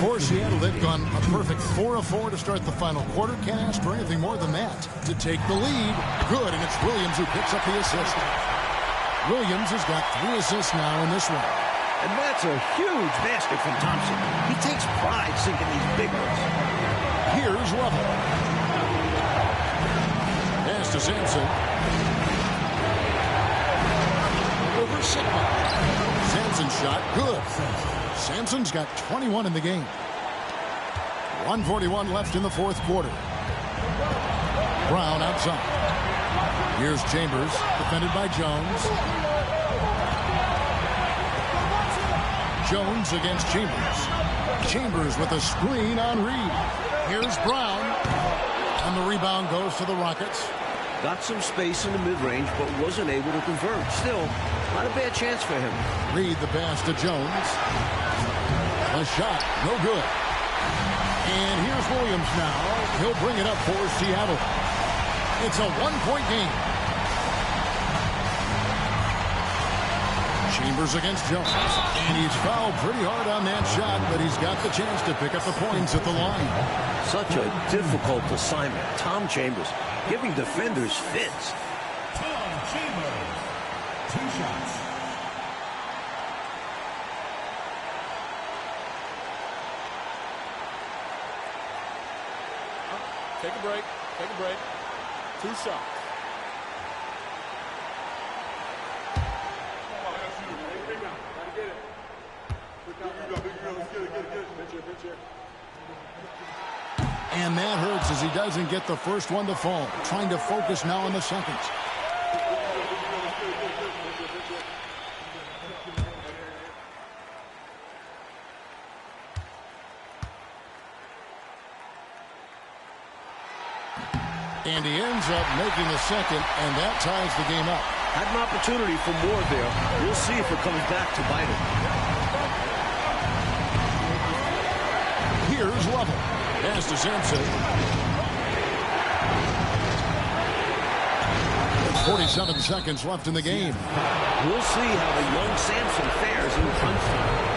Speaker 9: For Seattle, they've gone a perfect 4 of 4 to start the final quarter. Can't ask for anything more than that to take the lead. Good, and it's Williams who picks up the assist. Williams has got 3 assists now in this one.
Speaker 21: And that's a huge basket from Thompson. He takes pride sinking these big ones.
Speaker 9: Here's Lovell. Pass to Sampson. Over Sigma. Sampson's shot, good. Sampson's got 21 in the game. 1:41 left in the fourth quarter. Brown outside. Here's Chambers, defended by Jones. Jones against Chambers. Chambers with a screen on Reed. Here's Brown. And the rebound goes to the Rockets.
Speaker 21: Got some space in the mid-range, but wasn't able to convert. Still, not a bad chance for him.
Speaker 9: Reed the pass to Jones. A shot, no good. And here's Williams now. He'll bring it up for Seattle. It's a one-point game. Chambers against Jones. And he's fouled pretty hard on that shot, but he's got the chance to pick up the points at the line.
Speaker 21: Such a difficult assignment. Tom Chambers giving defenders fits.
Speaker 6: Tom Chambers, 2 shots.
Speaker 12: Take a break. Take a break. 2 shots.
Speaker 9: And that hurts as he doesn't get the first one to fall. Trying to focus now on the second. And he ends up making the second, and that ties the game up.
Speaker 21: Had an opportunity for more there. We'll see if it comes back to bite him.
Speaker 9: Here's Lovell. Pass to Sampson. 47 seconds left in the game.
Speaker 21: We'll see how the young Sampson fares in crunch time.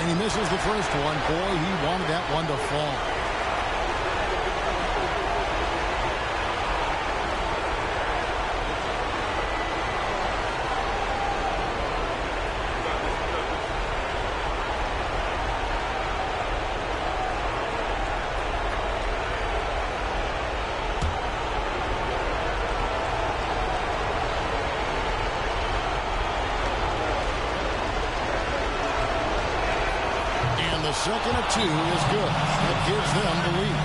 Speaker 9: He misses the first one. Boy, he wanted that one to fall. Second of 2 is good. That gives them the lead.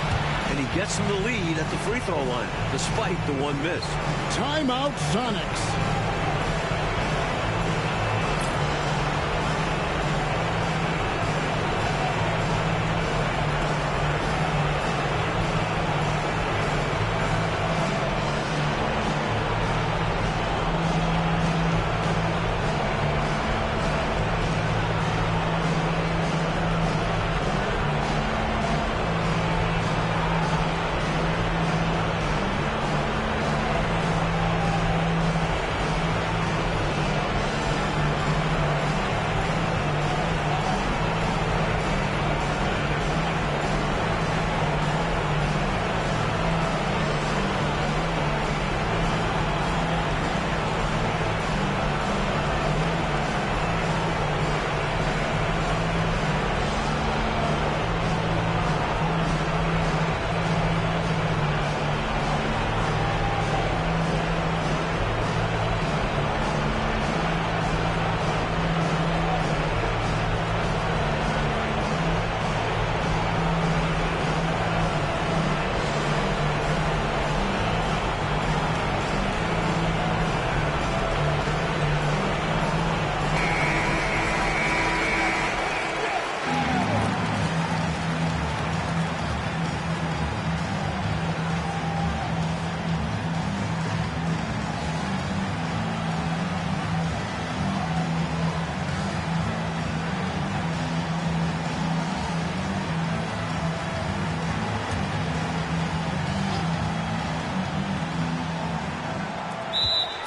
Speaker 21: And he gets them the lead at the free throw line, despite the one miss.
Speaker 9: Timeout, Sonics.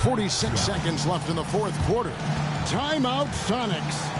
Speaker 9: .46 seconds left in the fourth quarter. Timeout, Sonics.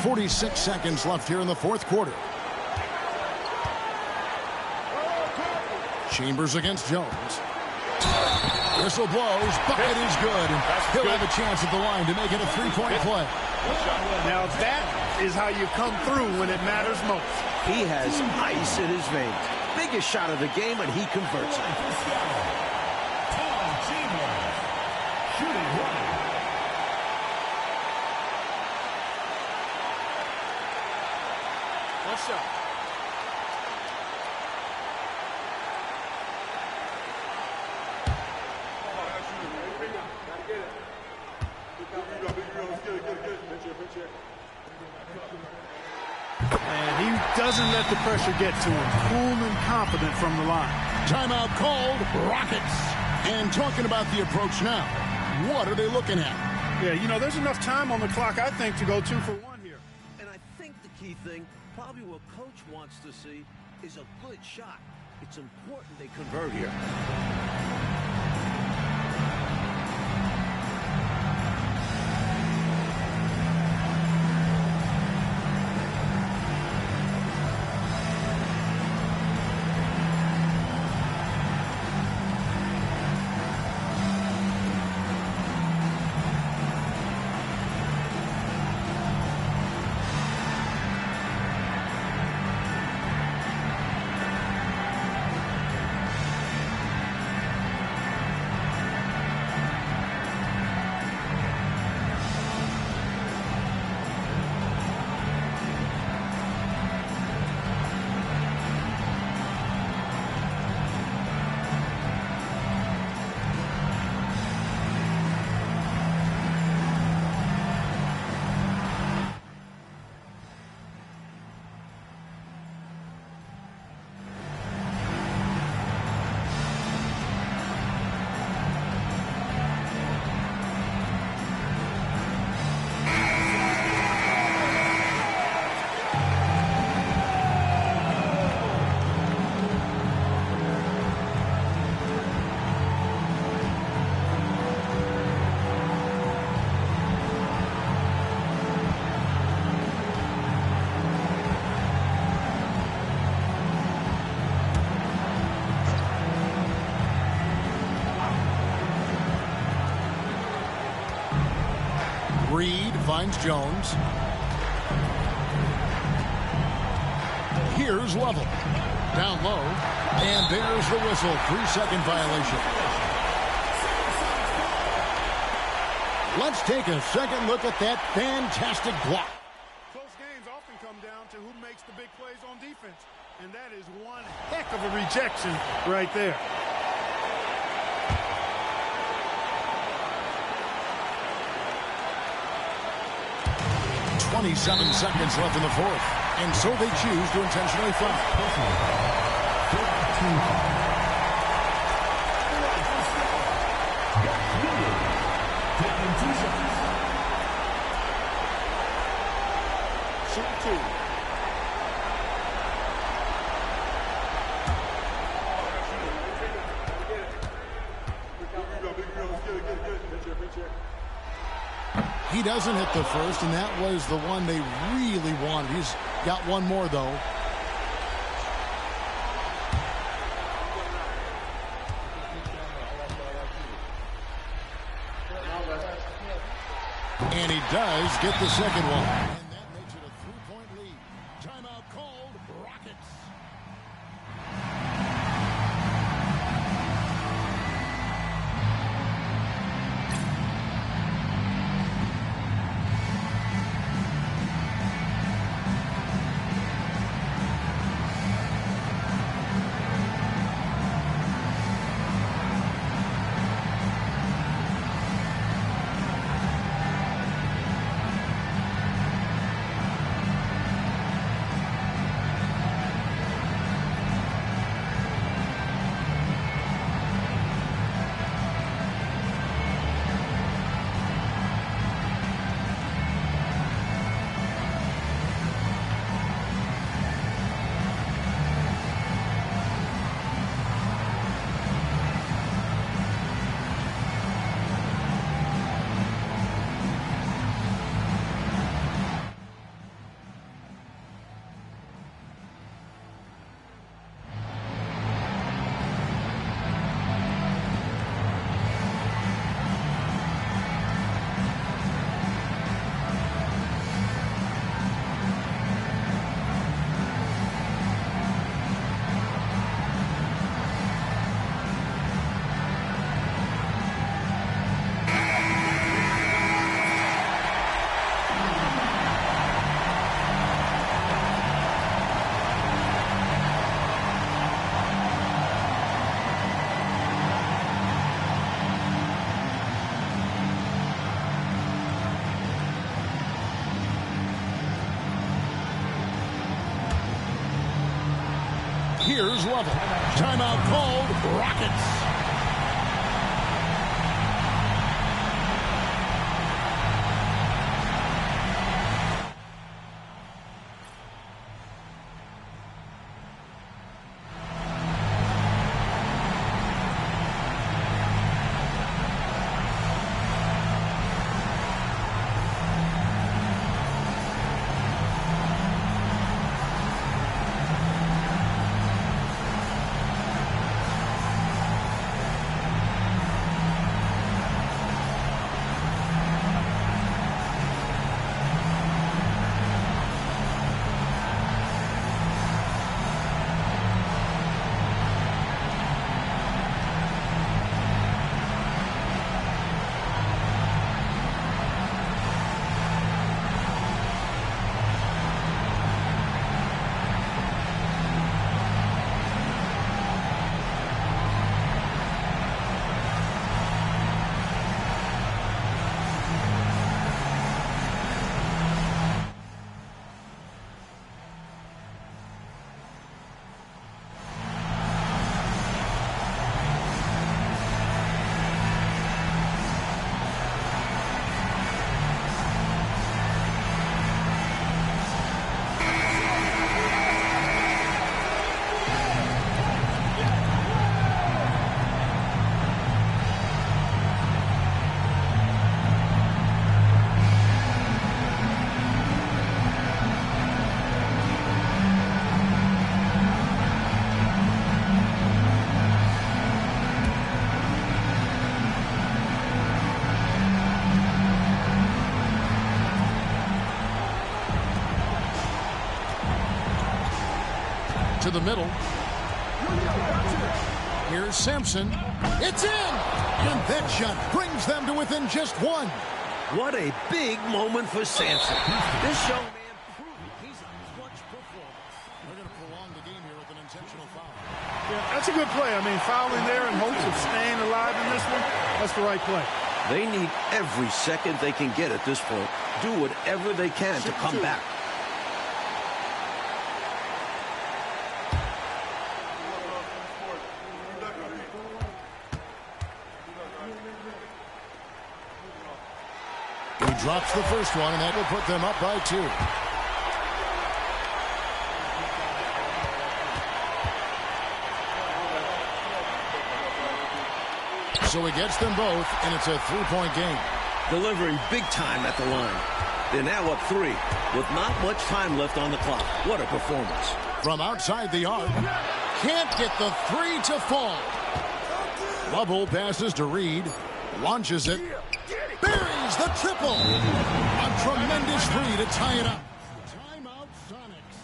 Speaker 9: .46 seconds left here in the fourth quarter. Chambers against Jones. Whistle blows. Bucket is good. He'll have a chance at the line to make it a three-point play.
Speaker 3: Now that is how you come through when it matters most.
Speaker 21: He has ice in his veins. Biggest shot of the game, and he converts it.
Speaker 3: And he doesn't let the pressure get to him. Cool and confident from the line.
Speaker 9: Timeout called, Rockets. And talking about the approach now, what are they looking at?
Speaker 3: Yeah, you know, there's enough time on the clock, I think, to go 2 for 1 here.
Speaker 21: And I think the key thing, probably what Coach wants to see, is a good shot. It's important they convert here.
Speaker 9: Reed finds Jones. Here's Lovell. Down low. And there's the whistle. 3-second violation. Let's take a second look at that fantastic block.
Speaker 3: Close games often come down to who makes the big plays on defense. And that is one heck of a rejection right there.
Speaker 9: 27 seconds left in the fourth. And so they choose to intentionally foul.
Speaker 3: Shoot 2.
Speaker 9: He doesn't hit the first, and that was the one they really wanted. He's got one more, though. And he does get the second one. And that makes it a 3-point lead. Timeout called, Rockets. Here's Lovell. Timeout called. Rockets. To the middle. Here's Sampson. It's in! And that shot brings them to within just one.
Speaker 21: What a big moment for Sampson. This young man proved he's a clutch performer.
Speaker 9: They're going to prolong the game here with an intentional foul.
Speaker 3: Yeah, that's a good play. I mean, fouling there in hopes of staying alive in this one, that's the right play.
Speaker 21: They need every second they can get at this point. Do whatever they can to come back.
Speaker 9: He drops the first one, and that will put them up by 2. So he gets them both, and it's a 3-point game.
Speaker 21: Delivering big time at the line. They're now up 3 with not much time left on the clock. What a performance.
Speaker 9: From outside the arc, can't get the 3 to fall. Lovell passes to Reed, launches it, buries the triple. A tremendous 3 to tie it up. Timeout Sonics.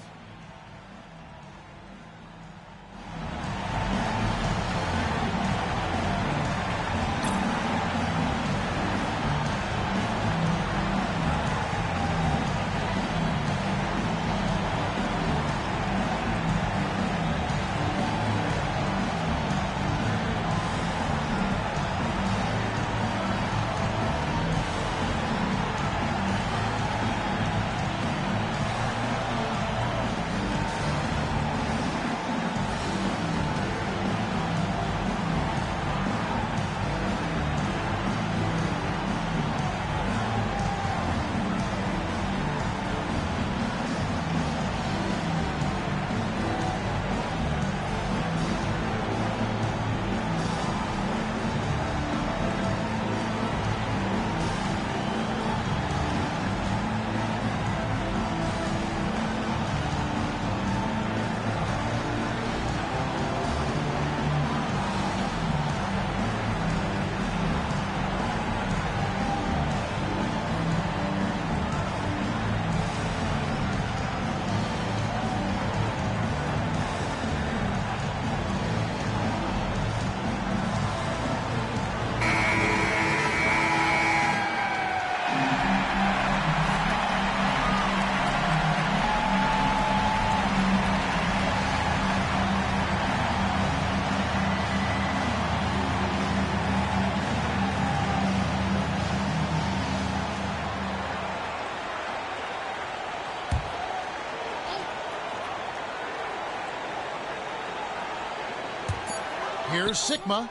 Speaker 9: Here's Sikma.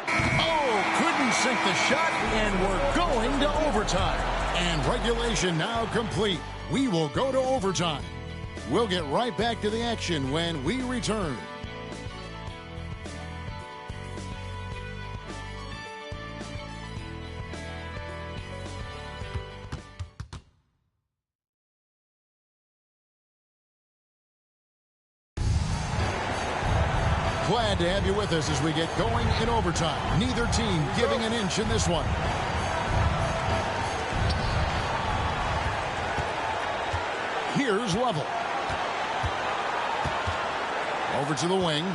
Speaker 9: Oh, couldn't sink the shot, and we're going to overtime. And regulation now complete. We will go to overtime. We'll get right back to the action when we return. Glad to have you with us as we get going in overtime. Neither team giving an inch in this one. Here's Level. Over to the wing.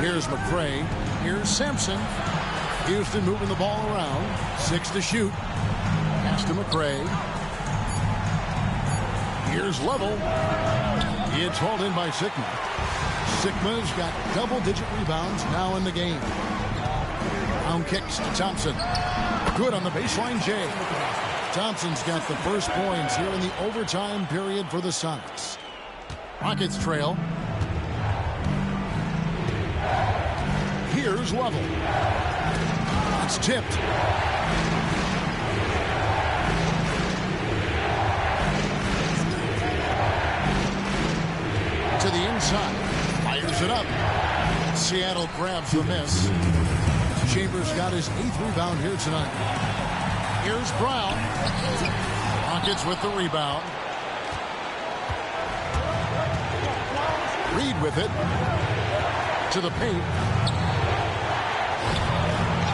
Speaker 9: Here's McCray. Here's Sampson. Houston moving the ball around. 6 to shoot. Pass to McCray. Here's Level. It's hauled in by Sikma. Sikma's got double-digit rebounds now in the game. Down kicks to Thompson. Good on the baseline, Jay. Thompson's got the first points here in the overtime period for the Sonics. Rockets trail. Here's Level. It's tipped. To the inside. Fires it up. Seattle grabs the miss. Chambers got his 8th rebound here tonight. Here's Brown. Rockets with the rebound. Reed with it. To the paint.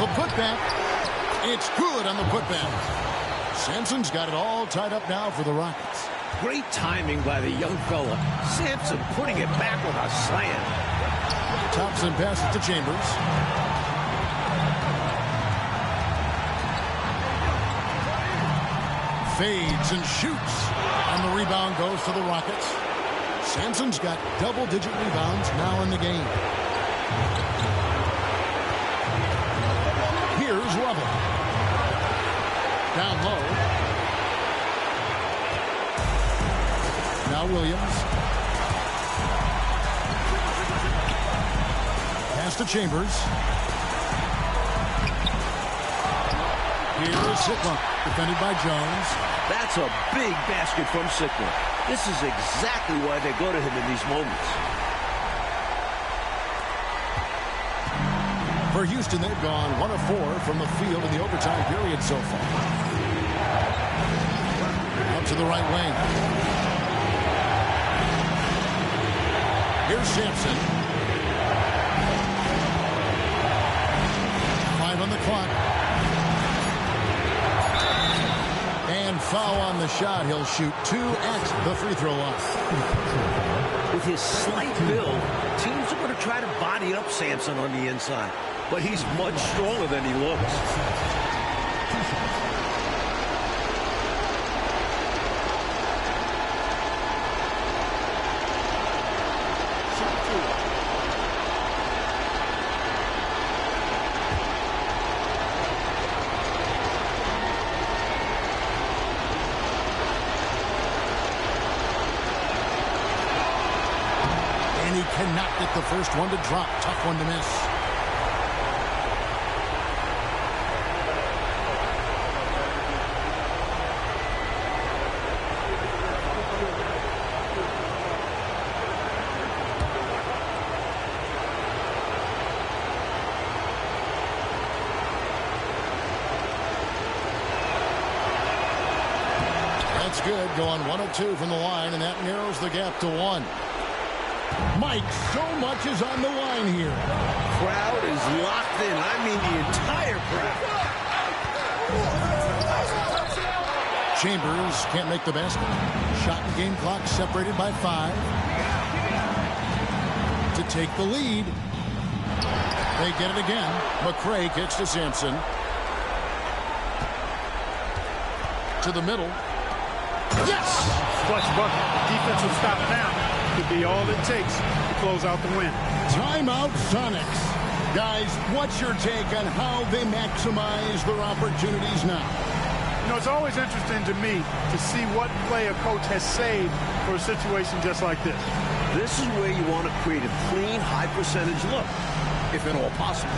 Speaker 9: The putback. It's good on the putback. Sampson's got it all tied up now for the Rockets.
Speaker 21: Great timing by the young fella. Sampson putting it back with a slam.
Speaker 9: Thompson passes to Chambers. Fades and shoots. And the rebound goes to the Rockets. Sampson's got double-digit rebounds now in the game. Here's Level. Down low. Now Williams. Pass to Chambers. Here's Sikma, defended by Jones.
Speaker 21: That's a big basket from Sikma. This is exactly why they go to him in these moments.
Speaker 9: For Houston, they've gone 1 of 4 from the field in the overtime period so far. Up to the right wing. Here's Sampson. 5 on the clock. And foul on the shot. He'll shoot 2 at the free throw line.
Speaker 21: With his slight build, teams are going to try to body up Sampson on the inside. But he's much stronger than he looks.
Speaker 9: And he cannot get the first one to drop. Tough one to miss. Good, going 1 of 2 from the line, and that narrows the gap to 1. Mike, so much is on the line here.
Speaker 21: Crowd is locked in. I mean the entire crowd.
Speaker 9: Chambers can't make the basket. Shot and game clock separated by 5. To take the lead. They get it again. McCray kicks to Sampson. To the middle.
Speaker 19: Yes!
Speaker 3: Clutch bucket. Defensive stop now could be all it takes to close out the win.
Speaker 9: Timeout Sonics. Guys, what's your take on how they maximize their opportunities now?
Speaker 3: You know, it's always interesting to me to see what play a coach has saved for a situation just like this.
Speaker 21: This is where you want to create a clean, high-percentage look, if at all possible.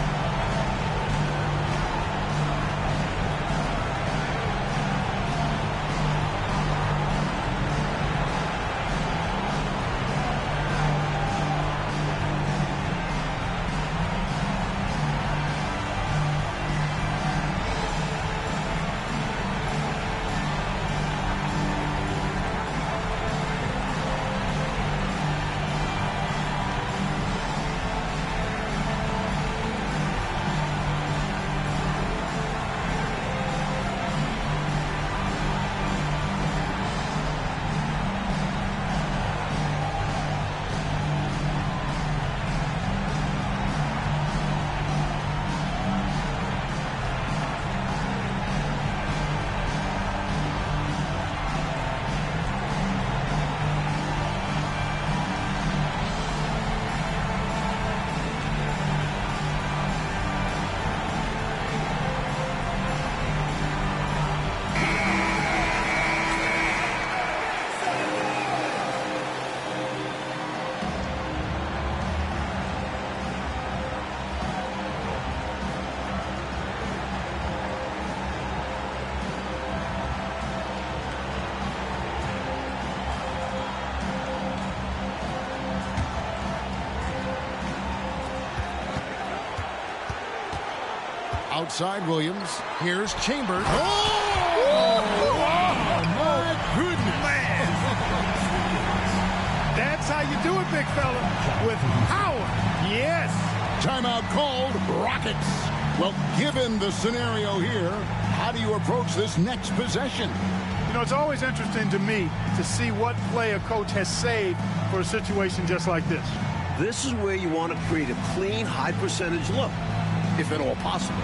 Speaker 9: Outside Williams. Here's Chambers. Oh, my goodness.
Speaker 3: Man. That's how you do it, big fella. With power. Yes.
Speaker 9: Timeout called. Rockets. Well, given the scenario here, how do you approach this next possession?
Speaker 3: You know, it's always interesting to me to see what play a coach has saved for a situation just like this.
Speaker 21: This is where you want to create a clean, high-percentage look, if at all possible.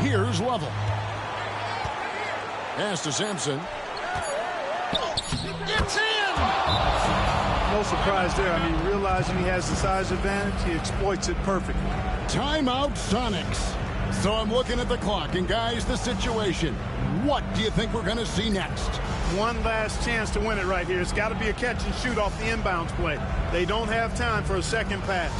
Speaker 9: Here's Level. Pass to Sampson. It's in!
Speaker 3: No surprise there. I mean, realizing he has the size advantage, he exploits it perfectly.
Speaker 9: Timeout Sonics. So I'm looking at the clock, and guys, the situation. What do you think we're going to see next?
Speaker 3: One last chance to win it right here. It's got to be a catch and shoot off the inbounds play. They don't have time for a second pass.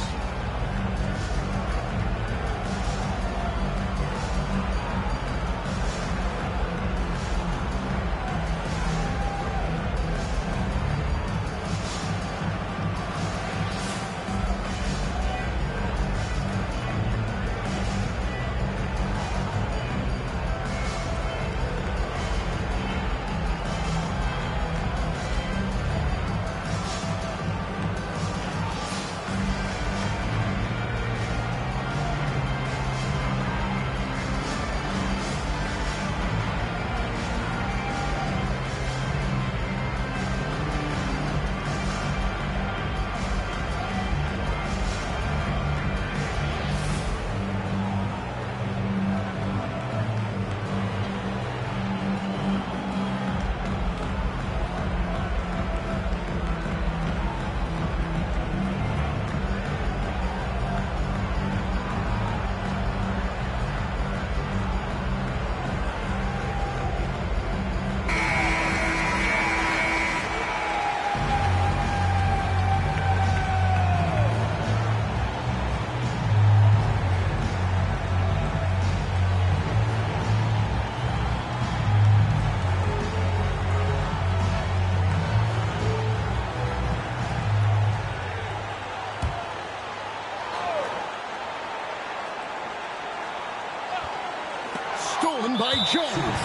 Speaker 9: in by Jones.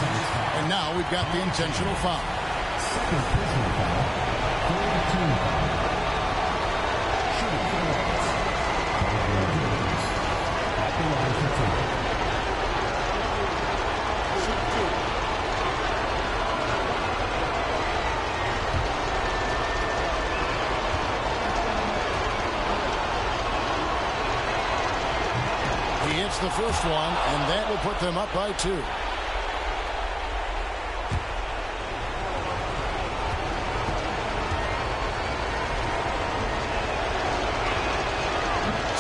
Speaker 9: And now we've got the intentional foul.
Speaker 6: Second personal foul. Third team foul. Shooting for the Nuggets. Paul George at the line for two.
Speaker 9: He hits the first one, and that will put them up by 2.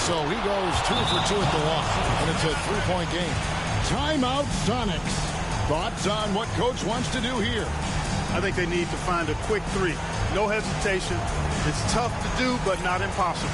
Speaker 9: So he goes 2 for 2 at the line, and it's a 3-point game. Timeout Sonics. Thoughts on what Coach wants to do here?
Speaker 3: I think they need to find a quick 3. No hesitation. It's tough to do, but not impossible.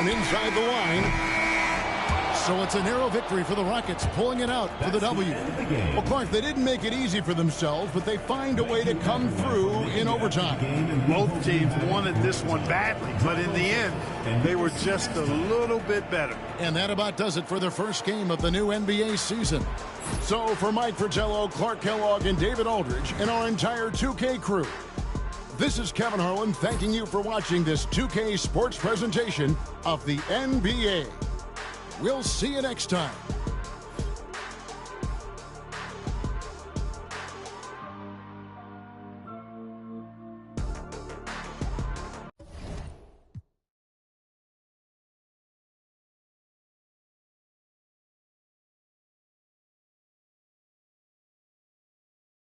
Speaker 9: Inside the line. So it's a narrow victory for the Rockets, pulling it out for the W. Well, Clark, they didn't make it easy for themselves, but they find a way to come through in overtime.
Speaker 3: Both teams wanted this one badly, but in the end, they were just a little bit better.
Speaker 9: And that about does it for the first game of the new NBA season. So for Mike Fratello, Clark Kellogg, and David Aldridge, and our entire 2K crew, this is Kevin Harlan thanking you for watching this 2K Sports presentation of the NBA. We'll see you next time.